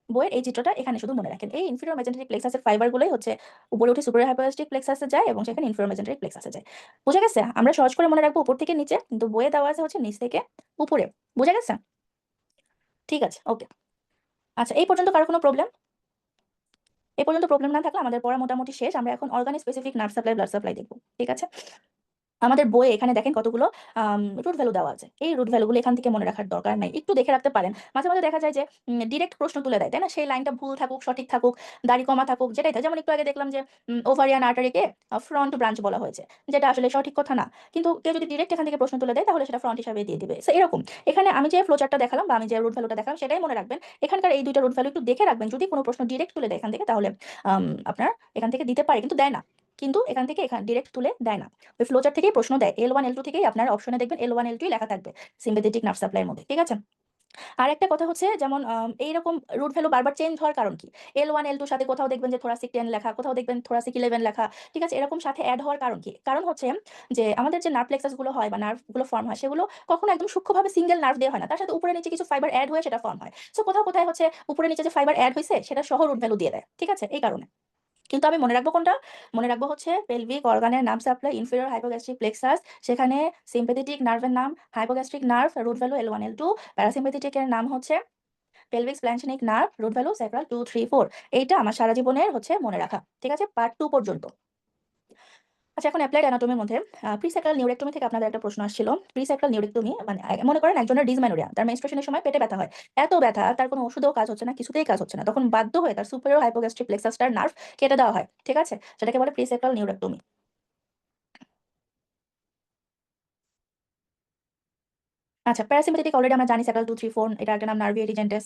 বইয়ের এই চিত্রটা এখানে শুধু মনে রাখেন। এই ইনফিরিয়র মেজেন্টারিক প্লেক্সাসের ফাইবারগুলোই হচ্ছে উপরে উঠে সুপিরিয়র হাইপোগ্যাস্ট্রিক প্লেক্সাসে যায় এবং সেখানে ইনফিরিয়র মেজেন্টারিক প্লেক্সাসে যায়। বুঝা গেছে? আমরা সহজ করে মনে রাখবো উপর থেকে নিচে, কিন্তু বইয়ে দেওয়া আছে হচ্ছে নিচ থেকে উপরে। বুঝা গেছে? ঠিক আছে, ওকে। আচ্ছা, এই পর্যন্ত কারো কোনো প্রবলেম? এই পর্যন্ত প্রবলেম না থাকলে আমাদের পড়া মোটামুটি শেষ। আমরা এখন organ specific nerve supply, blood supply দেখবো। ঠিক আছে, আমাদের বইয়ে এখানে দেখেন কতগুলো রুট ভ্যালু দেওয়া আছে। এই রুট ভ্যালুগুলো এখান থেকে মনে রাখার দরকার নাই, একটু দেখে রাখতে পারেন। মাঝে মাঝে দেখা যায় যে ডিরেক্ট প্রশ্ন তুলে দেয়, তাই না? সেই লাইনটা ভুল থাকুক, সঠিক থাকুক, দাড়ি কমা থাকুক, যেটাই থাকে। যেমন একটু আগে দেখলাম যে ওভারিয়ান আর্টারিকে ফ্রন্ট ব্রাঞ্চ বলা হয়েছে, যেটা আসলে সঠিক কথা না, কিন্তু কেউ যদি ডিরেক্ট এখান থেকে প্রশ্ন তুলে দেয় তাহলে সেটা ফ্রন্ট হিসাবে দিয়ে দিবে। সো এরকম এখানে আমি যে ফ্লোচারটা দেখালাম বা আমি যে রুট ভ্যালুটা দেখালাম সেটাই মনে রাখবেন। এখানকার এই দুইটা রুট ভ্যালু একটু দেখে রাখবেন, যদি কোনো প্রশ্ন ডিরেক্ট তুলে দেয় এখান থেকে তাহলে আপনার এখান থেকে দিতে পারে, কিন্তু দেয় না। কিন্তু এখান থেকে এখানে ডিরেক্ট তুলে দেয় না, ওই ফ্লোচার থেকেই প্রশ্ন দেয়। L1 L2 থেকেই আপনার অপশনে দেখবেন L1 L2 লেখা থাকবে সিম্প্যাথেটিক নার্ভ সাপ্লাইয়ের মধ্যে। ঠিক আছে, আর একটা কথা হচ্ছে যেমন এইরকম রুট ভ্যালু বারবার চেঞ্জ হওয়ার কারণ কি, L1 L2 সাথে কোথাও দেখবেন যে থোরাসিক 10 লেখা, কোথাও দেখবেন থোরাসিক 11 লেখা। ঠিক আছে, এরকম সাথে অ্যাড হওয়ার কারণ কি? কারণ হচ্ছে যে আমাদের যে নার্ভ প্লেক্সাস গুলো হয় বা নার্ভ গুলো ফর্ম হয় সেগুলো কখনো একদম সূক্ষ্মভাবে সিঙ্গেল নার্ভ দেওয়া হয় না, তার সাথে উপরে নিচে কিছু ফাইবার অ্যাড হয়ে সেটা ফর্ম হয়। সো কোথাও কোথায় হচ্ছে উপরে নিচে যে ফাইবার অ্যাড হয়েছে সেটা সহ রুট ভ্যালু দিয়ে দেয়। ঠিক আছে, এই কারণে। কিন্তু আমি মনে রাখবো কোনটা? মনে রাখবো হচ্ছে পেলভিক অর্গানের নাম সাপ্লাই ইনফিরিয়র হাইপোগ্যাস্ট্রিক প্লেক্সাস, সেখানে সিম্প্যাথেটিক নার্ভের নাম hypogastric nerve, root value L1 L2, প্যারাসিম্প্যাথেটিকের নাম হচ্ছে pelvic splanchnic nerve, root value sacral 2, 3, 4। এইটা আমার সারা জীবনের হচ্ছে মনে রাখা। ঠিক আছে, পার্ট 2 পর্যন্ত। আচ্ছা, এখন অ্যাপ্লাইড অ্যানাটমির মধ্যে প্রিস্যাক্রাল নিউরেক্টমি থেকে আপনাদের একটা প্রশ্ন আসছিল। প্রিস্যাক্রাল নিউরেক্টমি মানে মনে করেন একজনের ডিসমেনোরিয়া, তার মেনস্ট্রুয়েশনের সময় পেটে ব্যথা হয়, এত ব্যথা তার কোনো ওষুধেও কাজ হচ্ছে না, কিছুতেই কাজ হচ্ছে না, তখন বাধ্য হয়ে তার সুপিরিয়র হাইপোগ্যাস্ট্রিক প্লেক্সাসটার নার্ভ কেটে দেওয়া হয়। ঠিক আছে, সেটাকে বলে প্রিস্যাক্রাল নিউরেক্টমি। আচ্ছা, প্যারাসিম্প্যাথেটিক অলরেডি আমরা জানি স্যাক্রাল 2, 3, 4, এটা একটা নাম নার্ভিয়া ডিজেন্টেস।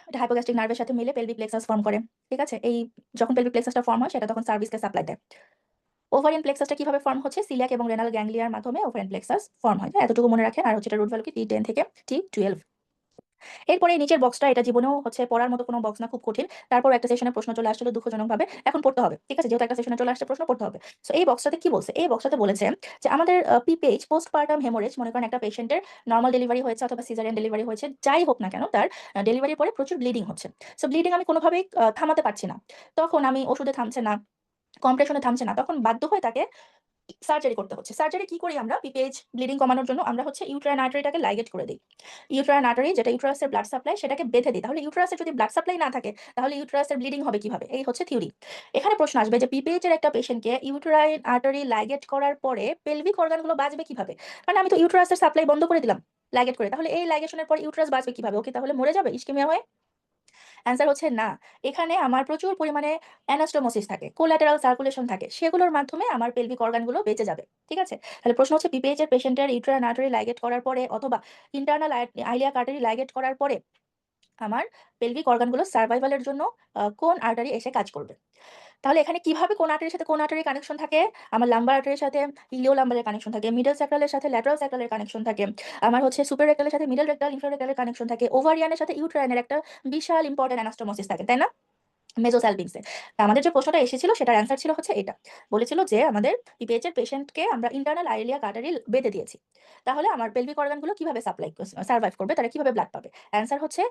এটা হাইপোগ্যাস্ট্রিক নার্ভের সাথে মিলে পেলভিক প্লেক্সাস ফর্ম করে। ঠিক আছে, এই যখন পেলভিক প্লেক্সাসটা ফর্ম হয় সেটা তখন সার্ভিসকে সাপ্লাই দেয়। ওভারিয়ান প্লেক্সাসটা কিভাবে ফর্ম হচ্ছে? সিলিয়াক এবং রেনাল গ্যাংলিয়ার মাধ্যমে ওভারিয়ান প্লেক্সাস ফর্ম হয়। এতটুকু মনে রাখেন। আর হচ্ছে এটা রুট ভ্যালু কি T10 থেকে T12। এরপরে এই নিচের বক্সটা, এটা জীবনেও হচ্ছে পড়ার মতো কোনো বক্স না, খুব কঠিন। তারপর একটা সেশনে প্রশ্ন চলে আসছিল দুঃখজনকভাবে, এখন পড়তে হবে। ঠিক আছে, যেহেতু একটা সেশনে চলে আসছে প্রশ্ন পড়তে হবে। সো এই বক্সটাতে কি বলছে? এই বক্সটাতে বলেছে যে আমাদের পিপেজ পোস্টপার্টাম হেমোরেজ, মনে করেন একটা পেশেন্টের নর্মাল ডেলিভারি হয়েছে অথবা সিজারিয়ান ডেলিভারি হয়েছে, যাই হোক না কেন তার ডেলিভারির পরে প্রচুর ব্লিডিং হচ্ছে। সো ব্লিডিং আমি কোনোভাবেই থামাতে পারছি না, তখন আমি ওষুধে থামছে না, কম্প্রেশনে থামছে না, তখন বাধ্য হয়ে তাকে সার্জারি করতে হচ্ছে। সার্জারি কি করি আমরা? পিপেজ ব্লিডিং কমানোর জন্য আমরা হচ্ছে ইউট্রাইন আর্টারিটাকে লাইগেট করে দিই। ইউট্রাইন আর্টারি যেটা ইউট্রাসের ব্লাড সাপ্লাই, সেটাকে বেঁধে দিই। তাহলে ইউট্রাসের যদি ব্লাড সাপ্লাই না থাকে তাহলে ইউট্রাসের ব্লিডিং হবে কিভাবে? এই হচ্ছে থিওরি। এখানে প্রশ্ন আসবে যে পিপেজের একটা পেশেন্টকে ইউট্রাইন আর্টারি লাইগেট করার পরে পেলভিক অর্গানগুলো বাঁচবে কিভাবে? কারণ আমি তো ইউট্রাসের সাপ্লাই বন্ধ করে দিলাম লাইগেট করে, তাহলে এই লাইগেশনের পর ইউট্রাস বাঁচবে কিভাবে? ওকে তাহলে মরে যাবে ইস্কেমিয়া হয়ে? অ্যান্সার হচ্ছে না। এখানে আমার প্রচুর পরিমাণে অ্যানাস্টোমোসিস থাকে, কোল্যাটারাল সার্কুলেশন থাকে, সেগুলোর মাধ্যমে আমার পেলভিক অর্গানগুলো বেঁচে যাবে। ঠিক আছে, তাহলে প্রশ্ন হচ্ছে পিপিএইচ এর পেশেন্টের ইউট্রাইন আর্টারি লাইগেট করার পরে অথবা ইন্টারনাল আইলিয়াক আর্টারি লাইগেট করার পরে আমার পেলভিক অর্গানগুলো সার্ভাইভালের জন্য কোন আর্টারি এসে কাজ করবে? তাহলে এখানে কিভাবে কোন আর্টারির সাথে কোন আর্টারির কানেকশন থাকে? আমার লাম্বার আর্টারির সাথে ইলিও লাম্বারের কানেকশন থাকে, মিডল স্যাক্রালের সাথে ল্যাটারাল স্যাক্রালের কানেকশন থাকে, আমার হচ্ছে সুপার রেক্টালের সাথে মিডল রেক্টাল ইনফেরিয়র রেক্টালের কানেকশন থাকে, ওভারিয়ানের সাথে ইউট্রাইনের একটা বিশাল ইম্পর্টেন্ট অ্যানাস্টোমোসিস থাকে, তাই না? মেজোসালভিংসে। আমাদের যে প্রশ্নটা এসেছিল সেটার অ্যান্সার ছিল হচ্ছে এটা। বলেছিল যে আমাদের PPH এর পেশেন্টকে আমরা ইন্টারনাল আইলিয়াক আর্টারি বেঁধে দিয়েছি। তাহলে আমার পেলভিক অর্গানগুলো কিভাবে সার্ভাইভ করবে, তারা কিভাবে ব্লাড পাবে? অ্যান্সার হচ্ছে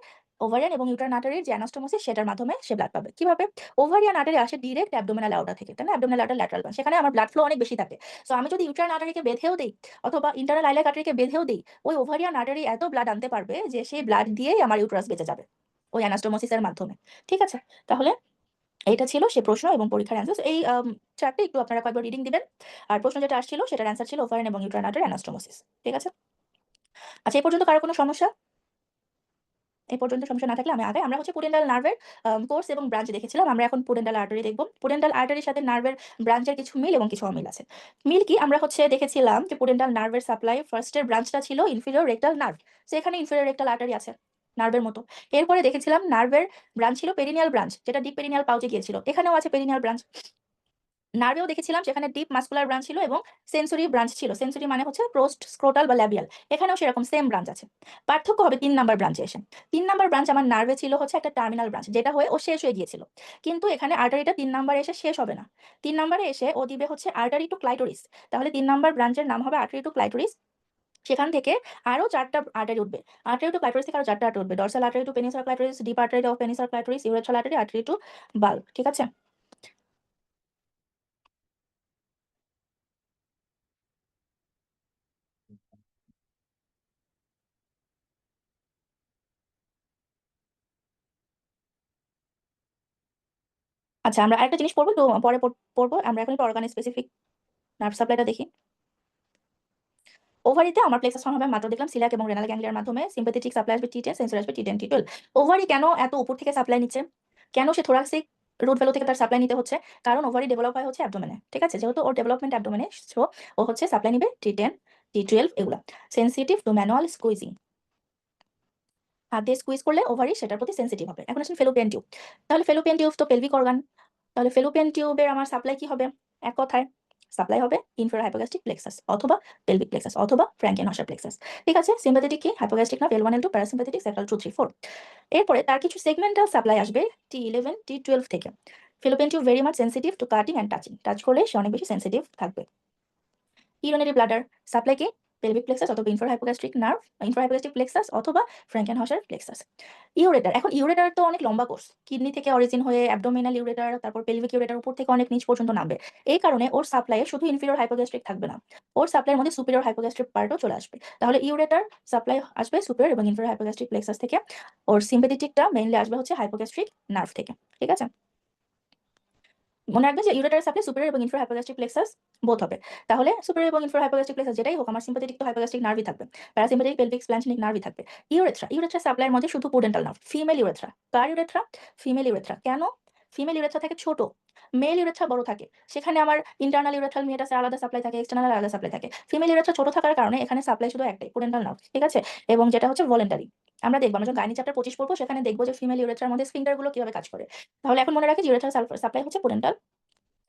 ওভারিয়ান এবং ইউটারাইন আর্টারির যে অ্যানাস্টোমোসিস সেটার মাধ্যমে সে ব্লাড পাবে। কিভাবে? ওভারিয়ান আর্টারি আসে ডিরেক্ট অ্যাবডোমিনাল আউটা থেকে, তাই না? অ্যাবডোমিনাল আউটার ল্যাটারাল ব্রাঞ্চ, সেখানে আমার ব্লাড ফ্লো অনেক বেশি থাকে। সো আমি যদি ইউটারাইন আর্টারিকে বেঁধেও দেই অথবা ইন্টারনাল আইলিয়াক আর্টারিকে বেঁধেও দেই, ওই ওভারিয়ান আর্টারি এত ব্লাড আনতে পারবে যে সেই ব্লাড দিয়েই আমার ইউটারাস বেঁচে যাবে ওই অ্যানাস্টোমোসিসের মাধ্যমে। ঠিক আছে? তাহলে এইটা ছিল সে প্রশ্ন এবং পরীক্ষার অ্যান্সার। এই চারটে একটু আপনারা কয়েকবার রিডিং দিবেন। আর প্রশ্ন যেটা আসছিল সেটার অ্যান্সার ছিল ওভারিয়ান এবং ইউটারাইন আর্টারি অ্যানাস্টোমোসিস। ঠিক আছে? আচ্ছা, এই পর্যন্ত কারো কোনো সমস্যা? এই পর্যন্ত সমস্যা না থাকলে আমি আগাই। আমরা হচ্ছে পুডেন্টাল নার্ভের কোর্স এবং ব্রাঞ্চ দেখেছিলাম। আমরা এখন পুডেন্টাল আর্টারি দেখব। পুডেন্টাল আর্টারির সাথে নার্ভের ব্রাঞ্চের কিছু মিল এবং কিছু অমিল আছে। মিল কি? আমরা হচ্ছে দেখেছিলাম যে পুডেন্টাল নার্ভের সাপ্লাই ফার্স্টের ব্রাঞ্চটা ছিল ইনফিরিয়র রেক্টাল নার্ভ। সো এখানে ইনফিরিয়র রেক্টাল আর্টারি আছে নার্ভের মতো। এরপরে দেখেছিলাম নার্ভের ব্রাঞ্চ ছিল পেরিনিয়াল ব্রাঞ্চ, যেটা ডিপ পেরিনিয়াল পাউচে গিয়েছিল। এখানেও আছে পেরিনিয়াল ব্রাঞ্চ। নার্ভেও দেখেছিলাম সেখানে ডিপ মাসকুলার ব্রাঞ্চ ছিল এবং সেন্সরি ব্রাঞ্চ ছিল। সেন্সরি মানে হচ্ছে পোস্ট স্ক্রোটাল বা ল্যাবিয়াল। এখানেও সেরকম সেম ব্রাঞ্চ আছে। পার্থক্য হবে 3 নাম্বার ব্রাঞ্চে এসে। 3 নাম্বার ব্রাঞ্চ আমার নার্ভে ছিল হচ্ছে একটা টার্মিনাল ব্রাঞ্চ, যেটা হয়ে ও শেষ হয়ে গিয়েছিল। কিন্তু এখানে আর্টারিটা 3 নাম্বারে এসে শেষ হবে না। 3 নাম্বারে এসে ও দিবে হচ্ছে আর্টারি টু ক্লাইটোরিস। তাহলে 3 নাম্বার ব্রাঞ্চের নাম হবে আর্টারি টু ক্লাইটোরিস। সেখান থেকে আরো 4টা আর্টারি উঠবে। আর্টারি টু ক্লাইটোরিস থেকে আরো 4টা আর্টারি উঠবে। Dorsal artery to penis or clitoris, deep artery of penis or clitoris, urethral artery, artery to bulb. ঠিক আছে? আচ্ছা, আমরা আরেকটা জিনিস পড়বো, একটু পরে পড়বো। আমরা এখন একটু অর্গান স্পেসিফিক নার্ভ সাপ্লাইটা দেখি। ওভারিতে আমার প্লেক্সাস ফর্ম হবে, মাত্র দেখলাম সিলিয়াক এবং রেনাল গ্যাংলিয়ার মাধ্যমে। সিম্প্যাথেটিক সাপ্লাই আসবে T10, সেন্সর আসবে T10 T12। ওভারি কেন এত উপর থেকে সাপ্লাই নিচ্ছে? কেন সে থোরাসিক রুট ভ্যালু থেকে তার সাপ্লাই নিতে হচ্ছে? কারণ ওভারি ডেভেলপ হয় হচ্ছে অ্যাবডোমেনে। ঠিক আছে? যেহেতু ওর ডেভেলপমেন্ট অ্যাবডোমেনে, সো ও হচ্ছে সাপ্লাই নিবে T10 T12 এগুলা। Sensitive to manual squeezing. হাত দিয়ে স্কুইজ করলে ওভারি সেটার প্রতি সেনসিটিভ হবে। এখন আসলে ফেলোপিয়ান টিউব। তাহলে ফেলোপিয়ান টিউব তো পেলভিক অর্গান। তাহলে ফেলোপিয়ান টিউবের আমার সাপ্লাই কি হবে? এক কথায় সাপ্লাই হবে ইনফেরিয়র হাইপোগ্যাস্ট্রিক প্লেক্সাস অথবা পেলভিক প্লেক্সাস অথবা ফ্র্যাঙ্কেনহর্সার প্লেক্সাস। ঠিক আছে? সিম্প্যাথেটিক কি? হাইপোগ্যাস্ট্রিক না, L1 L2, প্যারাসিম্প্যাথেটিক স্যাক্রাল 2 3 4। এরপরে তার কিছু সেগমেন্টাল সাপ্লাই আসবে T11 T12 থেকে। Fallopian tube very much sensitive to cutting and touching. Touch করলে সে অনেক বেশি সেনসিটিভ থাকবে। ইউরিনারি ব্লাডার সাপ্লাই কি? পেলভিক প্লেক্সাস অথবা inferior hypogastric nerve, inferior hypogastric plexus অথবা ফ্র্যাঙ্কেনহর্সার প্লেক্সাস। ইউরেটার। এখন ইউরেটার তো অনেক লম্বা কোর্স। কিডনি থেকে অরিজিন হয়ে অ্যাবডোমিনাল ইউরেটার, তারপর পেলভিক ইউরেটার, উপর থেকে অনেক নিচ পর্যন্ত নামবে। এই কারণে ওর সাপ্লাইয়ে শুধু ইনফেরিয়র হাইপোগ্যাস্ট্রিক থাকবে না, ওর সাপ্লাইয়ের মধ্যে সুপিরিয়র হাইপোগ্যাস্ট্রিক পার্টও চলে আসবে। তাহলে ইউরেটার সাপ্লাই আসবে সুপিরিয়র এবং ইনফেরিয়র হাইপোগ্যাস্ট্রিক প্লেক্সাস থেকে। ওর সিম্প্যাথেটিকটা মেইনলি আসবে হচ্ছে হাইপোগ্যাস্ট্রিক নার্ভ থেকে। ঠিক আছে? মনে রাখবে যে ইউরেটার সাপ্লাই সুপিরিয়র এবং ইনফেরিয়র হাইপোগ্যাস্ট্রিক প্লেক্সাস বোথ হবে। তাহলে সুপিরিয়র এবং ইনফেরিয়র হাইপোগ্যাস্ট্রিক প্লেক্সাস যেটাই হোক, আমার সিম্প্যাথেটিক টু হাইপোগ্যাস্ট্রিক নার্ভই থাকবে, প্যারাসিম্প্যাথেটিক পেলভিক স্প্ল্যানচেনিক নার্ভই থাকবে। ইউরেথ্রা। ইউরেথ্রা সাপ্লাইয়ের মধ্যে শুধু পুডেন্টাল নার্ভ। Female urethra. কার ইউরেথ্রা? Female urethra. কেন? ফিমেল ইউরেথ্রা থাকে ছোট, মেল ইউরেথ্রা বড় থাকে। সেখানে আমার ইন্টারনাল ইউরেথ্রাল মিয়াটাসের আলাদা সাপ্লাই থাকে, এক্সটার্নাল আলাদা সাপ্লাই থাকে। ফিমেল ইউরেথ্রা ছোট থাকার কারণে এখানে সাপ্লাই শুধু একটাই, পুডেন্টাল নার্ভ। ঠিক আছে? এবং যেটা হচ্ছে ভলেন্টারি। আমরা দেখবো, আমরা যখন গাইনি চ্যাপ্টার 25 পড়বো সেখানে দেখবো যে ফিমেল ইউরেথ্রার মধ্যে স্ফিংটার গুলো কিভাবে কাজ করে। তাহলে এখন মনে রাখি যে ইউরেথ্রাল সাপ্লাই হচ্ছে পুডেন্টাল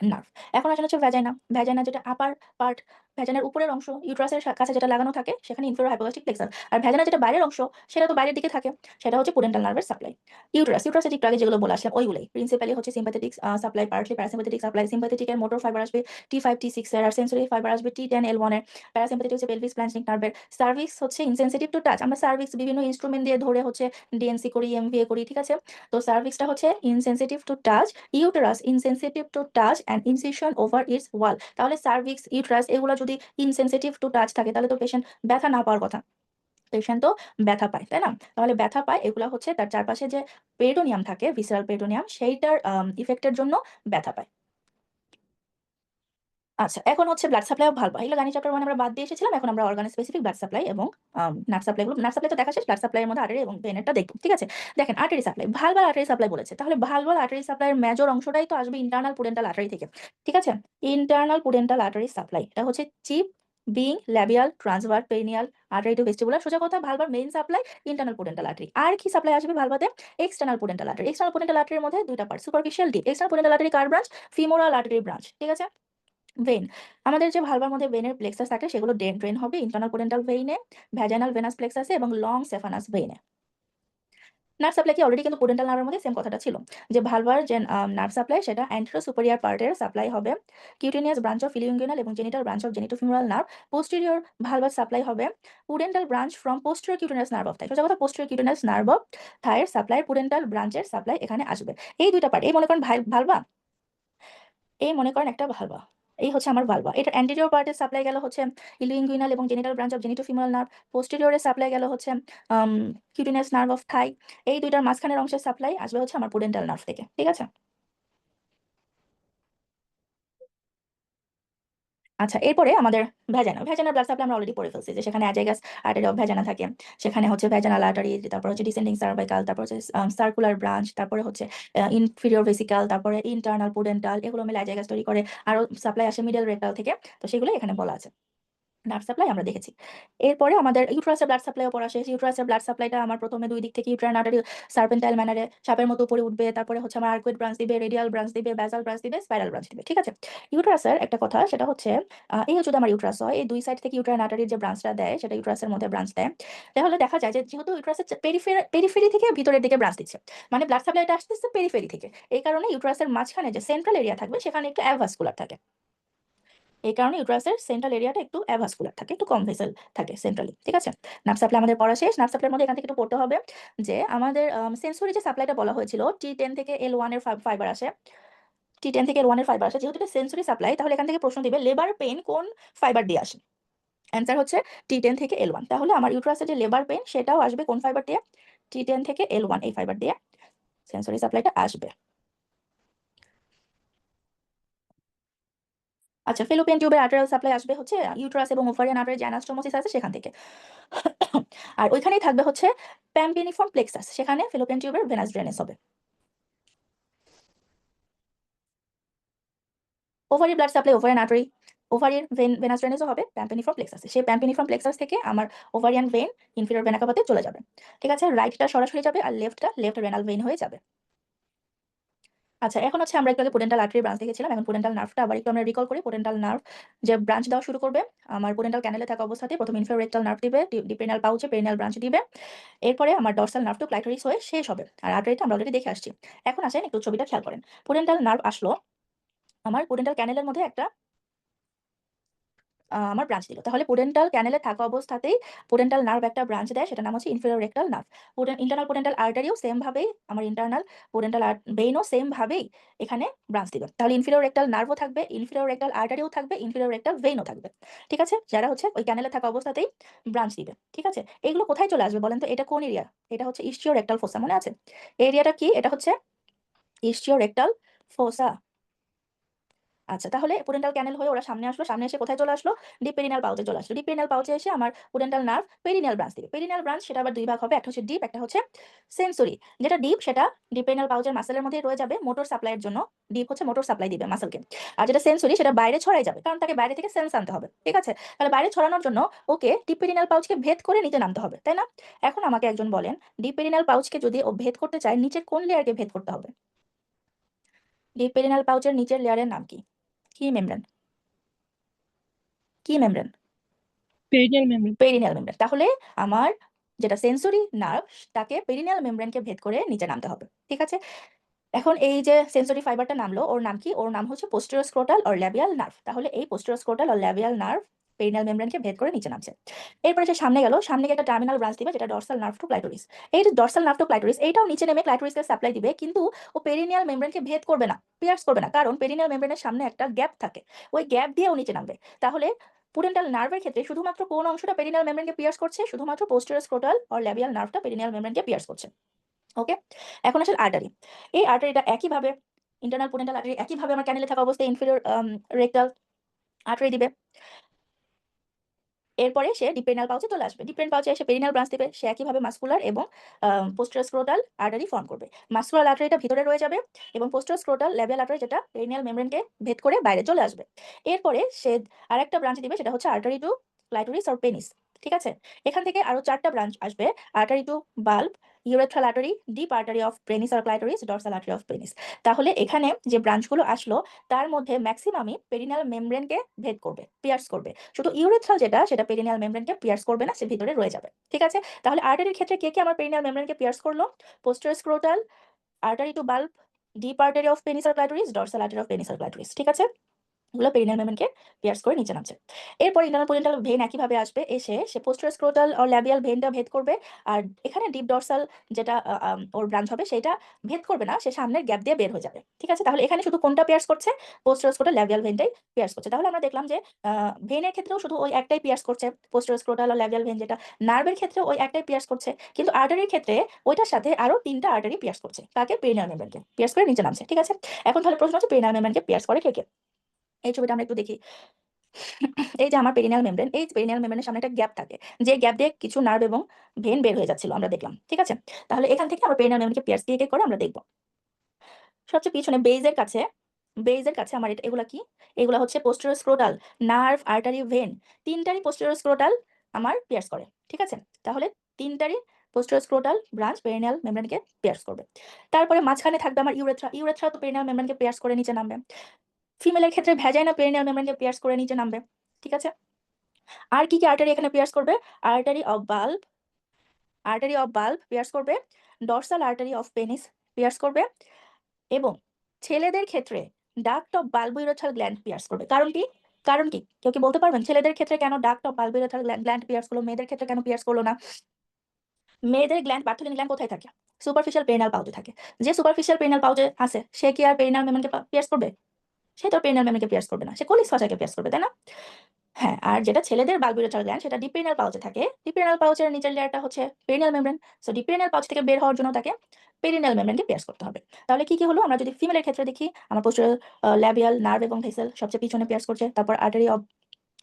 নার্ভ। এখন আসলে হচ্ছে ভ্যাজাইনা। ভ্যাজাইনা যেটা আপার পার্ট, ভ্যাজাইনার উপরের অংশ, ইউট্রাসের কাছে যেটা লাগানো থাকে সেখানে ইনফেরিয়র হাইপোগ্যাস্ট্রিক প্লেক্সাস। আর ভ্যাজাইনা যেটা বাইরের অংশ, সেটা তো বাইরের দিকে থাকে, সেটা হচ্ছে পুডেন্টাল নার্ভের সাপ্লাই। ইউট্রাস। ইউট্রাসের একটু আগে যেগুলো বলে আসলাম ওইগুলোই। প্রিন্সিপালি হচ্ছে sympathetic supply, partly parasympathetic supply. সিম্প্যাথেটিকের মোটর ফাইবার আসবে T5 T6 এর, আর সেন্সরি ফাইবার আসবে T10 L1 এর। প্যারাসিম্প্যাথেটিক হচ্ছে পেলভিক স্প্ল্যানচেনিক নার্ভের। সার্ভিক্স হচ্ছে ইনসেনসিটিভ টু টাচ। আমরা সার্ভিক্স বিভিন্ন ইনস্ট্রুমেন্ট দিয়ে ধরে হচ্ছে ডিএনসি করি, এমভিএ করি। ঠিক আছে? তো সার্ভিক্সটা হচ্ছে insensitive to touch. Uterus insensitive to touch and incision over its wall. তাহলে সার্ভিক্স, ইউটেরাস এগুলো যদি ইনসেনসিটিভ টু টাচ থাকে তাহলে তো পেশেন্ট ব্যথা না পাওয়ার কথা। পেশেন্ট তো ব্যথা পায়, তাই না? তাহলে ব্যথা পায়, এগুলা হচ্ছে তার চারপাশে যে পেরিটোনিয়াম থাকে, ভিসেরাল পেরিটোনিয়াম, সেইটার ইফেক্টের জন্য ব্যথা পায়। আচ্ছা, এখন হচ্ছে ব্লাড সাপ্লাই অফ ভালভা। এগুলো গানি চ্যাপ্টার 1 আমরা বাদ দিয়ে এসেছিলাম। এখন আমরা অর্গান স্পেসিফিক ব্লাড সাপ্লাই এবং নার্ভ সাপ্লাই গুলো, নার্ভ সাপ্লাই তো দেখা শেষ, ব্লাড সাপ্লাইয়ের মধ্যে আর্টারি এবং ভেনেরটা দেখব। ঠিক আছে? দেখেন, artery supply, vulval artery supply বলেছে। তাহলে ভালভাল আর্টারি সাপ্লাইয়ের মেজর অংশটাই তো আসবে ইন্টারনাল পুডেন্টাল আর্টারি থেকে। ঠিক আছে? ইন্টারনাল পুডেন্টাল আর্টারি সাপ্লাই, এটা হচ্ছে চিপ বিং labial transverse perineal artery to vestibular. সোজা কথা, ভালভার main supply internal pudendal artery. আর কি সাপ্লাই আসবে ভালভাতে? External pudendal artery. External pudendal আর্টারির মধ্যে দুইটা part, superficial, deep. External pudendal artery কার ব্রাঞ্চ? Femoral artery branch. ঠিক আছে? ভেইন। আমাদের যে ভালভার মধ্যে ভেইনের প্লেক্সাস থাকে সেগুলো ড্রেন হবে ইন্টারনাল পুডেন্টাল ভেইনে, ভ্যাজাইনাল ভেনাস প্লেক্সাসে এবং লং সেফানাস ভেইনে। নার্ভ সাপ্লাই কি অলরেডি কিন্তু পুডেন্টাল নার্ভের মধ্যে সেম কথাটা ছিল যে ভালভার যে নার্ভ সাপ্লাই সেটা অ্যান্টেরো সুপেরিয়র পার্টের সাপ্লাই হবে কিউটেনিয়াস ব্রাঞ্চ অফ ইলিউঙ্গুইনাল এবং genital branch of genitofemoral nerve posterior vulvar supply হবে pudendal branch from posterior cutaneous nerve of thigh সোজা কথা পোস্টেরিয়র কিউটেনিয়াস নার্ভ অফ থাইয়ের সাপ্লাই পুডেন্টাল ব্রাঞ্চের supply এখানে আসবে এই দুইটা পার্ট এই মনে করেন ভালভা এই মনে করেন একটা ভালভা এই হচ্ছে আমার ভালভা এটা অ্যান্টেরিয়র পার্টের সাপ্লাই গেল হচ্ছে ইলিউঙ্গুইনাল এবং genital branch of genitofemoral nerve পোস্টেরিয়রের সাপ্লাই গেল হচ্ছে কিউটেনিয়াস নার্ভ অফ থাই এই দুইটার মাঝখানের অংশের সাপ্লাই আসবে হচ্ছে আমার পুডেন্টাল নার্ভ থেকে ঠিক আছে আচ্ছা এরপরে আমাদের ভ্যাজানাল ব্লাড সাপ্লাই আমরা অলরেডি পড়ে ফেলছি যে সেখানে অ্যাজাইগাস আর্টারি অফ ভ্যাজানা থাকে সেখানে হচ্ছে ভ্যাজানাল আর্টারি তারপর হচ্ছে ডিসেন্ডিং সার্ভাইকাল তারপর হচ্ছে সার্কুলার ব্রাঞ্চ তারপরে হচ্ছে ইনফিরিয়র ভেসিকাল তারপরে ইন্টারনাল পুডেন্টাল এগুলো মিলে অ্যাজাইগাস তৈরি করে আরো সাপ্লাই আসে মিডল রেক্টাল থেকে তো সেগুলো এখানে বলা আছে নার্ভ সাপ্লাই আমরা দেখেছি এরপরে আমাদের ইউট্রাসের ব্লাড সাপ্লাইও পড়া শেষ ইউট্রাসের ব্লাড সাপ্লাইটা আমার প্রথমে দুই দিক থেকে ইউট্রাইন আর্টারি সার্পেন্টাইল ম্যানারে সাপের মতো উপরে উঠবে তারপরে হচ্ছে আমার আর্কুয়েট ব্রাঞ্চ দিবে রেডিয়াল ব্রাঞ্চ দিবে ব্যাসাল ব্রাঞ্চ দিবে স্পাইরাল ব্রাঞ্চ দিবে ঠিক আছে ইউট্রাসের একটা কথা সেটা হচ্ছে এই যদি আমার ইউট্রাস হয় এই দুই সাইড থেকে ইউট্রাইন আর্টারির যে ব্রাঞ্চটা দেয় সেটা ইউট্রাসের মধ্যে ব্রাঞ্চ দেয় তাহলে দেখা যায় যে যেহেতু ইউট্রাসের পেরিফেরি থেকে ভিতরের দিকে ব্রাঞ্চ দিচ্ছে মানে ব্লাড সাপ্লাইটা আসতেছে পেরিফেরি থেকে এই কারণে ইউট্রাসের মাঝখানে যে সেন্ট্রাল এরিয়া থাকবে সেখানে একটু অ্যাভাস্কুলার থাকে এই কারণে ইউট্রাসের সেন্ট্রাল এরিয়াটা একটু অ্যাভাস্কুলার থাকে একটু কম ভেসেল থাকে সেন্ট্রালি ঠিক আছে নার্ভ সাপ্লাই আমাদের পড়া শেষ নার্ভ সাপ্লাইয়ের মধ্যে এখান থেকে একটু পড়তে হবে যে আমাদের সেন্সরি যে সাপ্লাইটা বলা হয়েছিল T10 থেকে L1 এর ফাইবার আসে T10 থেকে L1 এর ফাইবার আসে যেহেতু এটা সেন্সরি সাপ্লাই তাহলে এখান থেকে প্রশ্ন দিবে লেবার পেইন কোন ফাইবার দিয়ে আসে অ্যান্সার হচ্ছে T10 থেকে L1 তাহলে আমার ইউট্রাসের যে লেবার পেইন সেটাও আসবে কোন ফাইবার দিয়ে T10 থেকে L1 এই ফাইবার দিয়ে সেন্সরি সাপ্লাইটা আসবে আচ্ছা ফেলোপিয়ান টিউবের আর্টেরিয়াল সাপ্লাই আসবে হচ্ছে ইউট্রাস এবং ওভারিয়ান আর্টারি যে অ্যানাস্টোমোসিস আছে সেখান থেকে আর ওইখানেই থাকবে হচ্ছে প্যাম্পিনিফর্ম প্লেক্সাস সেখানে ফেলোপিয়ান টিউবের ভেনাস ড্রেনেজ হবে ovary blood supply ovarian artery ওভারির ভেনাস ড্রেনেজও হবে প্যাম্পিনিফর্ম প্লেক্সাসে সেই প্যাম্পিনিফর্ম প্লেক্সাস থেকে আমার ওভারিয়ান ভেন ইনফিরিয়র ভেনা কাভাতে চলে যাবে ঠিক আছে রাইটটা সরাসরি যাবে আর লেফট রেনাল ভেন হয়ে যাবে আচ্ছা এখন হচ্ছে আমরা একটু আগে পোডেন্টাল আর্টারি ব্রাঞ্চ দেখেছিলাম এখন পোডেন্টাল নার্ভটা আবার একটু আমরা রিকল করি পোডেন্টাল নার্ভ যে ব্রাঞ্চ দেওয়া শুরু করবে আমার পোডেন্টাল ক্যানেলে থাকা অবস্থাতে প্রথম ইনফিরিয়র রেক্টাল নার্ভ দিবে ডিপেরিনাল পাউচে পেরিনাল ব্রাঞ্চ দিবে এরপরে আমার ডর্সাল নার্ভ টু ক্লাইটোরিস হয়ে শেষ হবে আর আর্টারিটা আমরা অলরেডি দেখে আসছি এখন আসেন একটু ছবিটা খেয়াল করেন পোডেন্টাল নার্ভ আসলো আমার পোডেন্টাল ক্যানেলের মধ্যে একটা আমার ব্রাঞ্চ দিল তাহলে পোডেন্টাল ক্যানেলে থাকা অবস্থাতেই পোডেন্টাল নার্ভ একটা ব্রাঞ্চ দেয় সেটা নাম হচ্ছে inferior rectal nerve internal pudendal আর্টারিও সেম ভাবেই আমার ইন্টারনাল পোডেন্টাল ভেইনও সেম ভাবেই এখানে ব্রাঞ্চ দিবে তাহলে ইনফিরিয়র রেক্টাল নার্ভও থাকবে ইনফিরিয়র রেক্টাল আর্টারিও থাকবে ইনফিরিয়র রেক্টাল ভেইনও থাকবে ঠিক আছে যারা হচ্ছে ওই ক্যানেলে থাকা অবস্থাতেই ব্রাঞ্চ দিবে ঠিক আছে এগুলো কোথায় চলে আসবে বলেন তো এটা কোন এরিয়া এটা হচ্ছে ইস্টিও রেক্টাল ফোসা মনে আছে এরিয়াটা কি এটা হচ্ছে ইস্টিও রেক্টাল ফোসা আচ্ছা তাহলে পোডেন্টাল ক্যানেল হয়ে ওরা সামনে আসলো সামনে এসে কোথায় চলে আসলো ডিপ পেরিনাল পাউচে চলে আসলো ডিপ পেরিনাল পাউচে এসে আমার পোডেন্টাল নার্ভ পেরিনিয়াল ব্রাঞ্চ দিবে পেরিনিয়াল ব্রাঞ্চ সেটা আবার দুই ভাগ হবে একটা হচ্ছে ডিপ একটা হচ্ছে সেন্সরি যেটা ডিপ সেটা ডিপ পেরিনাল পাউচের মাসেলের মধ্যে রয়ে যাবে মোটর সাপ্লাইয়ের জন্য ডিপ হচ্ছে মোটর সাপ্লাই দিবে মাসেলকে আর যেটা সেন্সরি সেটা বাইরে ছড়াই যাবে কারণ তাকে বাইরে থেকে সেন্স আনতে হবে ঠিক আছে তাহলে বাইরে ছড়ানোর জন্য ওকে ডিপ পেরিনাল পাউচকে ভেদ করে নিতে নামতে হবে তাই না এখন আমাকে একজন বলেন ডিপ পেরিনাল পাউচকে যদি ও ভেদ করতে চায় নিচের কোন লেয়ারকে ভেদ করতে হবে ডিপ পেরিনাল পাউচের নিচের লেয়ারের নাম কি কি মেমব্রেন কি membrane Perineal membrane. Perineal membrane তাহলে আমার যেটা সেন্সরি নার্ভ তাকে পেরিনিয়াল মেমব্রেনকে ভেদ করে নিচে নামতে হবে ঠিক আছে এখন এই যে সেন্সরি ফাইবারটা নামলো ওর নাম কি ওর নাম হচ্ছে posterior scrotal or labial nerve তাহলে এই posterior scrotal or labial nerve perineal মেমব্রেনকে ভেদ করে নিচে নামছে এরপরে যে সামনে গেল সামনে গিয়ে একটা টার্মিনাল ব্রাঞ্চ দিবে যেটা ডর্সাল নার্ভ টু ক্লাইটোরিস এই যে ডর্সাল নার্ভ টু ক্লাইটোরিস এইটাও নিচে নেমে ক্লাইটোরিসকে সাপ্লাই দিবে কিন্তু ও পেরিনিয়াল মেমব্রেনকে ভেদ করবে না পিয়ার্স করবে না কারণ পেরিনিয়াল মেমব্রেনের সামনে একটা গ্যাপ থাকে ওই গ্যাপ দিয়ে ও নিচে নামবে তাহলে পুডেন্টাল নার্ভের ক্ষেত্রে শুধুমাত্র কোন অংশটা পেরিনিয়াল মেমব্রেনকে পিয়ার্স করছে শুধুমাত্র পোস্টেরিয়র স্ক্রোটাল অর ল্যাবিয়াল নার্ভটা পেরিনিয়াল মেমব্রেনকে পিয়ার্স করছে ওকে এখন আসলে আর্টারি এই আর্টারিটা একইভাবে ইন্টারনাল পোডেন্টাল আর্টারি একইভাবে আমার ক্যানেলে থাকা অবস্থায় ইনফিরিয়র রেক্টাল আর্টারি দিবে এরপরে সে ডিপেরিনাল পাউচে চলে আসবে ডিপেরিনাল পাউচে এসে পেরিনাল ব্রাঞ্চ দিবে সে একইভাবে মাস্কুলার এবং পোস্টেরিয়র স্ক্রোটাল আর্টারি ফর্ম করবে মাস্কুলার আর্টারিটা ভিতরে রয়ে যাবে এবং পোস্টেরিয়র স্ক্রোটাল ল্যাবিয়াল আর্টারি যেটা পেরিনিয়াল মেমব্রেনকে ভেদ করে বাইরে চলে আসবে এরপরে সে আরেকটা ব্রাঞ্চ দিবে সেটা হচ্ছে artery to clitoris or penis ঠিক আছে এখান থেকে আরো 4টা ব্রাঞ্চ আসবে artery to bulb urethral artery, deep artery of penis or clitoris, dorsal artery of penis. তাহলে এখানে যে ব্রাঞ্চগুলো আসলো তার মধ্যে ম্যাক্সিমামই পেরিনিয়াল মেমব্রেনকে ভেদ করবে, পিয়ার্স করবে। শুধু ইউরেথ্রাল যেটা সেটা পেরিনিয়াল মেমব্রেনকে পিয়ার্স করবে না, সে ভিতরে রয়ে যাবে। ঠিক আছে, তাহলে আর্টারির ক্ষেত্রে কে কে আমার পেরিনিয়াল মেমব্রেনকে পিয়ার্স করলো? Posterior scrotal, artery to bulb, deep artery of penis or clitoris, dorsal artery of penis or clitoris. ঠিক আছে, এগুলো পেরিনিয়াল মেমব্রেনকে পিয়ার্স করে নিচে নামছে। এরপর ইন্টারনাল পোরিয়েন্টাল ভেন একইভাবে আসবে, এসে সে পোস্টেরিয়র স্ক্রোটাল অর ল্যাবিয়াল ভেনটা ভেদ করবে। আর এখানে ডিপ ডরসাল যেটা ওর ব্রাঞ্চ হবে সেটা ভেদ করবে না, সে সামনের গ্যাপ দিয়ে বের হয়ে যাবে। ঠিক আছে, তাহলে এখানে শুধু কোনটা পিয়ার্স করছে? পোস্টেরিয়র স্ক্রোটাল ল্যাবিয়াল ভেনটাই পিয়ার্স করছে। তাহলে আমরা দেখলাম যে ভেনের ক্ষেত্রেও শুধু ওই একটাই পিয়ার্স করছে, posterior scrotal or labial vein যেটা। নার্ভের ক্ষেত্রেও ওই একটাই পিয়ার্স করছে, কিন্তু আর্টারির ক্ষেত্রে ওইটার সাথে আরো 3টা আর্টারি পিয়ার্স করছে। কাকে? পেরিনিয়াল মেমব্রেনকে পিয়ার্স করে নিচে নামছে। ঠিক আছে, এখন তাহলে প্রশ্ন হচ্ছে পেরিনিয়াল মেমব্রেনকে পিয়ার্স করে কে কে? এই ছবিটা আমরা একটু দেখি। এই যে আমার পেরিনিয়াল মেমব্রেন, এই পেরিনিয়াল মেমব্রেনের সামনে একটা গ্যাপ থাকে, যে গ্যাপ দিয়ে কিছু নার্ভ এবং ভেন বের হয়ে যাচ্ছিল আমরা দেখলাম। ঠিক আছে, তাহলে এখান থেকে আমরা পেরিনিয়াল মেমব্রেনকে পিয়ার্স কে কে করে আমরা দেখব। সবচেয়ে পিছনে বেজের কাছে, বেজের কাছে আমার এগুলা কি? এগুলা হচ্ছে posterior scrotal, nerve, artery, vein, তিনটারই পোস্টেরিয়র স্ক্রোটাল আমার পিয়ার্স করে। ঠিক আছে, তাহলে তিনটারই পোস্টেরিয়র স্ক্রোটাল ব্রাঞ্চ পেরিনিয়াল মেমব্রেনকে পিয়ার্স করবে। তারপরে মাঝখানে থাকবে আমার ইউরেথ্রা, ইউরেথ্রা তো পেরিনিয়াল মেমব্রেনকে পিয়ার্স করে নিচে নামবে। ফিমেলের ক্ষেত্রে ভ্যাজাইনা পেরিনিয়াল মেমব্রেনকে পিয়ার্স করে নিচে নামবে। ঠিক আছে, আর কি কি আর্টারি এখানে পিয়ার্স করবে? Artery of bulb, artery of bulb pierce করবে, dorsal artery of penis pierce করবে, এবং ছেলেদের ক্ষেত্রে duct of bulbourethral gland pierce করবে। কারণ কি? কারণ কি কেউ কি বলতে পারবেন? ছেলেদের ক্ষেত্রে কেন duct of bulbourethral gland pears করলো, মেয়েদের ক্ষেত্রে কেন পিয়ার্স করলো না? মেয়েদের গ্ল্যান্ড, বার্থলিন গ্ল্যান্ড কোথায় থাকে? সুপারফিশিয়াল পেরিনাল পাউচে থাকে। যে সুপারফিশিয়াল পেরিনাল পাউচে আছে সে কি আর পেরিনাল মেমব্রেনকে পিয়ার্স করবে? সে তো পেরিনাল মেমব্রেনকে পিয়ার্স করবে না, সে কোলিস ফাসাকে পিয়ার্স করবে, তাই না? হ্যাঁ, আর যেটা ছেলেদের বাল্বোরেট্রাল গ্ল্যান্ড সেটা ডিপ পেরিনিয়াল পাউচে থাকে। ডিপ পেরিনিয়াল পাউচের নিচের লেয়ারটা হচ্ছে perineal membrane. So deep perineal pouch থেকে বের হওয়ার জন্য তাকে পেরিনিয়াল মেমব্রেনকে পিয়ার্স করতে হবে। তাহলে কি কি হলো? আমরা যদি ফিমেলের ক্ষেত্রে দেখি, আমার পোস্টেরিয়র ল্যাবিয়াল, নার্ভ এবং ভেসেল সবচেয়ে পিছনে পিয়ার্স করছে, তারপর artery of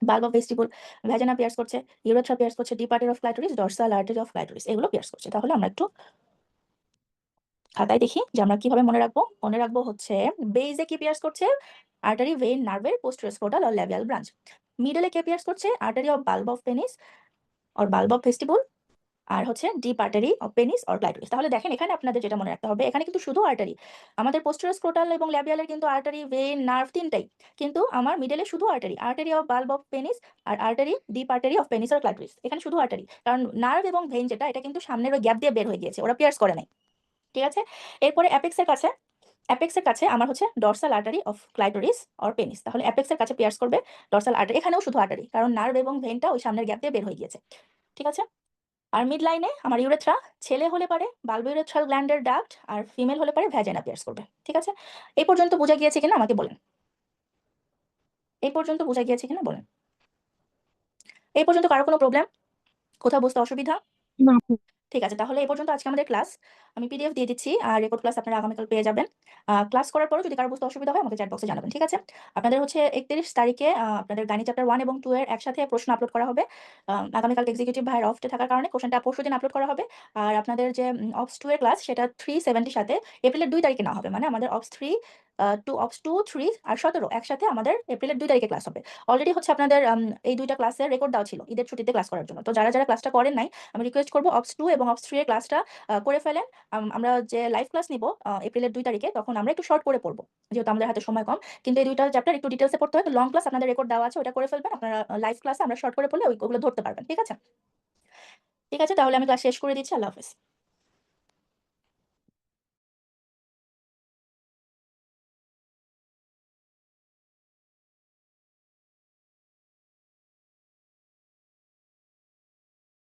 bulb of vestibule, vagina pierce করছে, ইউরেথ্রা পিয়ার্স করছে, deep artery of clitoris, dorsal artery of clitoris, এগুলো পিয়ার্স করছে। তাহলে আমরা একটু খাতায় দেখি যে আমরা কিভাবে মনে রাখবো। মনে রাখবো হচ্ছে বেজে কি পিয়ার্স করছে? আর্টারি, ভেন, নার্ভের পোস্টেরিয়র স্ক্রোটাল আর ল্যাবিয়াল ব্রাঞ্চ। মিডলে কে পিয়ার্স করছে? Artery of bulb of penis or bulb of vestibule, আর হচ্ছে deep artery of penis or clitoris. তাহলে দেখেন এখানে আপনাদের যেটা মনে রাখতে হবে, এখানে কিন্তু শুধু আর্টারি, আমাদের পোস্টেরিয়র স্ক্রোটাল এবং ল্যাবিয়ালের কিন্তু আর্টারি, ভেন, নার্ভ তিনটাই, কিন্তু আমার মিডলে শুধু artery, artery of bulb of penis আর artery, deep artery of penis or clitoris. এখানে শুধু আর্টারি, কারণ নার্ভ এবং ভেন যেটা এটা কিন্তু সামনের ওই গ্যাপ দিয়ে বের হয়ে গিয়েছে, ওরা পিয়ার্স করে নাই। ঠিক আছে, এরপরে অ্যাপেক্সের কাছে, অ্যাপেক্সের কাছে আমার হচ্ছে dorsal artery of clitoris or penis. তাহলে অ্যাপেক্সের কাছে পিয়ার্স করবে ডরসাল আর্টারি, এখানেও শুধু আর্টারি, কারণ নার্ভ এবং ভেনটা ওই সামনের গ্যাপ দিয়ে বের হয়ে গিয়েছে। ঠিক আছে, আর মিড লাইনে আমার ইউরেথ্রা, ছেলে হলে পারে বাল্বোইরেথ্রাল গ্ল্যান্ডের ডাক্ট, আর ফিমেল হলে পারে ভ্যাজাইনা পিয়ার্স করবে। ঠিক আছে, এই পর্যন্ত বোঝা গিয়েছে কিনা আমাকে বলেন। এই পর্যন্ত বোঝা গিয়েছে কিনা বলেন। এই পর্যন্ত কারো কোনো প্রবলেম, কোথাও বুঝতে অসুবিধা? না আপু। ঠিক আছে, তাহলে এই পর্যন্ত আজকে আমাদের ক্লাস। আমি পিডিএফ দিয়ে দিচ্ছি, আর রেকর্ড ক্লাস আপনারা আগামীকাল পেয়ে যাবেন। ক্লাস করার পরও যদি কারো বুঝতে অসুবিধা হয় আমাকে চ্যাট বক্সে জানাবেন। ঠিক আছে, আপনাদের হচ্ছে 31 তারিখে আপনাদের গাণিত চ্যাপ্টার 1 এবং 2 এর একসাথে প্রশ্ন আপলোড করা হবে। আগামীকাল এক্সিকিউটিভ ভাইয়ের অফটে থাকার কারণে কোশ্চেনটা পরশুদিন আপলোড করা হবে। আর আপনাদের যে অপস 2 এর ক্লাস সেটা 370 সাথে এপ্রিলের 2 তারিখে না হবে, মানে আমাদের অপস 3 অপস 2, 3 আর 17 একসাথে আমাদের এপ্রিলের 2 তারিখে ক্লাস হবে। অলরেডি হচ্ছে আপনাদের এই দুইটা ক্লাসের রেকর্ড দেওয়া ছিল ঈদের ছুটিতে ক্লাস করার জন্য। তো যারা যারা ক্লাসটা করেন নাই, আমি রিকোয়েস্ট করবো অপস 2 এবং অপস 3 এর ক্লাসটা করে ফেলেন। আমরা যে লাইভ ক্লাস নিব এপ্রিলের 2 তারিখে, তখন আমরা একটু শর্ট করে পড়বো, যেহেতু আমাদের হাতে সময় কম। কিন্তু এই দুইটা চ্যাপ্টার একটু ডিটেলসে পড়তে হয়, তো লং ক্লাস আপনাদের রেকর্ড দেওয়া আছে, ওটা করে ফেলবেন আপনারা। লাইভ ক্লাসে আমরা শর্ট করে পড়লে ওইগুলো ধরতে পারবেন। ঠিক আছে, ঠিক আছে, তাহলে আমি ক্লাস শেষ করে দিচ্ছি। আল্লাহ হাফেজ।